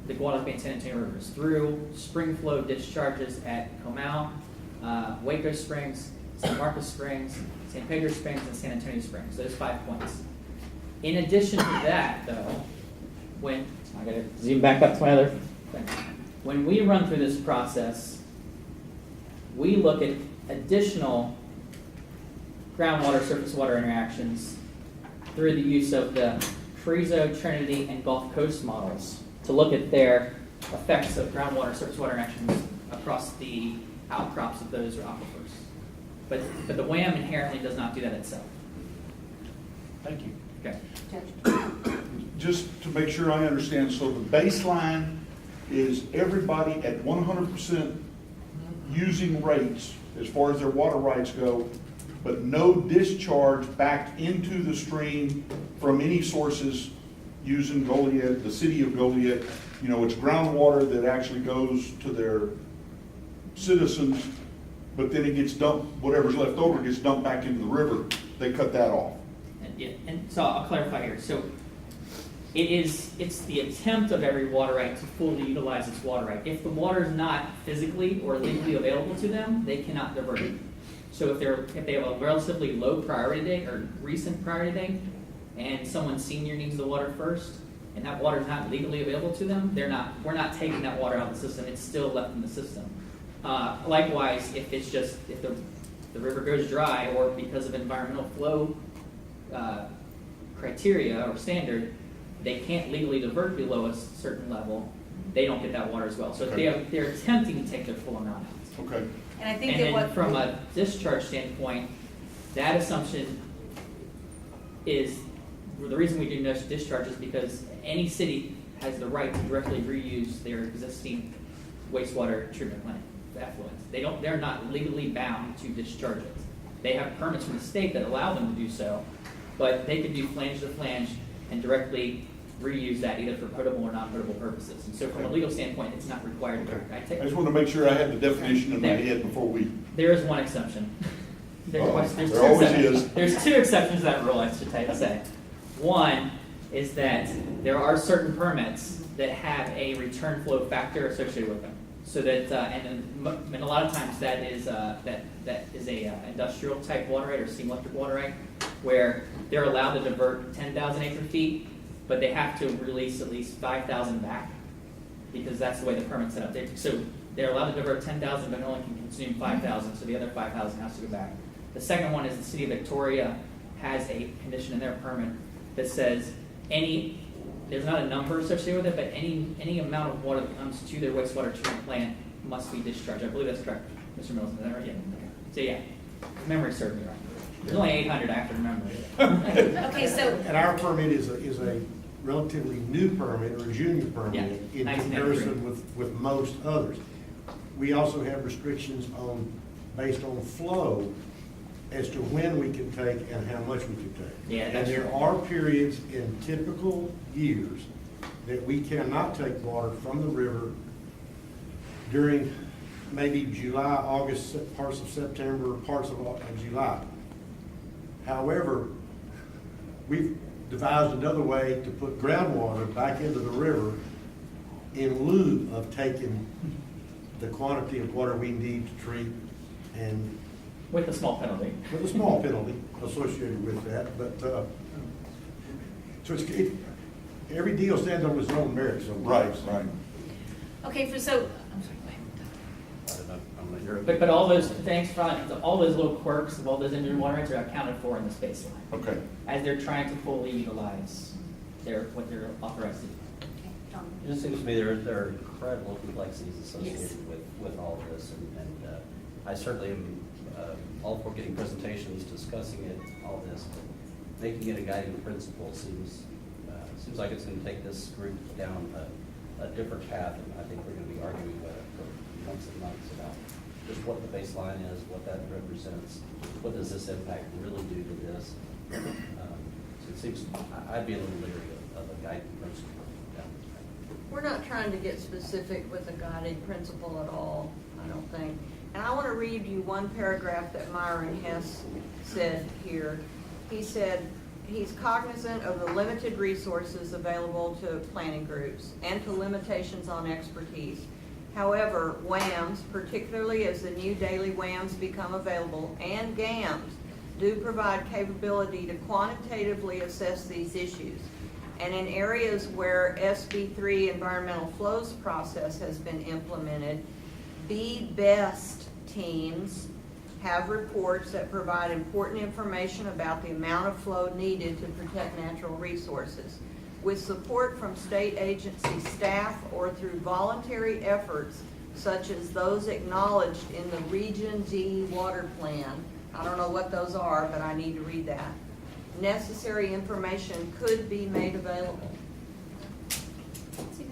the Guadalupe and San Antonio rivers through spring flow discharges at Comal, Waco Springs, San Marcos Springs, San Pedro Springs, and San Antonio Springs. Those 5 points. In addition to that, though, I got to zoom back up to my other thing. When we run through this process, we look at additional groundwater, surface water interactions through the use of the Friso, Trinity, and Gulf Coast models to look at their effects of groundwater, surface water interactions across the outcrops of those aquifers. But the WAM inherently does not do that itself. Thank you. Okay. Just to make sure I understand, so the baseline is everybody at 100% using rates as far as their water rights go, but no discharge back into the stream from any sources using Goliad, the city of Goliad. You know, it's groundwater that actually goes to their citizens, but then it gets dumped, whatever's left over gets dumped back into the river. They cut that off. And so I'll clarify here. So it's the attempt of every water right to fully utilize its water right. If the water is not physically or legally available to them, they cannot divert it. So if they have a relatively low priority date or recent priority date, and someone senior needs the water first, and that water is not legally available to them, we're not taking that water out of the system. It's still left in the system. Likewise, if the river goes dry, or because of environmental flow criteria or standard, they can't legally divert below a certain level, they don't get that water as well. So they're attempting to take their full amount out. Okay. And I think from a discharge standpoint, that assumption is the reason we do no discharge is because any city has the right to directly reuse their existing wastewater treatment plant effluent. They're not legally bound to discharge it. They have permits from the state that allow them to do so, but they can do flange to flange and directly reuse that either for potable or non-potable purposes. And so from a legal standpoint, it's not required. I just want to make sure I had the definition in my head before we... There is one exception. There always is. There's two exceptions to that rule, I should say. One is that there are certain permits that have a return flow factor associated with them. So that, and a lot of times that is a industrial type water right or steam electric water right, where they're allowed to divert 10,000 acre feet, but they have to release at least 5,000 back, because that's the way the permit's set up. So they're allowed to divert 10,000, but only can consume 5,000, so the other 5,000 has to go back. The second one is the city of Victoria has a condition in their permit that says there's not a number associated with it, but any amount of water that comes to their wastewater treatment plant must be discharged. I believe that's correct, Mr. Mills, is that right? Yeah. Okay. So yeah, memory served me right. There's only 800 I have to remember. Okay, so. And our permit is a relatively new permit or a junior permit in comparison with most others. We also have restrictions based on flow as to when we can take and how much we can take. Yeah, and there are periods in typical years that we cannot take water from the river during maybe July, August, parts of September, parts of July. However, we've devised another way to put groundwater back into the river in lieu of taking the quantity of water we need to treat, and with a small penalty. With a small penalty associated with that, but so every deal stands on its own merits. Right. Okay, so But all those things, all those little quirks of all those individual water rights are accounted for in this baseline. Okay. As they're trying to fully utilize what they're authorized to do. It just seems to me there are incredible complexities associated with all of this, and I certainly am all for getting presentations, discussing it, all this, but making it a guiding principle seems like it's going to take this group down a different path, and I think we're going to be arguing for months and months about just what the baseline is, what that represents, what does this impact really do to this. So it seems I'd be a little leery of a guiding principle. We're not trying to get specific with a guiding principle at all, I don't think. And I want to read you one paragraph that Myron Hess said here. He said he's cognizant of the limited resources available to planning groups and to limitations on expertise. However, WAMs, particularly as the new daily WAMs become available, and GAMs, do provide capability to quantitatively assess these issues. And in areas where SB3 environmental flows process has been implemented, BEST teams have reports that provide important information about the amount of flow needed to protect natural resources. With support from state agency staff or through voluntary efforts such as those acknowledged in the Region D Water Plan, I don't know what those are, but I need to read that, necessary information could be made available.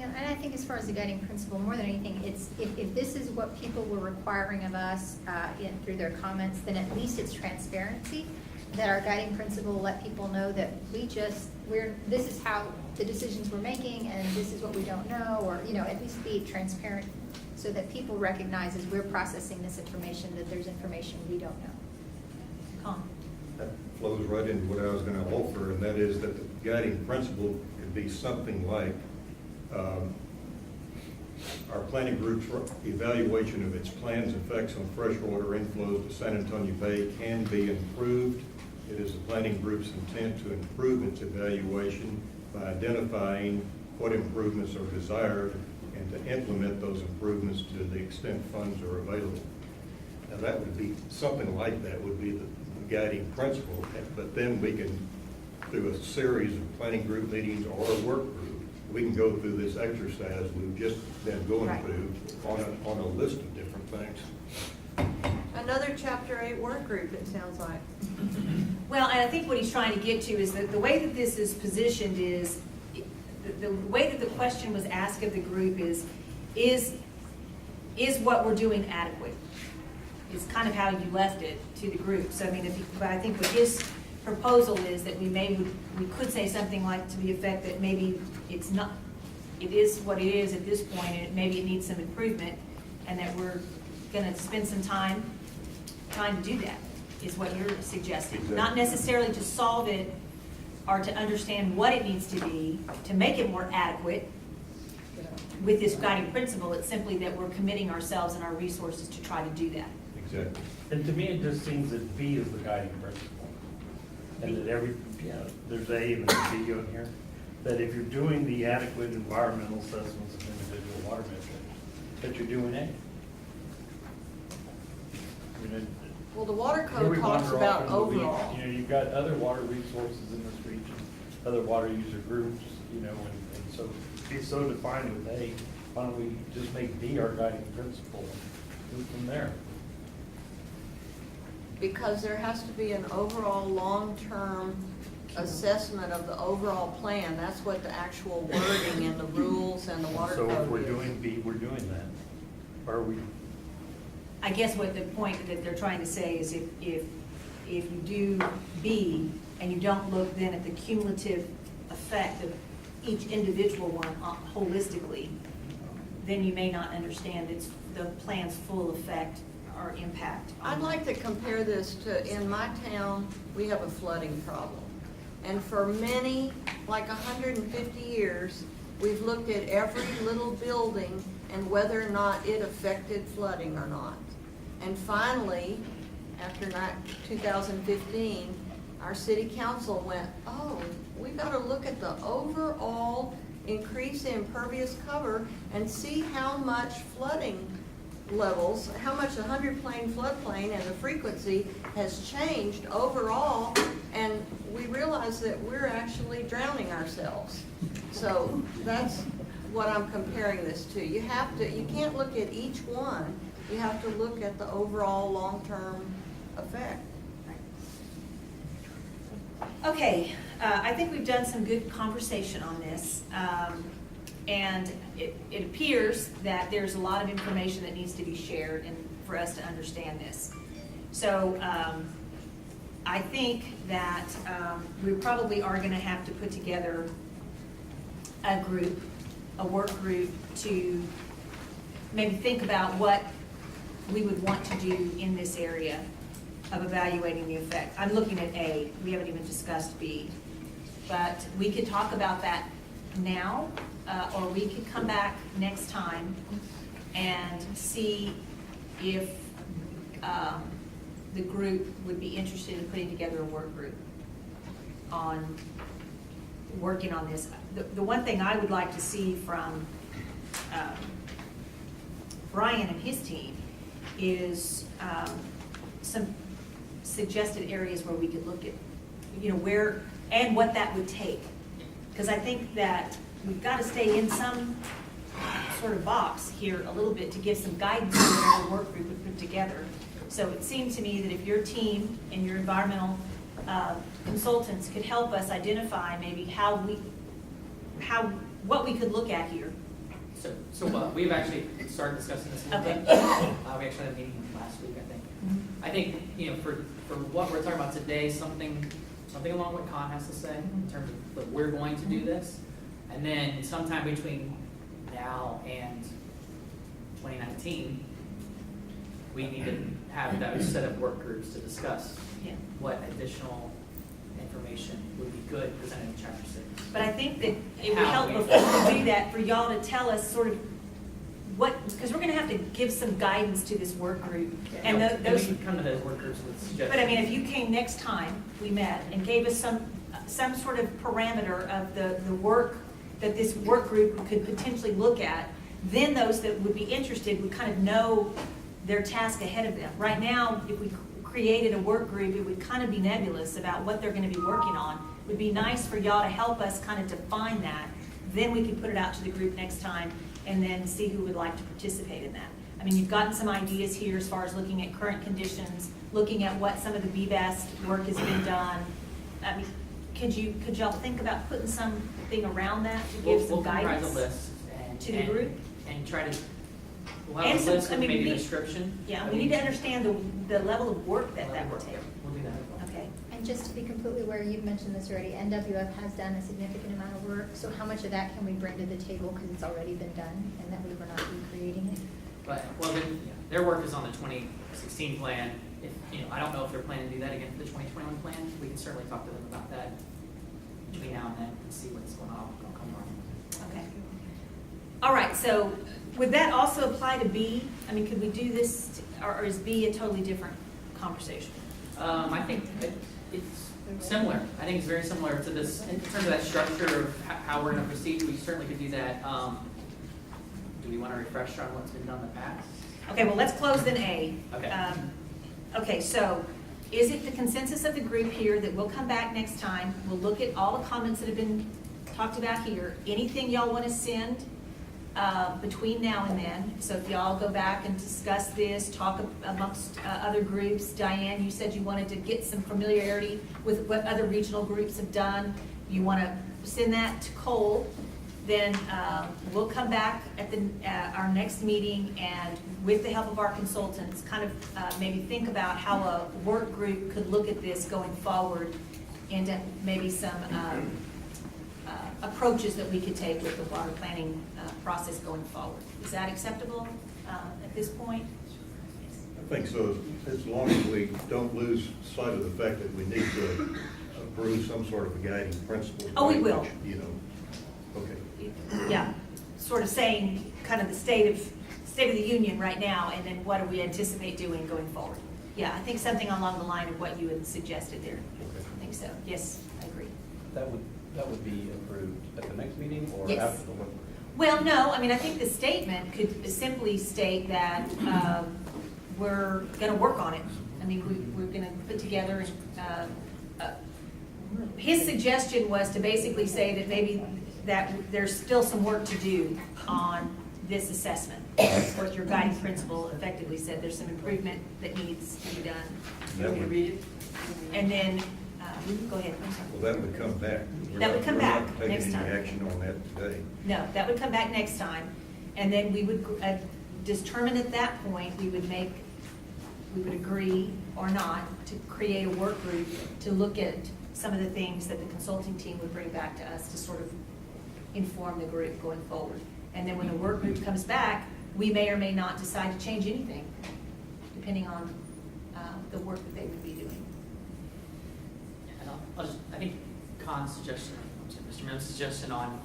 And I think as far as the guiding principle, more than anything, it's if this is what people were requiring of us through their comments, then at least it's transparency, that our guiding principle will let people know that this is how the decisions we're making and this is what we don't know, or at least be transparent so that people recognize as we're processing this information that there's information we don't know. Colin. That flows right into what I was going to offer, and that is that the guiding principle could be something like our planning group's evaluation of its plan's effects on freshwater inflows to San Antonio Bay can be improved. It is the planning group's intent to improve its evaluation by identifying what improvements are desired and to implement those improvements to the extent funds are available. Now that would be, something like that would be the guiding principle, but then we can, through a series of planning group meetings or a work group, we can go through this exercise we've just been going through on a list of different things. Another Chapter 8 work group, it sounds like. Well, and I think what he's trying to get to is that the way that this is positioned is, the way that the question was asked of the group is what we're doing adequate? Is kind of how you left it to the group. So I mean, but I think what his proposal is that we could say something like to the effect that maybe it is what it is at this point, and maybe it needs some improvement, and that we're going to spend some time trying to do that, is what you're suggesting. Exactly. Not necessarily to solve it or to understand what it needs to be to make it more adequate, with this guiding principle, it's simply that we're committing ourselves and our resources to try to do that. Exactly. And to me, it just seems that B is the guiding principle. And that there's A and there's B on here. That if you're doing the adequate environmental assessments of individual water measures, that you're doing A. I mean, Well, the water here code we talks wander about off into the weeds. overall. You know, you've got other water resources in this region, other water user groups, and so it's so defined with A. Why don't we just make B our guiding principle and move from there? Because there has to be an overall long-term assessment of the overall plan. That's what the actual wording in the rules and the water code is. So if we're doing B, we're doing that. Or are we? I guess what the point that they're trying to say is if you do B and you don't look then at the cumulative effect of each individual one holistically, then you may not understand the plan's full effect or impact. I'd like to compare this to, in my town, we have a flooding problem. And for many, like 150 years, we've looked at every little building and whether or not it affected flooding or not. And finally, after 2015, our city council went, oh, we better look at the overall increase in impervious cover and see how much flooding levels, how much the 100 plane floodplain and the frequency has changed overall, and we realize that we're actually drowning ourselves. So that's what I'm comparing this to. You can't look at each one, you have to look at the overall long-term effect. Okay, I think we've done some good conversation on this. And it appears that there's a lot of information that needs to be shared and for us to understand this. So I think that we probably are going to have to put together a work group to maybe think about what we would want to do in this area of evaluating the effect. I'm looking at A, we haven't even discussed B. But we could talk about that now, or we could come back next time and see if the group would be interested in putting together a work group on working on this. The one thing I would like to see from Brian and his team is some suggested areas where we could look at, where and what that would take. Because I think that we've got to stay in some sort of box here a little bit to give some guidance to whatever work group would put together. So it seems to me that if your team and your environmental consultants could help us identify maybe what we could look at here. So we've actually started discussing this a little Okay. bit. We actually had a meeting last week, I think. I think, for what we're talking about today, something along what Con has to say in terms of that we're going to do this. And then sometime between now and 2019, we need to have those set of work groups to discuss what additional information would be good presented in Chapter 6. But I think that it would help before we do that for y'all to tell us sort of because we're going to have to give some guidance to this work group. And we can come to those work groups with suggestions. But I mean, if you came next time we met and gave us some sort of parameter of the work that this work group could potentially look at, then those that would be interested would kind of know their task ahead of them. Right now, if we created a work group, it would kind of be nebulous about what they're going to be working on. It would be nice for y'all to help us kind of define that. Then we can put it out to the group next time and then see who would like to participate in that. I mean, you've gotten some ideas here as far as looking at current conditions, looking at what some of the BBAS work has been done. I mean, could y'all think about putting something around that to give some guidance? We'll comprise a list to the group? And try to, we'll have a list with maybe a description. Yeah, we need to understand the level of work that would take. We'll do that. Okay. And just to be completely aware, you've mentioned this already, NWF has done a significant amount of work, so how much of that can we bring to the table because it's already been done and that we were not recreating it? But, their work is on the 2016 plan. I don't know if they're planning to do that again for the 2021 plan. We can certainly talk to them about that between now and then and see what's going on. Okay. All right, so would that also apply to B? I mean, could we do this, or is B a totally different conversation? I think it's similar. I think it's very similar to this, in terms of that structure of how we're gonna proceed, we certainly could do that. Do we wanna refresh on what's been done in the past? Okay, well, let's close then A. Okay. Okay, so is it the consensus of the group here that we'll come back next time, we'll look at all the comments that have been talked about here, anything y'all want to send between now and then? So if y'all go back and discuss this, talk amongst other groups. Diane, you said you wanted to get some familiarity with what other regional groups have done. You want to send that to Cole. Then we'll come back at our next meeting and with the help of our consultants, kind of maybe think about how a work group could look at this going forward and maybe some approaches that we could take with the water planning process going forward. Is that acceptable at this point? I think so, as long as we don't lose sight of the fact that we need to approve some sort of a guiding principle. Oh, we will. You know, okay. Yeah, sort of saying kind of the state of the union right now, and then what do we anticipate doing going forward? Yeah, I think something along the line of what you had suggested there. Okay. I think so. Yes, I agree. That would be approved at the next meeting or Yes. after the work? Well, no, I mean, I think the statement could simply state that we're going to work on it. I mean, we're going to put together, his suggestion was to basically say that maybe that there's still some work to do on this assessment. Or your guiding principle effectively said there's some improvement that needs to be done. You want me to read it? And then, go ahead, I'm sorry. Well, that would come back. That would come back We're not next taking time. any action on that today. No, that would come back next time, and then we would determine at that point, we would agree or not to create a work group to look at some of the things that the consulting team would bring back to us to sort of inform the group going forward. And then when the work group comes back, we may or may not decide to change anything, depending on the work that they would be doing. And I think Khan's suggestion, Mr. Mims' suggestion on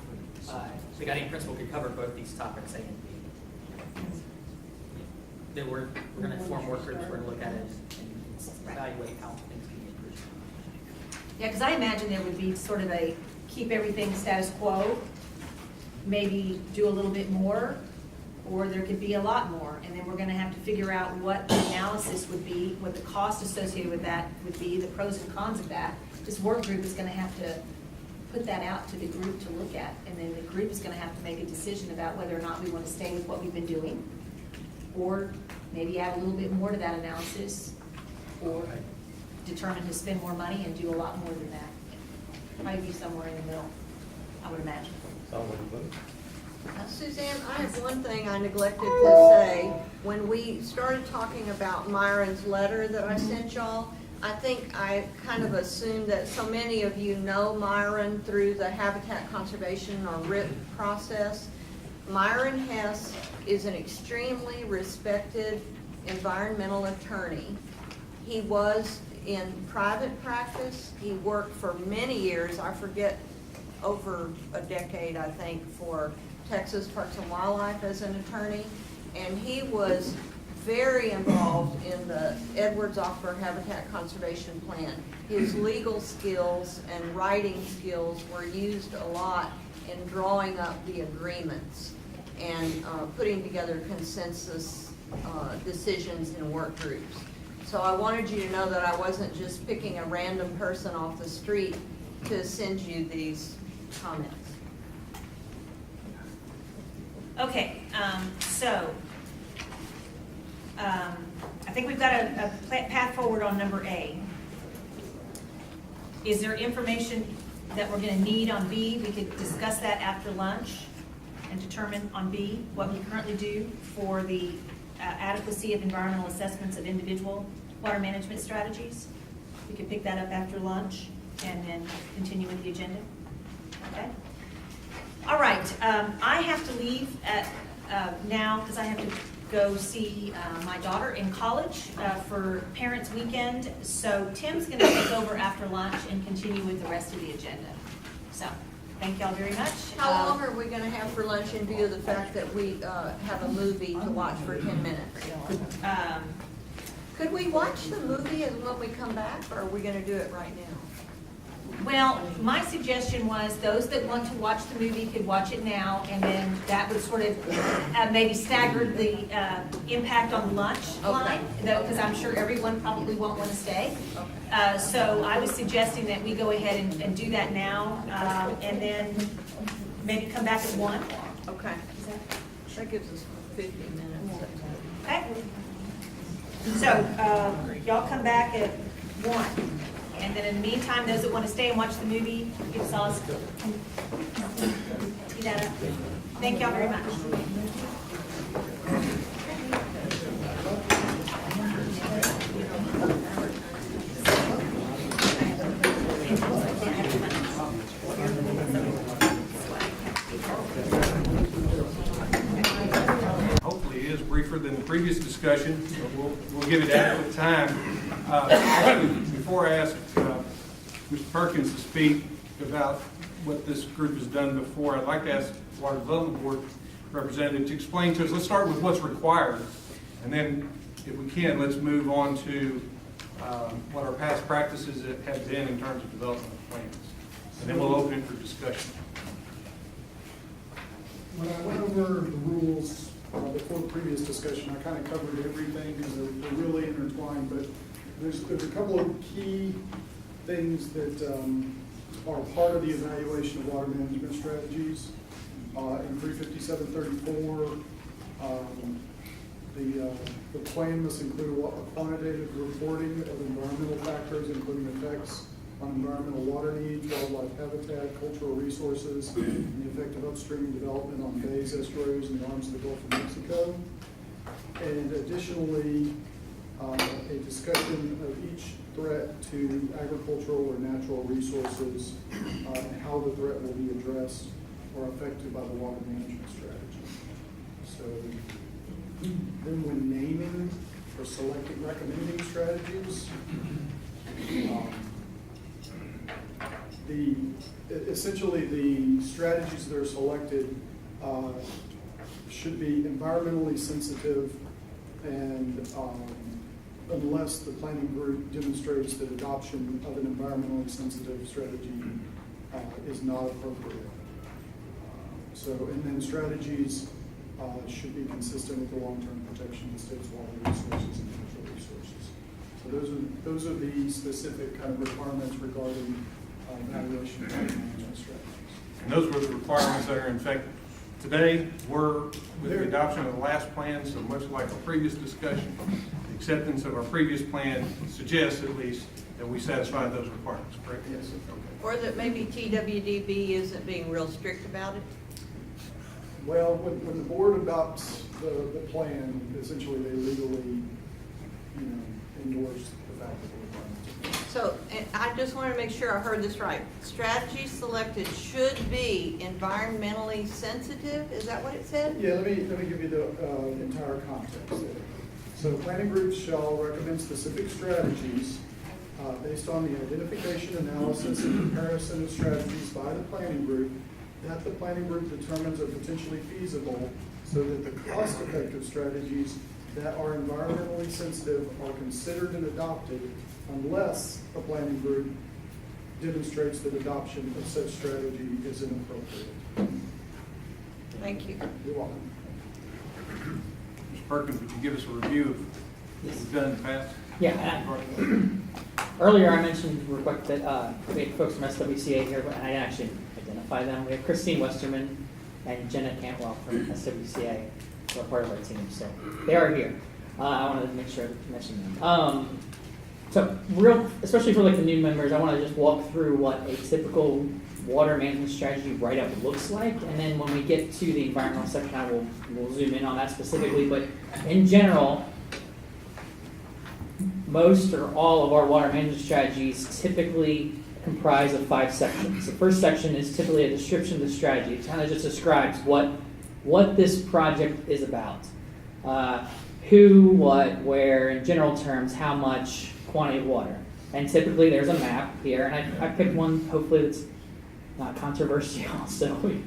the guiding principle could cover both these topics, A and B. Then we're going to form work groups, we're going to look at it and evaluate how things can be improved. Yeah, because I imagine there would be sort of a keep everything status quo, maybe do a little bit more, or there could be a lot more. And then we're going to have to figure out what the analysis would be, what the cost associated with that would be, the pros and cons of that. This work group is going to have to put that out to the group to look at, and then the group is going to have to make a decision about whether or not we want to stay with what we've been doing, or maybe add a little bit more to that analysis, or determine to spend more money and do a lot more than that. Probably be somewhere in the middle, I would imagine. Suzanne, I have one thing I neglected to say. When we started talking about Myron's letter that I sent y'all, I think I kind of assumed that so many of you know Myron through the Habitat Conservation or RIP process. Myron Hess is an extremely respected environmental attorney. He was in private practice. He worked for many years, I forget, over a decade, I think, for Texas Parks and Wildlife as an attorney. And he was very involved in the Edwards-Aquifer Habitat Conservation Plan. His legal skills and writing skills were used a lot in drawing up the agreements and putting together consensus decisions in work groups. So I wanted you to know that I wasn't just picking a random person off the street to send you these comments. Okay, I think we've got a path forward on number A. Is there information that we're going to need on B? We could discuss that after lunch and determine on B what we currently do for the adequacy of environmental assessments of individual water management strategies. We could pick that up after lunch and then continue with the agenda. Okay? All right, I have to leave now because I have to go see my daughter in college for Parents Weekend. So Tim's going to take over after lunch and continue with the rest of the agenda. So Thank y'all very much. How long are we gonna have for lunch in view of the fact that we have a movie to watch for 10 minutes? Could we watch the movie and when we come back, or are we gonna do it right now? Well, my suggestion was those that want to watch the movie could watch it now, and then that would sort of maybe stagger the impact on the lunch line, though, because I'm sure everyone probably won't want to stay. So I was suggesting that we go ahead and do that now, and then maybe come back at 1. Okay. That gives us 50 minutes. Okay? So y'all come back at 1. And then in the meantime, those that want to stay and watch the movie, give us see that up. Thank y'all very much. Hopefully it is briefer than the previous discussion, but we'll give it adequate time. Actually, before I ask Mr. Perkins to speak about what this group has done before, I'd like to ask the Water Development Board representative to explain to us. Let's start with what's required, and then, if we can, let's move on to what our past practices have been in terms of development of plans. And then we'll open it for discussion. When I went over the rules before the previous discussion, I kind of covered everything because they're really intertwined, but there's a couple of key things that are part of the evaluation of water management strategies. In 35734, the plan must include a quantitative reporting of environmental factors, including effects on environmental water needs, wildlife habitat, cultural resources, and the effect of upstream development on bays, estuaries, and the arms of the Gulf of Mexico. And additionally, a discussion of each threat to agricultural or natural resources and how the threat will be addressed or affected by the water management strategy. So then when naming or selecting recommending strategies, essentially the strategies that are selected should be environmentally sensitive, and unless the planning group demonstrates that adoption of an environmentally sensitive strategy is not appropriate. And then strategies should be consistent with the long-term protection of the state's water resources and natural resources. So those are the specific kind of requirements regarding evaluation of water management strategies. And those were the requirements that are in effect today. We're, with the adoption of the last plan, so much like our previous discussion, the acceptance of our previous plan suggests at least that we satisfy those requirements, correct? Yes. Okay. Or that maybe TWDB isn't being real strict about it? Well, when the board adopts the plan, essentially they legally, endorse the fact that the requirements. So I just want to make sure I heard this right. Strategies selected should be environmentally sensitive? Is that what it said? Yeah, let me give you the entire context there. So planning groups shall recommend specific strategies based on the identification, analysis, and comparison of strategies by the planning group that the planning group determines are potentially feasible, so that the cost-effective strategies that are environmentally sensitive are considered and adopted unless the planning group demonstrates that adoption of such strategy is inappropriate. Thank you. You're welcome. Mr. Perkins, would you give us a review of what we've done in the past? Yeah. Earlier I mentioned that we had folks from SWCA here, but I didn't actually identify them. We have Christine Westerman and Jenna Cantwell from SWCA, who are part of our team, so they are here. I wanted to make sure to mention them. Especially for like the new members, I want to just walk through what a typical water management strategy write-up looks like, and then when we get to the environmental section, we'll zoom in on that specifically. But in general, most or all of our water management strategies typically comprise of 5 sections. The first section is typically a description of the strategy. It kind of just describes what this project is about. Who, what, where, in general terms, how much, quantity of water. And typically there's a map here, and I picked one hopefully that's not controversial, so we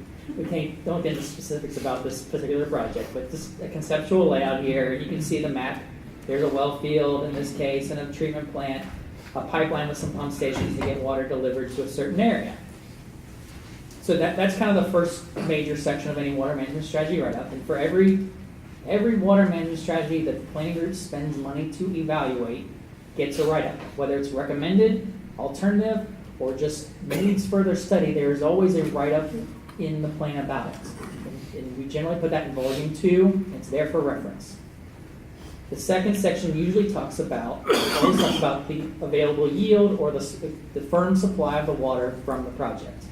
don't get into specifics about this particular project, but just a conceptual layout here. You can see the map. There's a well field in this case, and a treatment plant, a pipeline with some pump stations to get water delivered to a certain area. So that's kind of the first major section of any water management strategy write-up. And for every water management strategy that the planning group spends money to evaluate gets a write-up. Whether it's recommended, alternative, or just needs further study, there is always a write-up in the plan about it. And we generally put that in volume 2. It's there for reference. The second section usually talks about the available yield or the firm supply of the water from the project.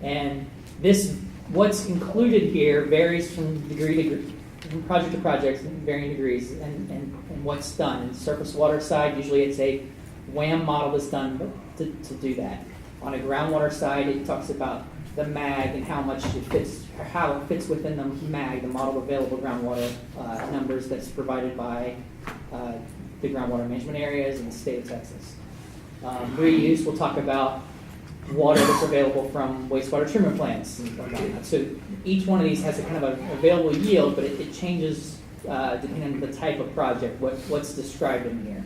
And what's included here varies from degree to degree, from project to project, in varying degrees, and what's done. In the surface water side, usually it's a WHAM model that's done to do that. On a groundwater side, it talks about the MAG and how much it fits, or how it fits within the MAG, the model of available groundwater numbers that's provided by the groundwater management areas in the state of Texas. Reuse, we'll talk about water that's available from wastewater treatment plants. So each one of these has a kind of an available yield, but it changes depending on the type of project, what's described in here.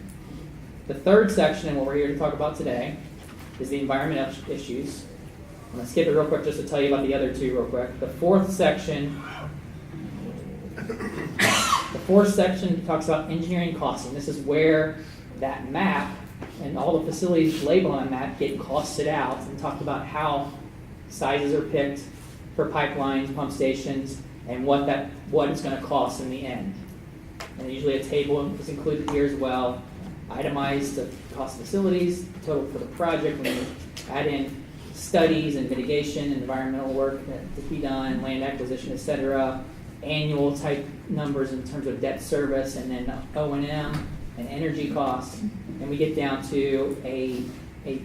The third section, and what we're here to talk about today, is the environmental issues. I'm going to skip it real quick just to tell you about the other two real quick. The fourth section talks about engineering costing. This is where that map and all the facilities labeled on that get costed out and talked about how sizes are picked for pipelines, pump stations, and what it's going to cost in the end. And usually a table is included here as well, itemized the cost of facilities, total for the project, when you add in studies and mitigation, environmental work to be done, land acquisition, etc., annual type numbers in terms of debt service, and then O&M and energy costs, and we get down to a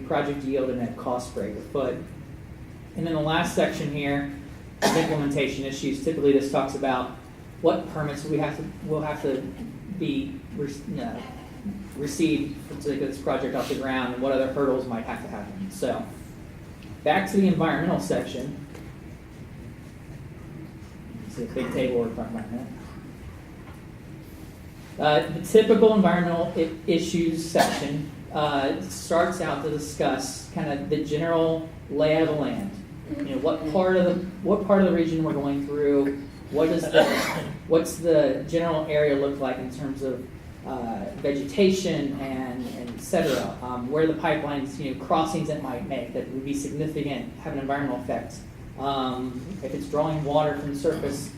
project yield and a cost per acre foot. And then the last section here is implementation issues. Typically this talks about what permits will have to be received to get this project off the ground and what other hurdles might have to happen. So back to the environmental section. See a big table in front of me. The typical environmental issues section starts out to discuss kind of the general layout of the land. You know, what part of the region we're going through. What's the general area look like in terms of vegetation and et cetera. Where the pipelines, crossings it might make that would be significant, have an environmental effect. If it's drawing water from the surface,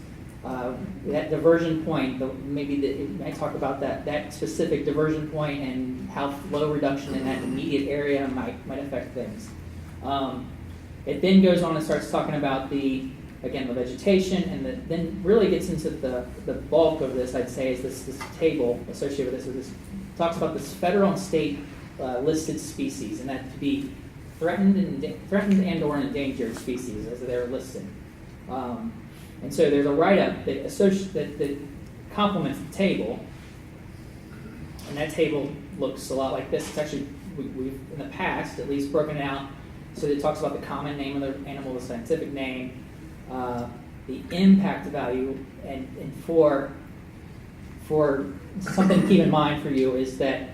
that diversion point, it might talk about that specific diversion point and how flow reduction in that immediate area might affect things. It then goes on and starts talking about the vegetation, and then really gets into the bulk of this, I'd say, is this table associated with this. Talks about this federal and state listed species, and that to be threatened and or endangered species as they're listed. And so there's a write-up that complements the table, and that table looks a lot like this. It's actually, we've in the past at least broken it out, so it talks about the common name of the animal, the scientific name, the impact value, and for something to keep in mind for you is that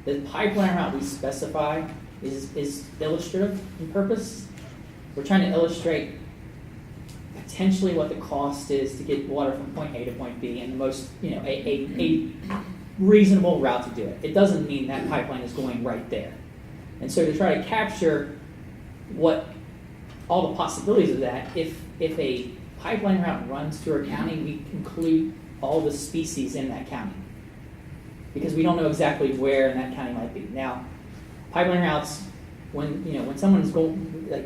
the pipeline route we specify is illustrative in purpose. We're trying to illustrate potentially what the cost is to get water from point A to point B, and the most, a reasonable route to do it. It doesn't mean that pipeline is going right there. And so to try to capture what all the possibilities of that, if a pipeline route runs through a county, we include all the species in that county, because we don't know exactly where in that county might be. Now, pipeline routes, when someone's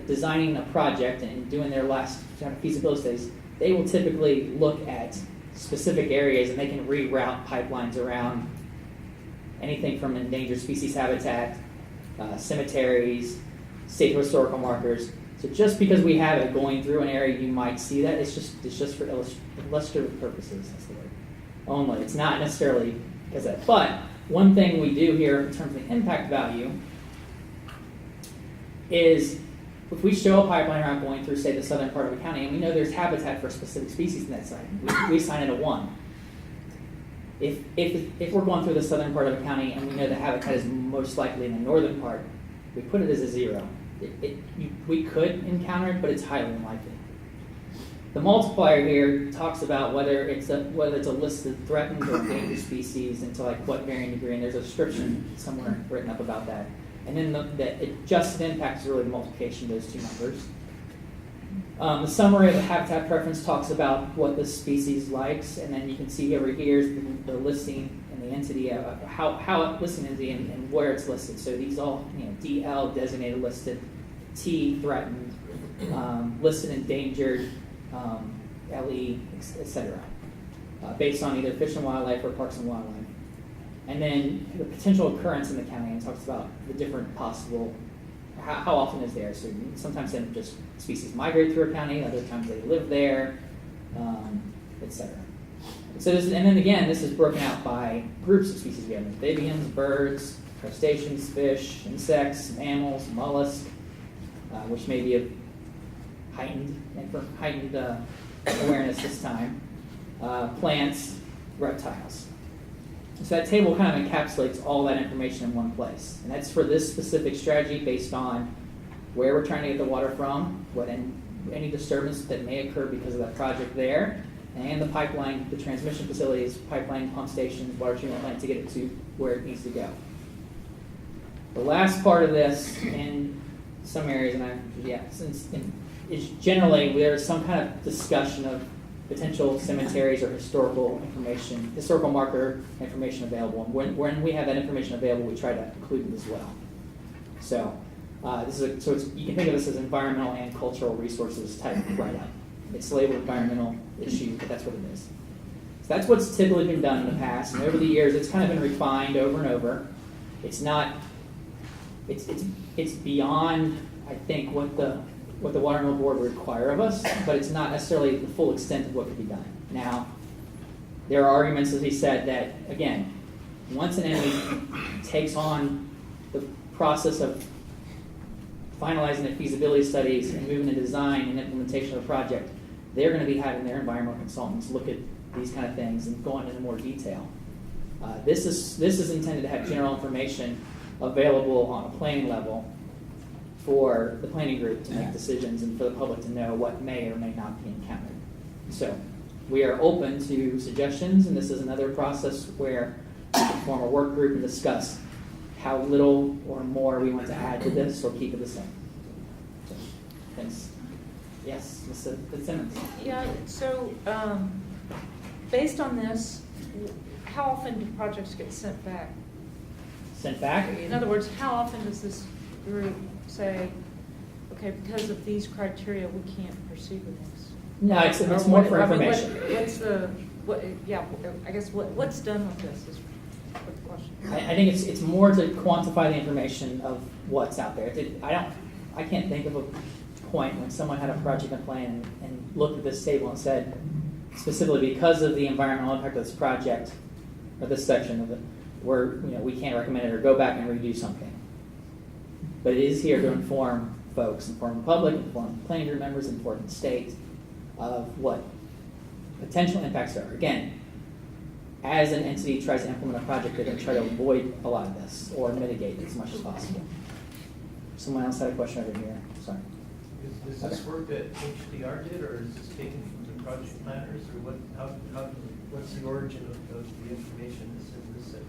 designing a project and doing their last kind of feasibility studies, they will typically look at specific areas, and they can reroute pipelines around anything from endangered species habitat, cemeteries, state historical markers. So just because we have it going through an area, you might see that. It's just for illustrative purposes. That's the word. Only. It's not necessarily because of that. But one thing we do here in terms of the impact value is if we show a pipeline route going through, say, the southern part of the county, and we know there's habitat for a specific species in that site, we assign it a 1. If we're going through the southern part of the county and we know the habitat is most likely in the northern part, we put it as a 0. We could encounter it, but it's highly unlikely. The multiplier here talks about whether it's a listed threatened or endangered species and to like what varying degree, and there's a description somewhere written up about that. And then the adjusted impact is really the multiplication of those two numbers. The summary of the habitat preference talks about what the species likes, and then you can see over here is the listing and the entity of how it listing entity and where it's listed. So these all, DL designated listed, T threatened, listed endangered, LE, etc. Based on either Fish and Wildlife or Parks and Wildlife. And then the potential occurrence in the county, and talks about the different possible, how often is there. So sometimes then just species migrate through a county, other times they live there, etc. So and then again, this is broken out by groups of species. We have amphibians, birds, crustaceans, fish, insects, mammals, mollusks, which may be of heightened awareness this time, plants, reptiles. So that table kind of encapsulates all that information in one place. And that's for this specific strategy based on where we're trying to get the water from, any disturbance that may occur because of that project there, and the pipeline, the transmission facilities, pipeline, pump stations, water treatment plant to get it to where it needs to go. The last part of this, in some areas, is generally there's some kind of discussion of potential cemeteries or historical marker information available. And when we have that information available, we try to include it as well. So you can think of this as environmental and cultural resources type write-up. It's labeled environmental issue, but that's what it is. So that's what's typically been done in the past, and over the years, it's kind of been refined over and over. It's not. It's beyond, I think, what the Water and Mill Board would require of us, but it's not necessarily the full extent of what could be done. Now, there are arguments, as he said, that, again, once an entity takes on the process of finalizing the feasibility studies and moving the design and implementation of the project, they're going to be having their environmental consultants look at these kind of things and go into more detail. This is intended to have general information available on a planning level for the planning group to make decisions and for the public to know what may or may not be encountered. So we are open to suggestions, and this is another process where we can form a work group and discuss how little or more we want to add to this or keep it the same. So, thanks. Yes, Ms. Fitzsimmons. Yeah, so based on this, how often do projects get sent back? Sent back? In other words, how often does this group say, okay, because of these criteria, we can't proceed with this? No, it's more for information. What's done with this is what the question is. I think it's more to quantify the information of what's out there. I can't think of a point when someone had a project and plan and looked at this table and said, specifically because of the environmental impact of this project or this section of it, we can't recommend it or go back and redo something. But it is here to inform folks, inform the public, inform planning group members, inform the state of what potential impacts are. Again, as an entity tries to implement a project, they're going to try to avoid a lot of this or mitigate it as much as possible. Someone else had a question over here. Sorry. Is this work that HDR did, or is this taken from the project planners, or what's the origin of the information that's in this section?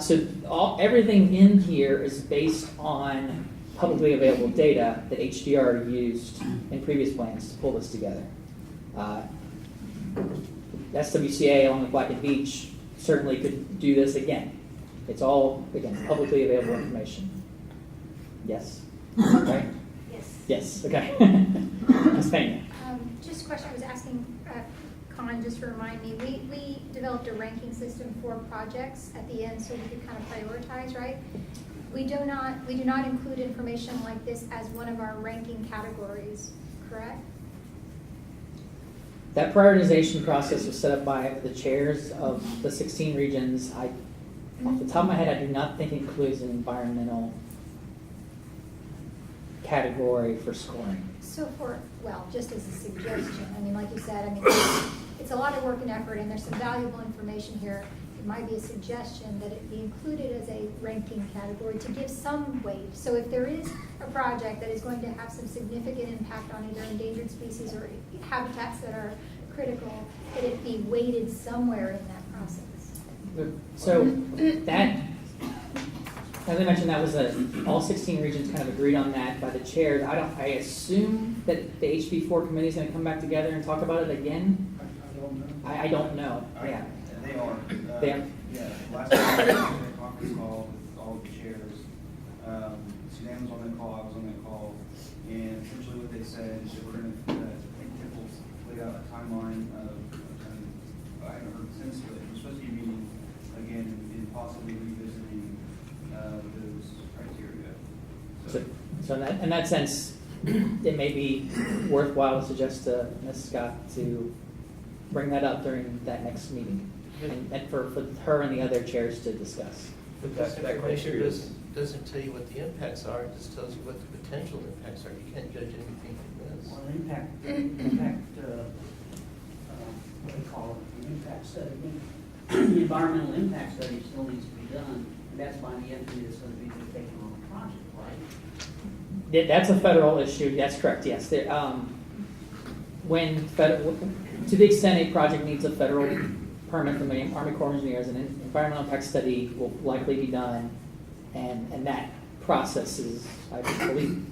So everything in here is based on publicly available data that HDR used in previous plans to pull this together. SWCA along with Black and Beach certainly could do this again. It's all, again, publicly available information. Yes? Right? Yes. Yes, okay. Ms. Pena. Just a question I was asking Con, just to remind me, we developed a ranking system for projects at the end so we could kind of prioritize, right? We do not include information like this as one of our ranking categories, correct? That prioritization process was set up by the chairs of the 16 regions. Off the top of my head, I do not think it includes an environmental category for scoring. So well, just as a suggestion, I mean, like you said, I mean, it's a lot of work and effort, and there's some valuable information here. It might be a suggestion that it be included as a ranking category to give some weight. So if there is a project that is going to have some significant impact on either endangered species or habitats that are critical, that it be weighted somewhere in that process. So that, as I mentioned, that was all 16 regions kind of agreed on that by the chairs. I assume that the HB4 committee is going to come back together and talk about it again. I don't know. Yeah. They are. They are. Yeah, last time I was on a conference call with all the chairs. Suzanne was on that call, I was on that call, and essentially what they said is that we're going to, I think Tipples laid out a timeline of, I haven't heard since, but we're supposed to be meeting again and possibly revisiting those criteria. So in that sense, it may be worthwhile to suggest to Ms. Scott to bring that up during that next meeting, and for her and the other chairs to discuss. But that information doesn't tell you what the impacts are, it just tells you what the potential impacts are. You can't judge anything from this. Well, impact, what do you call it, the impact study, the environmental impact study still needs to be done, and that's by the entity that's going to be taking on the project, right? Yeah, that's a federal issue. That's correct. Yes. To the extent a project needs a federal permit from the Army Corps of Engineers, an environmental impact study will likely be done, and that process is, I believe,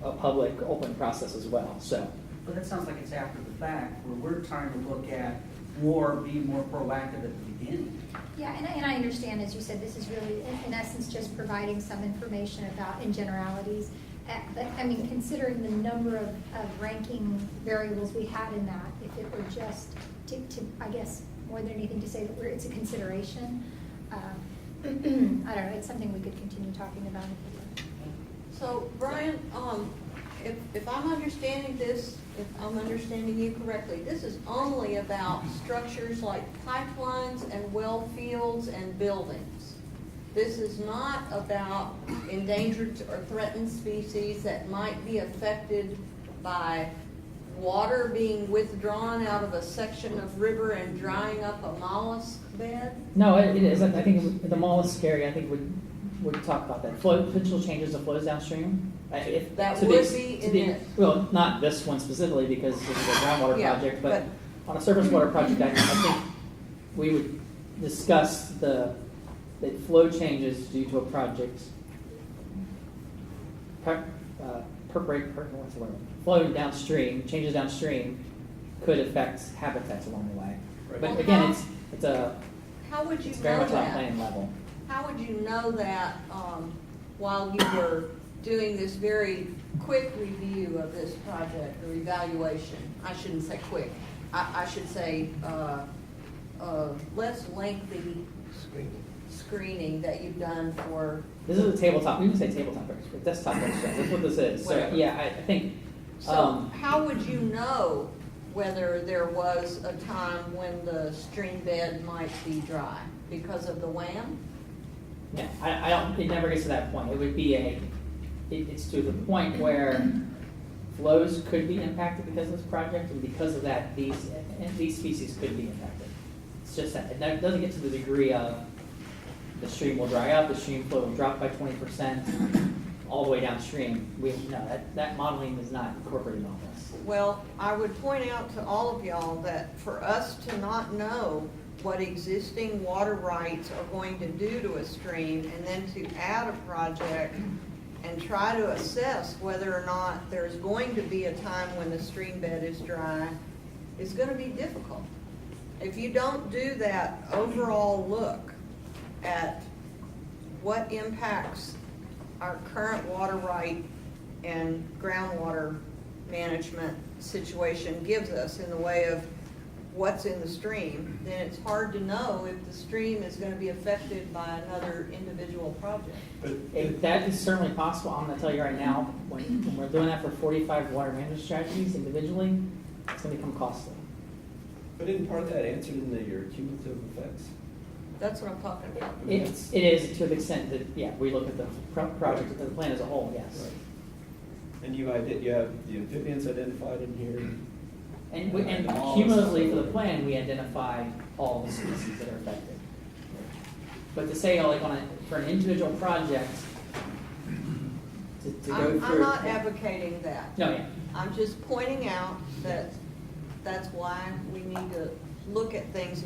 a public, open process as well. So. But that sounds like it's after the fact, where we're trying to look at be more proactive at the beginning. Yeah, and I understand, as you said, this is really, in essence, just providing some information about, in generalities. But, I mean, considering the number of ranking variables we had in that, if it were just to I guess, more than anything to say that it's a consideration, I don't know, it's something we could continue talking about. So, Brian, if I'm understanding this, if I'm understanding you correctly, this is only about structures like pipelines and well fields and buildings. This is not about endangered or threatened species that might be affected by water being withdrawn out of a section of river and drying up a mollusk bed? No, it is. I think the mollusk area, I think would talk about that. Potential changes that flows downstream. That would be in it. Well, not this one specifically because this is a groundwater Yeah, project, but on a surface water project, I think we would discuss the flow changes due to a project flowing downstream, changes downstream could affect habitats along the way. Right. But Well, again, how would you it's very know much on that? planning level. How would you know that while you were doing this very quick review of this project or evaluation? I shouldn't say quick. I should say less lengthy screening that you've done for. This is a tabletop. We can say tabletop experts, desktop experts. That's what this is. So Whatever. yeah, I think. So how would you know whether there was a time when the stream bed might be dry because of the WAM? Yeah, I don't. It never gets to that point. It would be it's to the point where flows could be impacted because of this project, and because of that, these species could be impacted. It's just that it doesn't get to the degree of the stream will dry up, the stream flow will drop by 20% all the way downstream. That modeling is not incorporated on this. Well, I would point out to all of y'all that for us to not know what existing water rights are going to do to a stream and then to add a project and try to assess whether or not there's going to be a time when the stream bed is dry is going to be difficult. If you don't do that overall look at what impacts our current water right and groundwater management situation gives us in the way of what's in the stream, then it's hard to know if the stream is going to be affected by another individual project. That is certainly possible. I'm going to tell you right now, when we're doing that for 45 water management strategies individually, it's going to become costly. But isn't part of that answered in your cumulative effects? That's what I'm talking about. It is to the extent that, yeah, we look at the project, the plan as a whole, yes. And you have the amphibians identified in here? And mollusks. cumulatively for the plan, we identify all the species that are affected. But to say, like, for an individual project, to go through. I'm not advocating that. No, yeah. I'm just pointing out that that's why we need to look at things,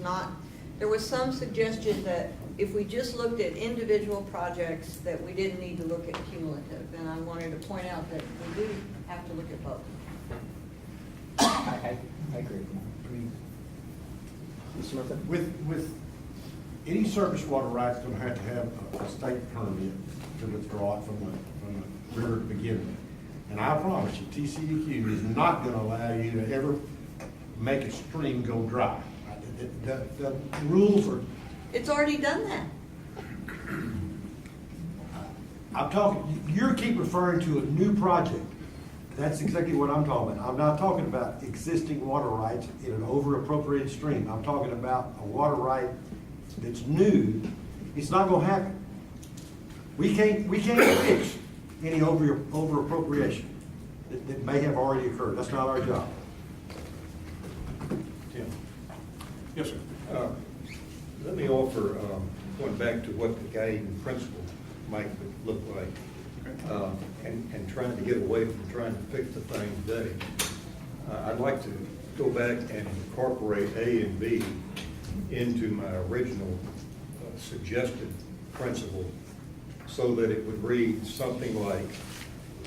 there was some suggestion that if we just looked at individual projects, that we didn't need to look at cumulative. And I wanted to point out that we do have to look at both. I agree. Mr. Murphy? With any surface water rights, going to have a state permit to withdraw it from the river to begin with. And I promise you, TCEQ is not going to allow you to ever make a stream go dry. The rules are. It's already done that. I'm talking, you keep referring to a new project. That's exactly what I'm talking about. I'm not talking about existing water rights in an over-appropriated stream. I'm talking about a water right that's new. It's not gonna happen. We can't fix any over-appropriation that may have already occurred. That's not our job. Tim? Yes, sir. Let me offer, going back to what the guiding principle might look like, and trying to get away from trying to fix the thing today. I'd like to go back and incorporate A and B into my original suggested principle so that it would read something like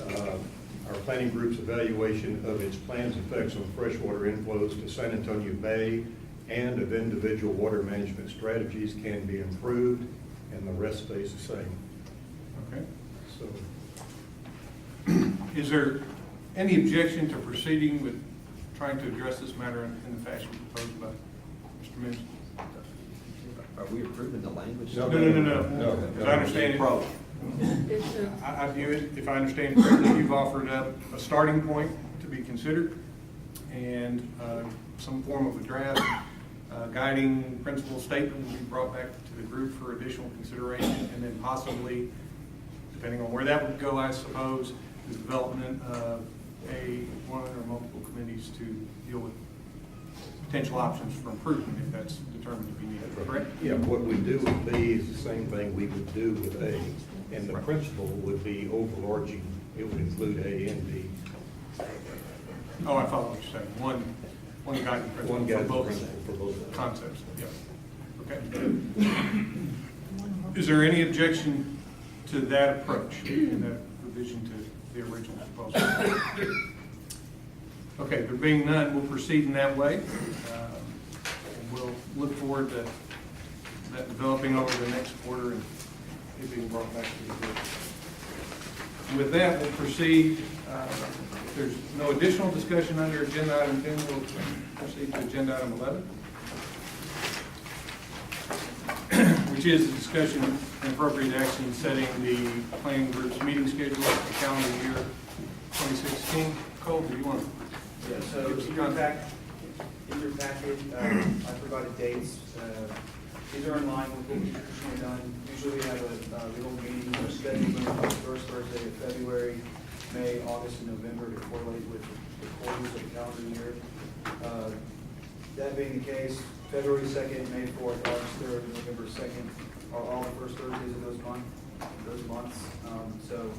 our planning group's evaluation of its plans' effects on freshwater inflows to San Antonio Bay and of individual water management strategies can be improved, and the rest stays the same. Okay. So, is there any objection to proceeding with trying to address this matter in the fashion proposed by Mr. Mims? Are we approving the language? No. As I understand it, I view it, if I understand correctly, you've offered up a starting point to be considered and some form of a draft guiding principle statement will be brought back to the group for additional consideration, and then possibly, depending on where that would go, I suppose, the development of one or multiple committees to deal with potential options for improvement if that's determined to be needed, correct? yeah, what we do with B is the same thing we would do with A, and the principle would be overarching. It would include A and B. Oh, I follow what you're saying. One guiding principle One for guiding both principle for both concepts. Yeah. Okay. Is there any objection to that approach in that revision to the original proposal? Okay, there being none, we'll proceed in that way. And we'll look forward to that developing over the next quarter and it being brought back to the group. With that, we'll proceed. If there's no additional discussion under agenda item 10, we'll proceed to agenda item 11, which is a discussion and appropriate action setting the planning group's meeting schedule for the calendar year 2016. Cole, do you want to? Yeah, so in your packet, I provided dates. These are in line with what we've traditionally done. Usually we have a little meeting scheduled on the first Thursday of February, May, August, and November to correlate with the quarters of the calendar year. That being the case, February 2nd, May 4th, August 3rd, and November 2nd are all the first Thursdays of those months. So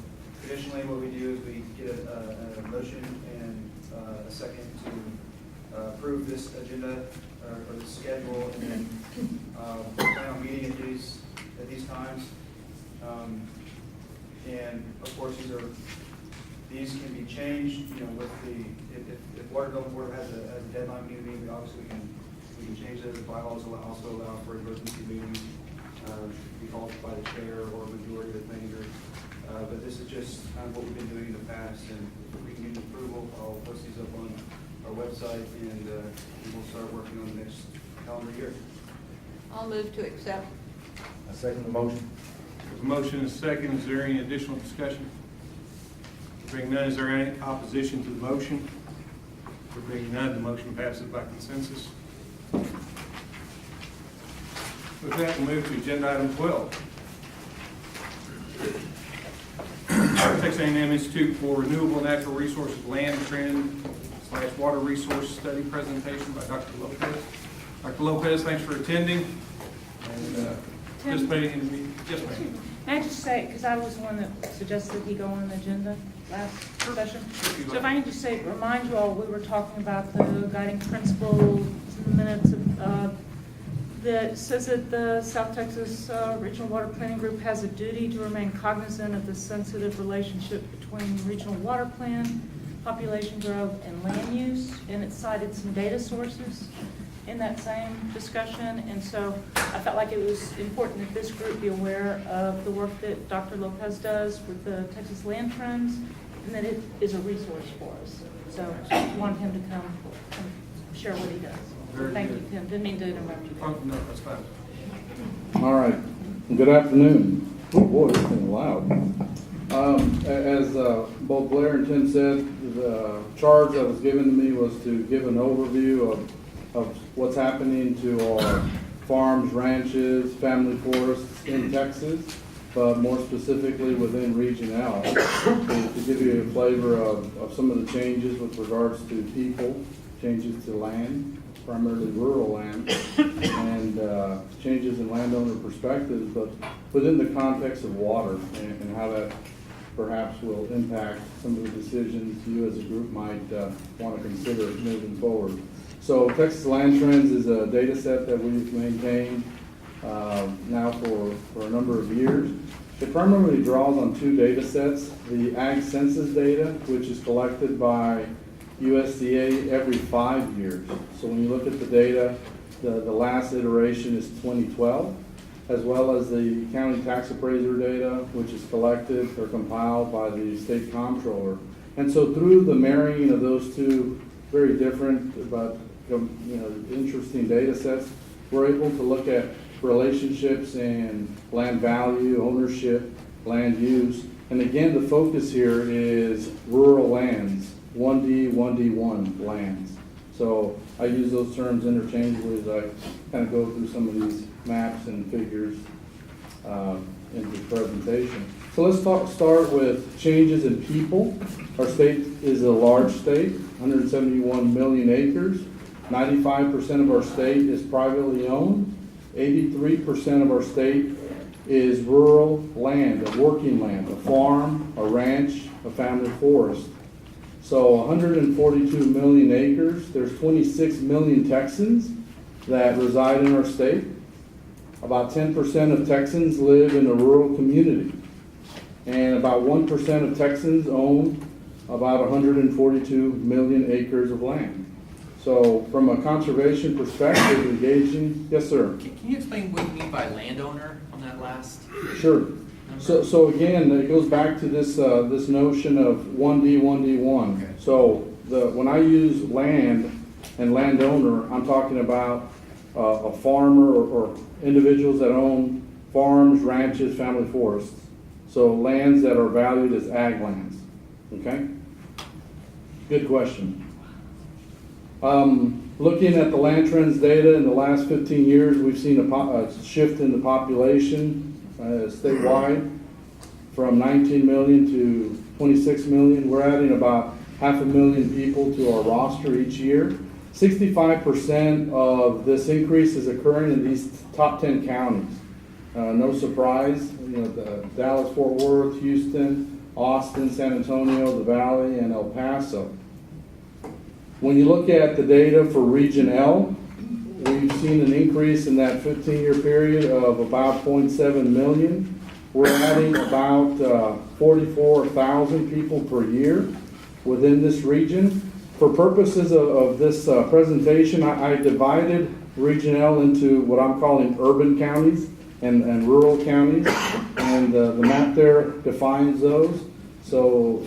traditionally what we do is we get a motion and a second to approve this agenda or the schedule, and then plan on meeting at these times. And of course, these can be changed, with if Water Development Board has a deadline meeting, obviously we can change those. The bylaws also allow for emergency meetings, be called by the chair or majority of the planning group. But this is just kind of what we've been doing in the past, and if we can get approval, I'll post these up on our website, and we'll start working on the next calendar year. I'll move to accept. I second the motion. There's a motion and a second. Is there any additional discussion? Being none, is there any opposition to the motion? There being none, the motion passes by consensus. With that, we'll move to agenda item 12. Texas A&M Institute for Renewable Natural Resources Land Trend / Water Resource Study presentation by Dr. Lopez. Dr. Lopez, thanks for attending and participating in the meeting. Yes, ma'am. May I just say, because I was the one that suggested he go on the agenda last session. So if I can just say, remind you all, we were talking about the guiding principle in the minutes that says that the South Texas Regional Water Planning Group has a duty to remain cognizant of the sensitive relationship between regional water plan, population growth, and land use. And it cited some data sources in that same discussion. And so I felt like it was important that this group be aware of the work that Dr. Lopez does with the Texas Land Trends, and that it is a resource for us. So I wanted him to come and share what he does. Very Thank good. you, Tim. Didn't mean to interrupt you. Oh, no, that's fine. All right. Good afternoon. Oh boy, this thing loud. As both Blair and Tim said, the charge that was given to me was to give an overview of what's happening to our farms, ranches, family forests in Texas, but more specifically within Region L, to give you a flavor of some of the changes with regards to people, changes to land, primarily rural land, and changes in landowner perspectives, but within the context of water and how that perhaps will impact some of the decisions you as a group might want to consider moving forward. So Texas Land Trends is a data set that we've maintained now for a number of years. It primarily draws on two data sets: the Ag Census data, which is collected by USDA every 5 years. So when you look at the data, the last iteration is 2012, as well as the county tax appraiser data, which is collected or compiled by the state comptroller. And so through the marrying of those two very different but interesting data sets, we're able to look at relationships in land value, ownership, land use. And again, the focus here is rural lands, 1D, 1D1 lands. So I use those terms interchangeably as I kind of go through some of these maps and figures in the presentation. So let's start with changes in people. Our state is a large state, 171 million acres. 95% of our state is privately owned. 83% of our state is rural land, a working land, a farm, a ranch, a family forest. So 142 million acres, there's 26 million Texans that reside in our state. About 10% of Texans live in a rural community. And about 1% of Texans own about 142 million acres of land. So from a conservation perspective, engaging, yes sir? Can you explain what you mean by landowner on that last? Sure. So again, it goes back to this this notion of 1D, 1D1. Okay. So when I use land and landowner, I'm talking about a farmer or individuals that own farms, ranches, family forests. So lands that are valued as ag lands. Okay? Good question. Looking at the land trends data in the last 15 years, we've seen a shift in the population statewide from 19 million to 26 million. We're adding about 500,000 people to our roster each year. 65% of this increase is occurring in these top 10 counties. No surprise, the Dallas, Fort Worth, Houston, Austin, San Antonio, the Valley, and El Paso. When you look at the data for Region L, we've seen an increase in that 15-year period of about 0.7 million. We're adding about 44,000 people per year within this region. For purposes of this presentation, I divided Region L into what I'm calling urban counties and rural counties, and the map there defines those. So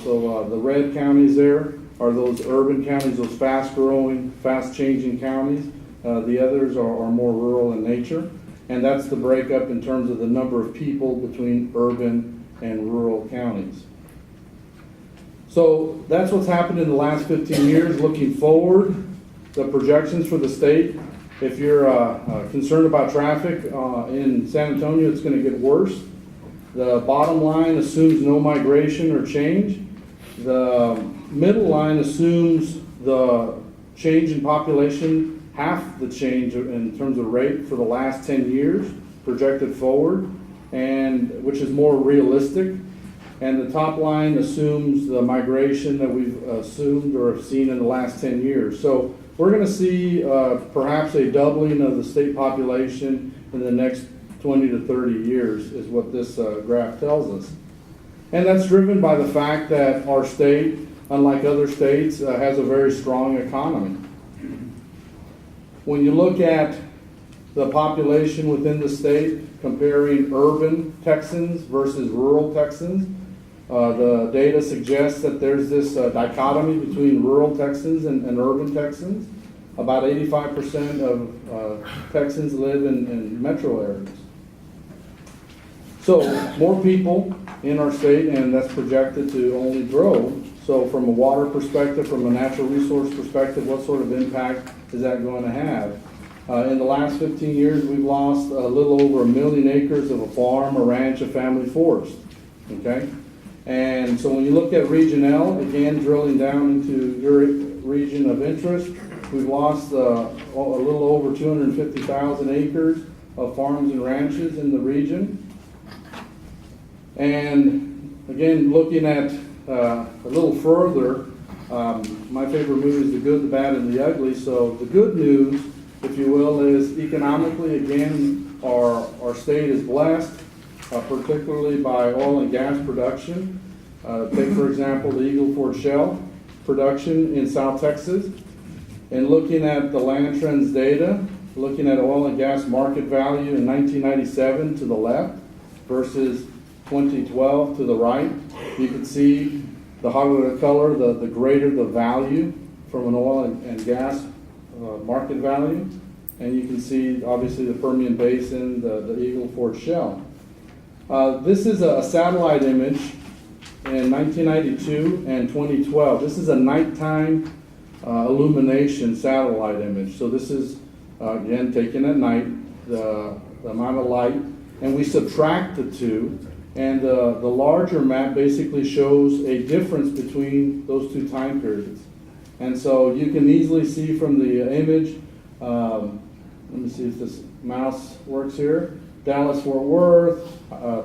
the red counties there are those urban counties, those fast-growing, fast-changing counties. The others are more rural in nature, and that's the breakup in terms of the number of people between urban and rural counties. So that's what's happened in the last 15 years. Looking forward, the projections for the state, if you're concerned about traffic in San Antonio, it's going to get worse. The bottom line assumes no migration or change. The middle line assumes the change in population, half the change in terms of rate for the last 10 years projected forward, and which is more realistic. And the top line assumes the migration that we've assumed or have seen in the last 10 years. So we're going to see perhaps a doubling of the state population in the next 20 to 30 years is what this graph tells us. And that's driven by the fact that our state, unlike other states, has a very strong economy. When you look at the population within the state, comparing urban Texans versus rural Texans, the data suggests that there's this dichotomy between rural Texans and urban Texans. About 85% of Texans live in metro areas. So more people in our state, and that's projected to only grow. So from a water perspective, from a natural resource perspective, what sort of impact is that going to have? In the last 15 years, we've lost a little over 1 million acres of a farm, a ranch, a family forest. Okay? And so when you look at Region L, again, drilling down into your region of interest, we've lost a little over 250,000 acres of farms and ranches in the region. And again, looking at a little further, my favorite movie is The Good, the Bad, and the Ugly. So the good news, if you will, is economically, again, our state is blessed, particularly by oil and gas production. Take, for example, the Eagle Ford Shale production in South Texas. And looking at the land trends data, looking at oil and gas market value in 1997 to the left versus 2012 to the right, you can see the hotter the color, the greater the value from an oil and gas market value. And you can see, obviously, the Permian Basin, the Eagle Ford Shale. This is a satellite image in 1992 and 2012. This is a nighttime illumination satellite image. So this is, again, taken at night, the amount of light, and we subtract the two. And the larger map basically shows a difference between those two time periods. And so you can easily see from the image, let me see if this mouse works here, Dallas, Fort Worth,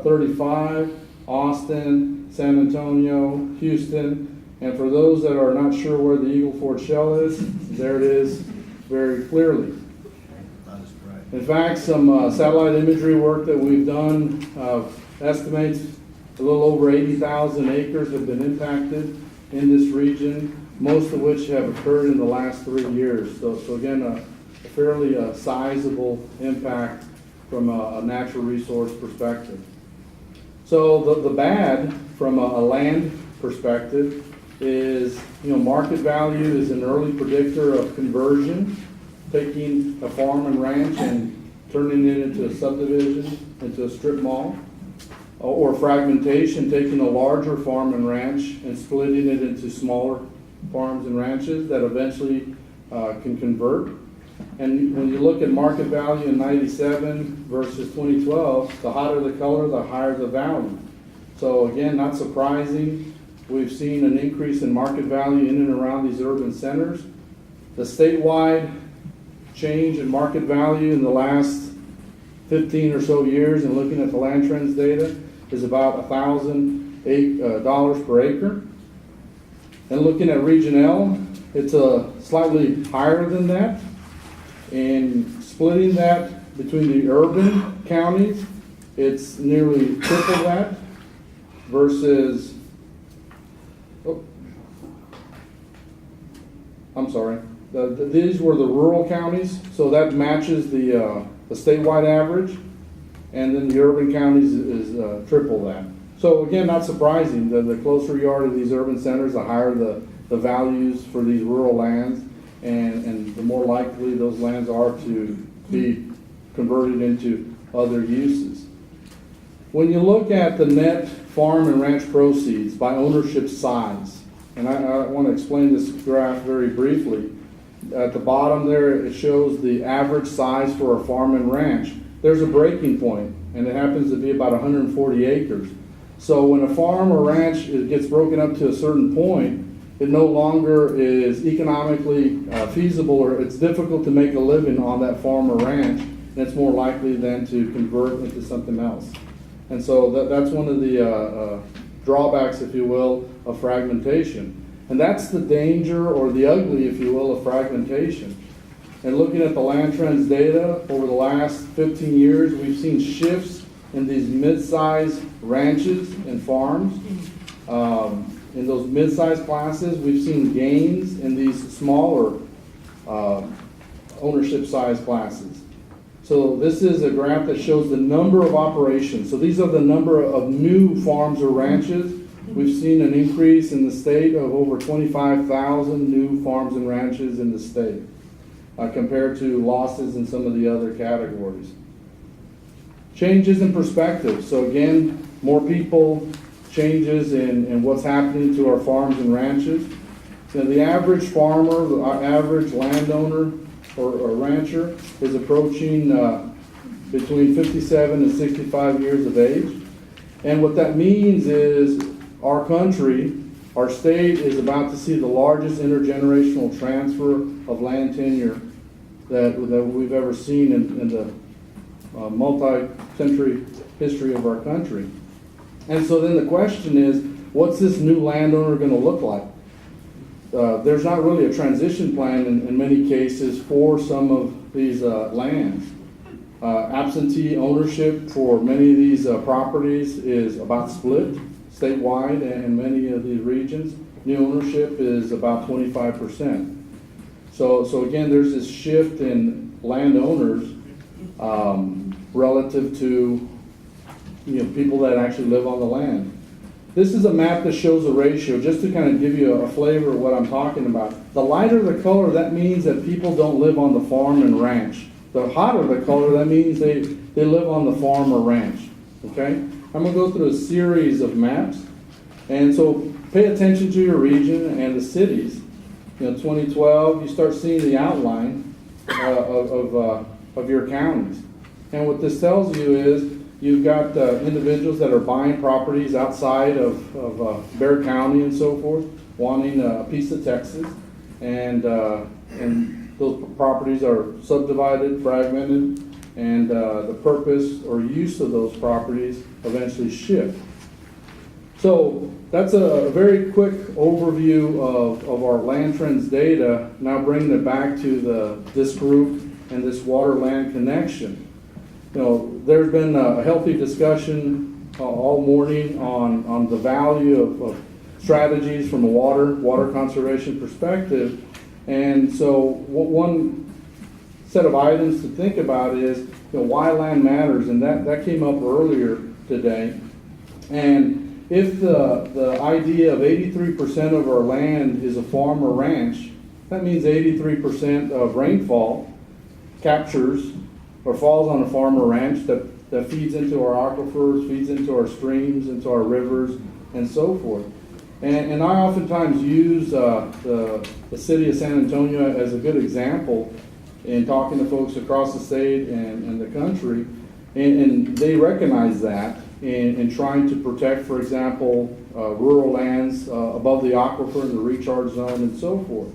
35, Austin, San Antonio, Houston. And for those that are not sure where the Eagle Ford Shale is, there it is very clearly. In fact, some satellite imagery work that we've done estimates a little over 80,000 acres have been impacted in this region, most of which have occurred in the last 3 years. So again, a fairly sizable impact from a natural resource perspective. So the bad from a land perspective is, market value is an early predictor of conversion, taking a farm and ranch and turning it into a subdivision, into a strip mall. Or fragmentation, taking a larger farm and ranch and splitting it into smaller farms and ranches that eventually can convert. And when you look at market value in 97 versus 2012, the hotter the color, the higher the value. So again, not surprising, we've seen an increase in market value in and around these urban centers. The statewide change in market value in the last 15 or so years, and looking at the land trends data, is about $1,000 per acre. And looking at Region L, it's slightly higher than that. And splitting that between the urban counties, it's nearly triple that versus, these were the rural counties, so that matches the statewide average. And then the urban counties is triple that. So again, not surprising, the closer you are to these urban centers, the higher the values for these rural lands, and the more likely those lands are to be converted into other uses. When you look at the net farm and ranch proceeds by ownership size, and I want to explain this graph very briefly. At the bottom there, it shows the average size for a farm and ranch. there's a breaking point, and it happens to be about 140 acres. So when a farm or ranch gets broken up to a certain point, it no longer is economically feasible, or it's difficult to make a living on that farm or ranch, and it's more likely then to convert into something else. And so that's one of the drawbacks, if you will, of fragmentation. And that's the danger, or the ugly, if you will, of fragmentation. And looking at the land trends data over the last 15 years, we've seen shifts in these mid-sized ranches and farms. In those mid-sized classes, we've seen gains in these smaller ownership size classes. So this is a graph that shows the number of operations. So these are the number of new farms or ranches. We've seen an increase in the state of over 25,000 new farms and ranches in the state, compared to losses in some of the other categories. Changes in perspective. So again, more people, changes in what's happening to our farms and ranches. So the average farmer, the average landowner or rancher is approaching between 57 and 65 years of age. And what that means is our country, our state, is about to see the largest intergenerational transfer of land tenure that we've ever seen in the multi-century history of our country. And so then the question is, what's this new landowner going to look like? There's not really a transition plan in many cases for some of these lands. Absentee ownership for many of these properties is about split statewide and in many of these regions. New ownership is about 25%. So again, there's this shift in landowners relative to people that actually live on the land. This is a map that shows a ratio, just to kind of give you a flavor of what I'm talking about. The lighter the color, that means that people don't live on the farm and ranch. The hotter the color, that means they live on the farm or ranch. Okay? I'm going to go through a series of maps. And so pay attention to your region and the cities. 2012, you start seeing the outline of your counties. And what this tells you is you've got individuals that are buying properties outside of Bexar County and so forth, wanting a piece of Texas, and those properties are subdivided, fragmented, and the purpose or use of those properties eventually shift. So that's a very quick overview of our land trends data. Now bringing it back to this group and this water-land connection. There's been a healthy discussion all morning on the value of strategies from a water conservation perspective. And so one set of items to think about is why land matters, and that came up earlier today. And if the idea of 83% of our land is a farm or ranch, that means 83% of rainfall captures or falls on a farm or ranch that feeds into our aquifers, feeds into our streams, into our rivers, and so forth. And I oftentimes use the city of San Antonio as a good example in talking to folks across the state and the country, and they recognize that in trying to protect, for example, rural lands above the aquifer, the recharge zone, and so forth.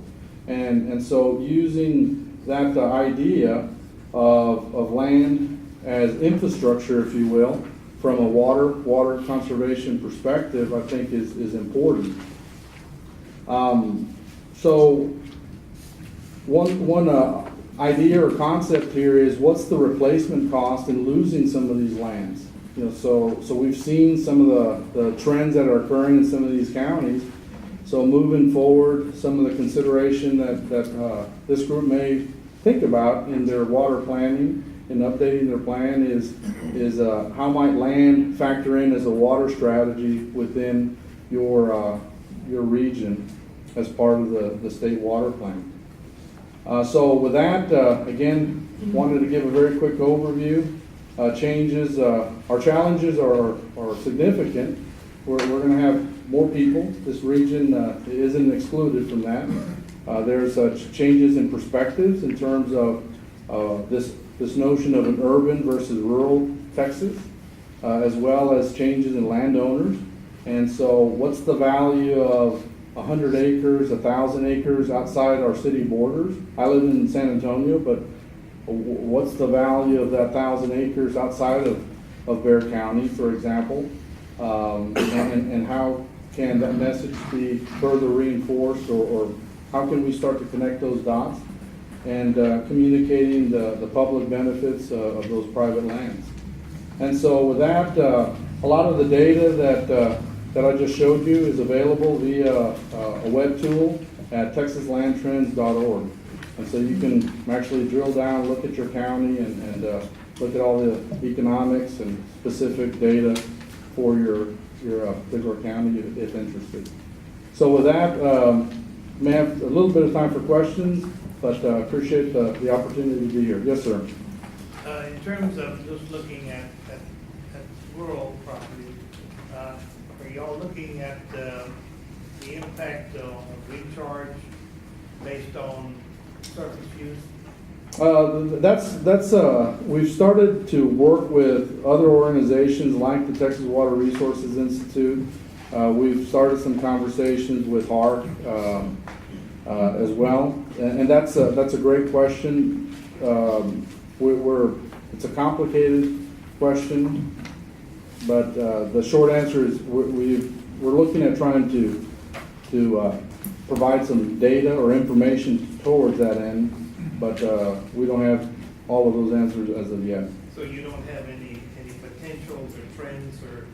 And so using that idea of land as infrastructure, if you will, from a water conservation perspective, I think is important. So one idea or concept here is, what's the replacement cost in losing some of these lands? So we've seen some of the trends that are occurring in some of these counties. So moving forward, some of the consideration that this group may think about in their water planning and updating their plan is how might land factor in as a water strategy within your region as part of the state water plan. So with that, again, wanted to give a very quick overview. Changes, our challenges are significant. We're going to have more people. This region isn't excluded from that. There's changes in perspectives in terms of this this notion of an urban versus rural Texas, as well as changes in landowners. And so what's the value of 100 acres, 1,000 acres outside our city borders? I live in San Antonio, but what's the value of that 1,000 acres outside of Bexar County, for example? And how can that message be further reinforced, or how can we start to connect those dots and communicating the public benefits of those private lands? And so with that, a lot of the data that I just showed you is available via a web tool at texaslandtrends.org. And so you can actually drill down, look at your county, and look at all the economics and specific data for your particular county if interested. So with that, may have a little bit of time for questions, but appreciate the opportunity to be here. Yes, sir. In terms of just looking at rural property, are y'all looking at the impact of recharge based on surface use? We've started to work with other organizations like the Texas Water Resources Institute. We've started some conversations with HARC as well, and that's a great question. It's a complicated question, but the short answer is we're looking at trying to provide some data or information towards that end, but we don't have all of those answers as of yet. So you don't have any potentials or trends or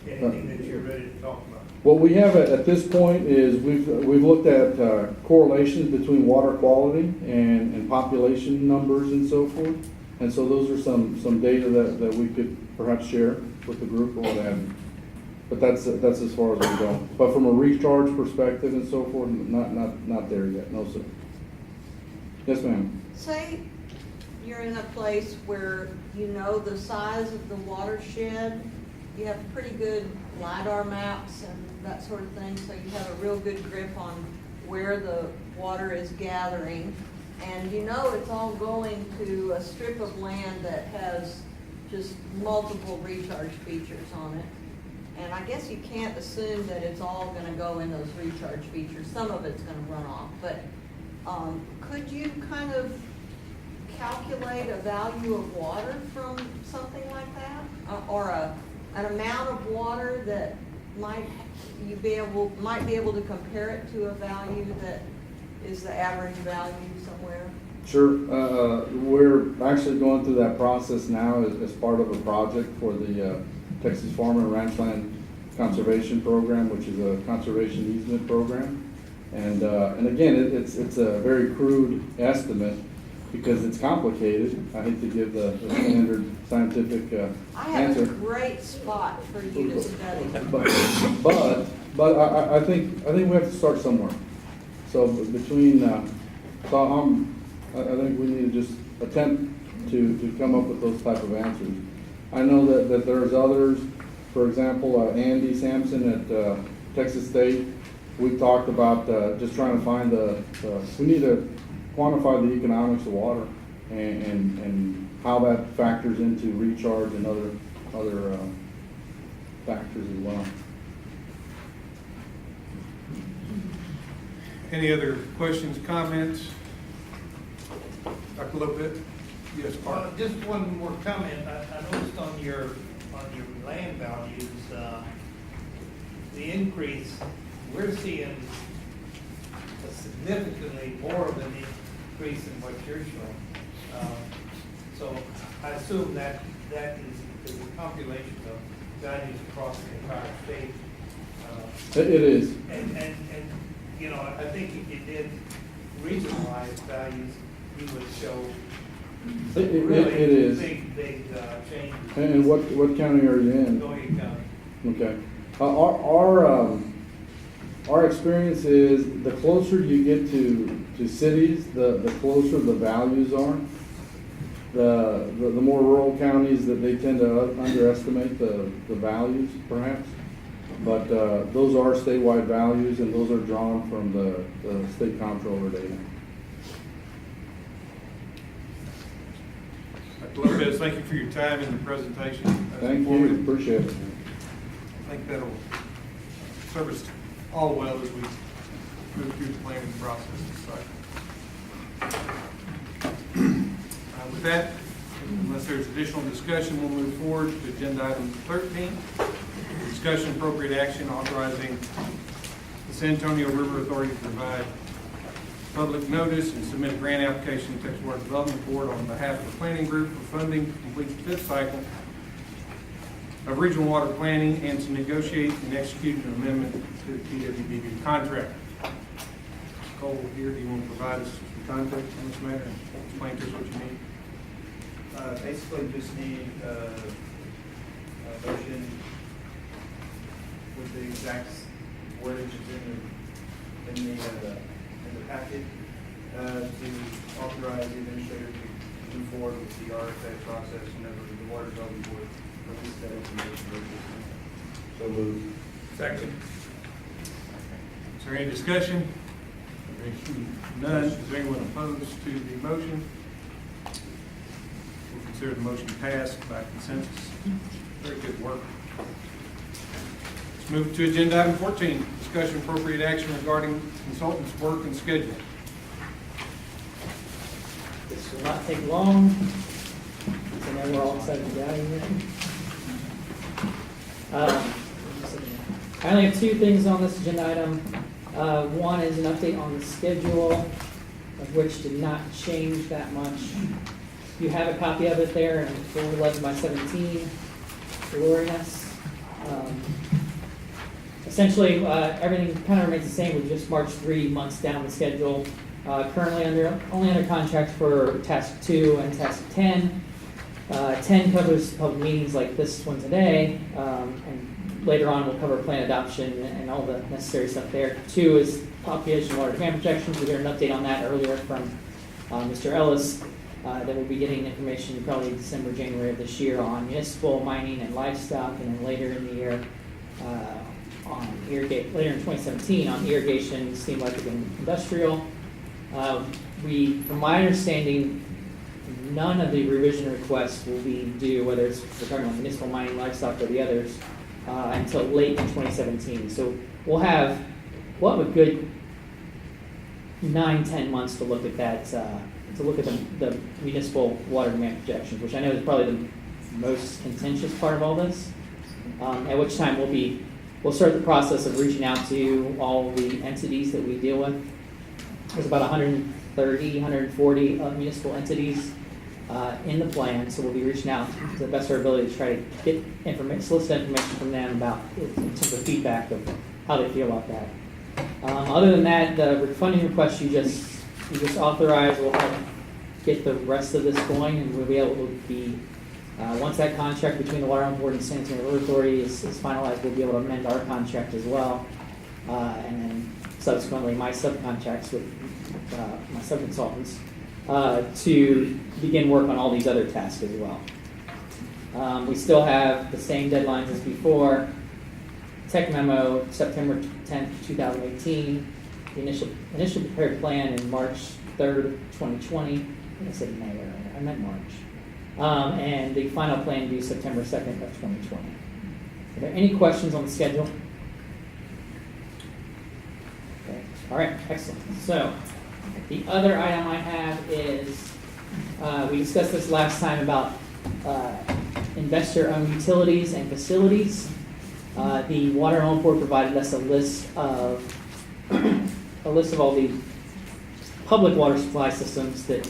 anything that you're ready to talk about? What we have at this point is we've looked at correlations between water quality and population numbers and so forth. And so those are some data that we could perhaps share with the group or what have you. But that's as far as we go. But from a recharge perspective and so forth, not there yet. No, sir. Yes, ma'am. Say you're in a place where you know the size of the watershed, you have pretty good LiDAR maps and that sort of thing, so you have a real good grip on where the water is gathering. And you know it's all going to a strip of land that has just multiple recharge features on it. And I guess you can't assume that it's all going to go in those recharge features. Some of it's going to run off. But could you kind of calculate a value of water from something like that? Or an amount of water that might be able to compare it to a value that is the average value somewhere? Sure. We're actually going through that process now as part of a project for the Texas Farm and Ranchland Conservation Program, which is a conservation easement program. And again, it's a very crude estimate because it's complicated. I hate to give the standard scientific I have answer. a great spot for you to study. But I think we have to start somewhere. So between, I think we need to just attempt to come up with those type of answers. I know that there's others, for example, Andy Sampson at Texas State. We talked about just trying to find we need to quantify the economics of water and how that factors into recharge and other factors as well. Any other questions, comments? Dr. Lopez? Yes, Mark. Just one more comment. I noticed on your land values, the increase, we're seeing a significantly more of an increase in what you're showing. So I assume that is a compilation of values across the entire state. It is. And you know, I think if you did regionalized values, you would show really it is. big changes. And what county are you in? Going County. Okay. Our experience is the closer you get to cities, the closer the values are. The more rural counties that they tend to underestimate the values, perhaps. But those are statewide values, and those are drawn from the state comptroller data. Lopez, thank you for your time and the presentation. Thank you, appreciate it. I think that'll serve us all well as we move through the planning process this cycle. With that, unless there's additional discussion, we'll move forward to agenda item 13. Discussion appropriate action authorizing the San Antonio River Authority to provide public notice and submit a grant application to Texas Water Development Board on behalf of the planning group for funding to complete the fifth cycle of regional water planning and to negotiate and execute an amendment to the TWBB contract. Mr. Cole here, do you want to provide us some context on this matter and explain to us what you need? Basically, just need a motion with the exact wordage that's in the packet to authorize the administrator to move forward with the RFA process whenever the Water Development Board releases that information. So moved. Second. Is there any discussion? None. Is there anyone opposed to the motion? We'll consider the motion passed by consensus. Very good work. Let's move to agenda item 14, discussion appropriate action regarding consultants' work and schedule. This will not take long. I know we're all excited to get out of here. I only have two things on this agenda item. One is an update on the schedule, of which did not change that much. You have a copy of it there, and 411/17, glorious. Essentially, everything kind of remains the same. We've just marched 3 months down the schedule. Currently only under contract for Task 2 and Task 10. 10 covers public meetings like this one today, and later on we'll cover plan adoption and all the necessary stuff there. 2 is population water demand projections. We got an update on that earlier from Mr. Ellis. That we'll be getting information probably December, January of this year on municipal, mining, and livestock, and then later in the year later in 2017 on irrigation, steam, electric, and industrial. From my understanding, none of the revision requests will be due, whether we're talking about municipal, mining, livestock, or the others, until late in 2017. So we'll have a good 9-10 months to look at that. To look at the municipal water demand projections, which I know is probably the most contentious part of all this. At which time we'll start the process of reaching out to all the entities that we deal with. There's about 130, 140 municipal entities in the plan, so we'll be reaching out to the best of our ability to try to get solicit information from them about in terms of feedback of how they feel about that. Other than that, the funding request you just authorized will help get the rest of this going, and we'll be able to be, once that contract between the Water Board and San Antonio River Authority is finalized, we'll be able to amend our contract as well, and then subsequently my subcontracts with my subconsultants to begin work on all these other tasks as well. We still have the same deadlines as before. Tech memo, September 10th, 2018. The initial prepared plan in March 3rd, 2020. I think I said May earlier. I meant March. And the final plan due September 2nd of 2020. Are there any questions on the schedule? Okay. All right, excellent. So the other item I have is, we discussed this last time about investor-owned utilities and facilities. The Water and Board provided us a list of all the public water supply systems that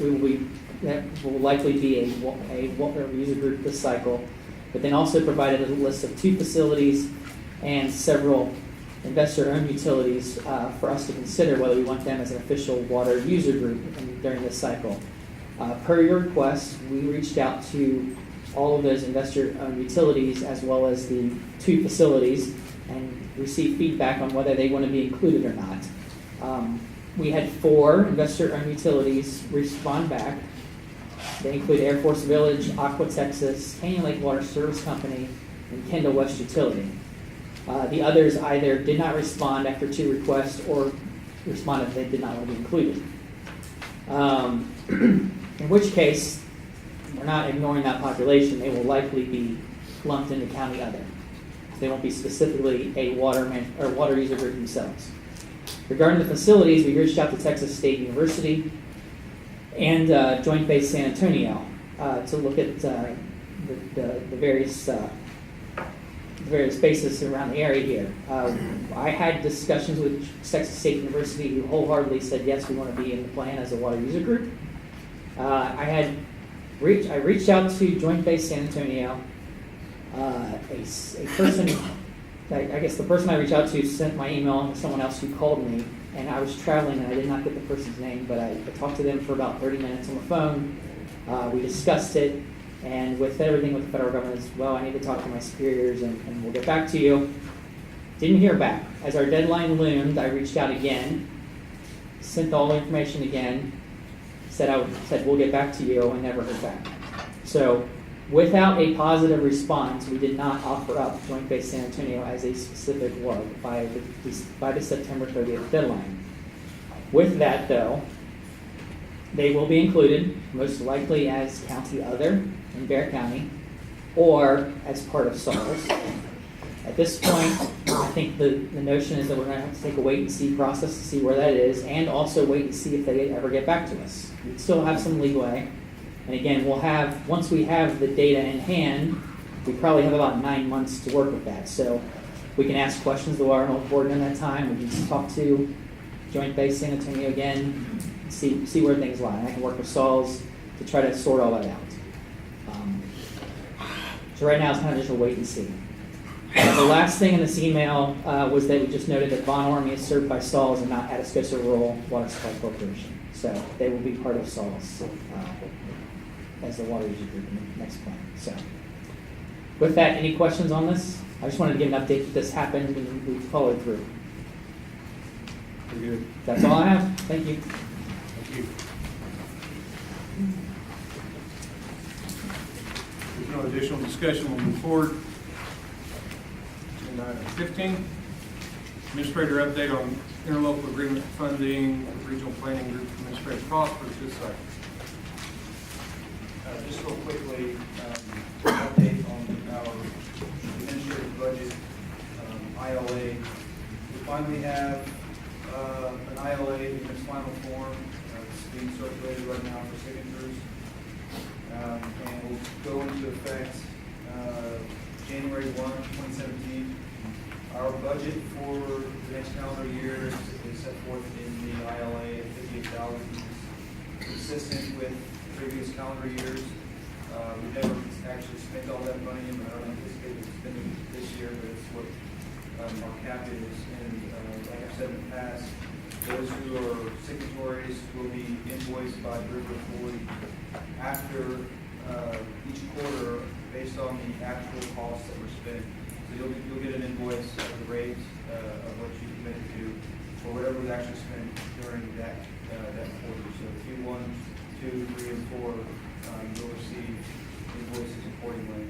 will likely be a water user group this cycle, but then also provided a list of 2 facilities and several investor-owned utilities for us to consider whether we want them as an official water user group during this cycle. Per your request, we reached out to all of those investor-owned utilities as well as the 2 facilities and received feedback on whether they want to be included or not. We had 4 investor-owned utilities respond back. They include Air Force Village, Aqua Texas, Canyon Lake Water Service Company, and Kendall West Utility. The others either did not respond after 2 requests or responded they did not want to be included. In which case, we're not ignoring that population. They will likely be lumped into county other. So they won't be specifically a water user group themselves. Regarding the facilities, we reached out to Texas State University and Joint Base San Antonio to look at the various bases around the area here. I had discussions with Texas State University, who wholeheartedly said yes, we want to be in the plan as a water user group. I reached out to Joint Base San Antonio. A person, I guess the person I reached out to sent my email to someone else who called me, and I was traveling and I did not get the person's name, but I talked to them for about 30 minutes on the phone. We discussed it, and with everything with the federal government as well, I need to talk to my superiors and we'll get back to you. Didn't hear back. As our deadline loomed, I reached out again, sent all the information again, said we'll get back to you, and never heard back. So without a positive response, we did not offer up Joint Base San Antonio as a specific WUG by the September 30th deadline. With that, though, they will be included, most likely as county other in Bexar County, or as part of SARS. At this point, I think the notion is that we're going to have to take a wait-and-see process to see where that is, and also wait and see if they ever get back to us. We still have some leeway. And again, once we have the data in hand, we probably have about 9 months to work with that. So we can ask questions to our own board in that time. We can talk to Joint Base San Antonio again, see where things lie. And I can work with SALS to try to sort all that out. So right now it's kind of just a wait and see. The last thing in this email was that we just noted that Von Ormy is served by SALS and not Atascosa Rural Water Supply Corporation. So they will be part of SALS as the water user group in the next plan. So with that, any questions on this? I just wanted to give an update that this happened and we followed through. Very good. That's all I have. Thank you. Thank you. There's no additional discussion. We'll move forward. Agenda item 15, administrator update on interlocal agreement funding, regional planning group administrative costs for this cycle. Just real quickly, update on our administrative budget, ILA. We finally have an ILA in its final form. It's being circulated right now for signatures. And will go into effect January 1, 2017. Our budget for the next calendar year is set forth in the ILA at $58,000, consistent with previous calendar years. We've never actually spent all that money, and I don't anticipate spending it this year, but it's what our cap is. And like I've said in the past, those who are signatories will be invoiced by River Ford after each quarter based on the actual costs that were spent. So you'll get an invoice of the rate of what you committed to for whatever was actually spent during that quarter. So Q1, 2, 3, and 4, you'll receive invoices accordingly.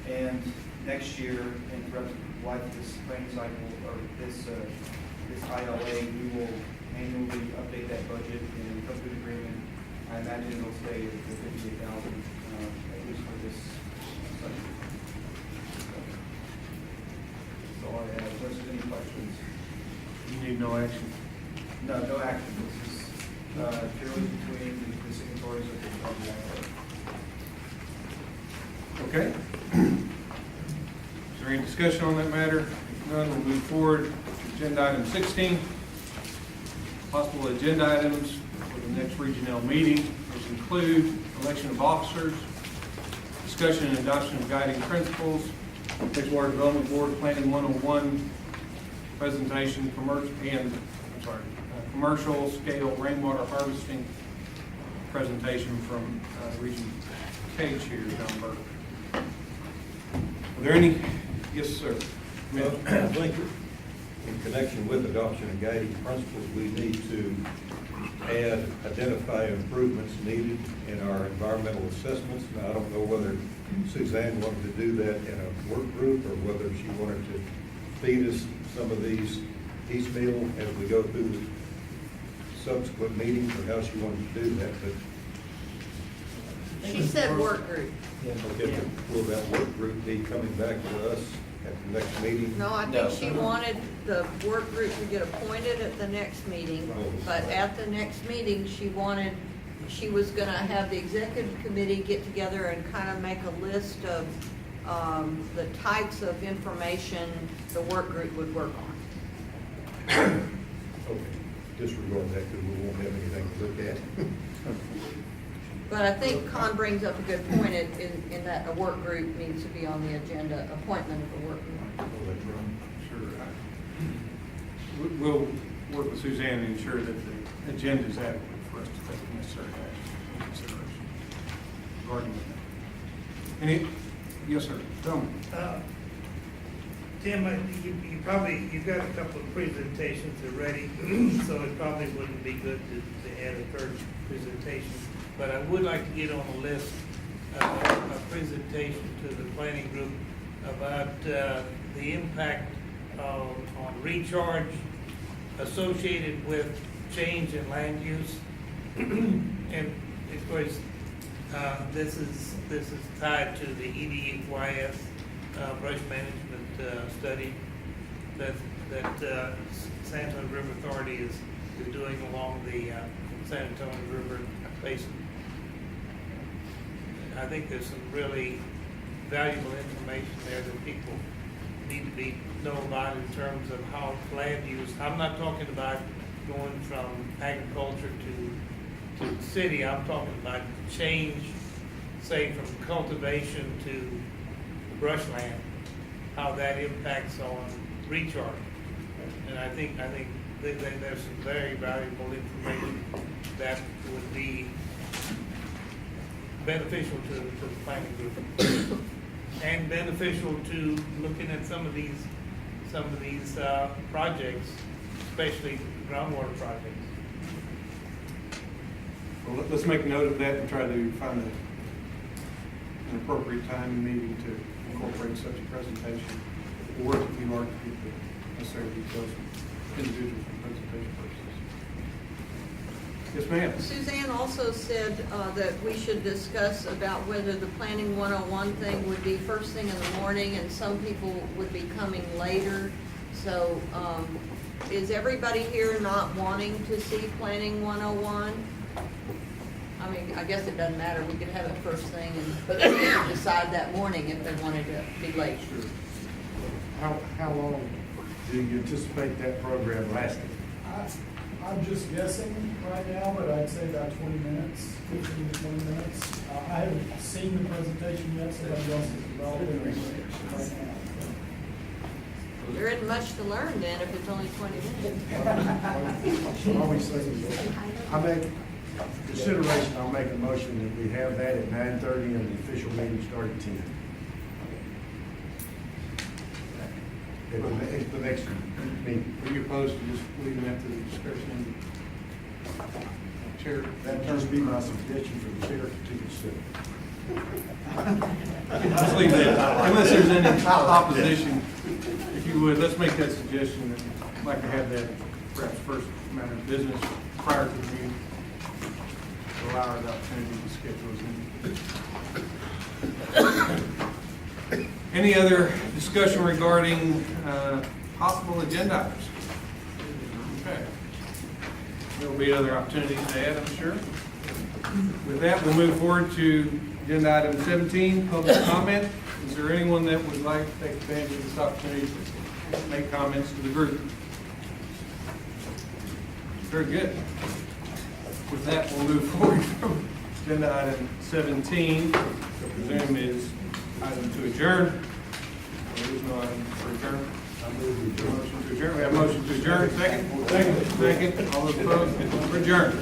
And next year, and throughout the life of this planning cycle, or this ILA, we will annually update that budget and come to an agreement. I imagine it'll stay at the $58,000, at least for this cycle. That's all I have. Unless there's any questions. You need no action. No action. This is purely between the signatories of the ILA. Okay. Is there any discussion on that matter? If none, we'll move forward to agenda item 16. Possible agenda items for the next regional meeting, which include election of officers, discussion and adoption of guiding principles, Texas Water Development Board Planning 101 presentation, commercial scale rainwater harvesting presentation from Region K Chair John Burke. Are there any? Yes, sir. Well, I think in connection with adoption of guiding principles, we need to identify improvements needed in our environmental assessments. Now, I don't know whether Suzanne wanted to do that in a work group or whether she wanted to feed us some of these piecemeal as we go through the subsequent meetings, or how she wanted to do that. But She said work group. Okay, will that work group be coming back to us at the next meeting? No, I No. think she wanted the work group to get appointed at the next meeting, but at the next meeting, she was gonna have the executive committee get together and kind of make a list of the types of information the work group would work on. Okay, disregard that because we won't have anything to look at. But I think Con brings up a good point in that a work group needs to be on the agenda, appointment of a work group. Sure. We'll work with Suzanne and ensure that the agenda is adequate for us to take necessary action and consideration regarding that. Any, yes, sir, tell me. Tim, you've got a couple of presentations already, so it probably wouldn't be good to add a third presentation. But I would like to get on a list, a presentation to the planning group about the impact on recharge associated with change in land use. And of course, this is tied to the EDYS brush management study that San Antonio River Authority is doing along the San Antonio River basin. I think there's some really valuable information there that people need to know about in terms of how land use. I'm not talking about going from agriculture to the city. I'm talking about change, say from cultivation to brushland, how that impacts on recharge. And I think there's some very valuable information that would be beneficial to the planning group and beneficial to looking at some of these projects, especially groundwater projects. Well, let's make note of that and try to find an appropriate time and meeting to incorporate such a presentation. We'll work with you, Mark, to get the necessary details from individuals for presentation purposes. Yes, ma'am. Suzanne also said that we should discuss about whether the Planning 101 thing would be first thing in the morning and some people would be coming later. So is everybody here not wanting to see Planning 101? I mean, I guess it doesn't matter. We could have it first thing, but they could decide that morning if they wanted to be late. How long do you anticipate that program lasting? I'm just guessing right now, but I'd say about 20 minutes, 15 to 20 minutes. I haven't seen the presentation yet, so somebody else is developing it right now. There isn't much to learn then if it's only 20 minutes. I always say, I make consideration, I'll make a motion that we have that at 9:30 and the official meeting start at 10. It's the next meeting. Are you opposed to just leaving that to the discretion of the chair? That'd just be my suggestion for the chair to consider. Let's leave that, unless there's any opposition, if you would, let's make that suggestion. I'd like to have that perhaps first matter of business prior to the meeting, to allow our opportunity to schedule as needed. Any other discussion regarding possible agenda items? Okay. There will be other opportunities to add, I'm sure. With that, we'll move forward to agenda item 17, public comment. Is there anyone that would like to take advantage of this opportunity to make comments to the group? Very good. With that, we'll move forward from agenda item 17, I presume is item to adjourn. There is no item for adjourn. Motion to adjourn. We have a motion to adjourn. Second. All those opposed? We're adjourned.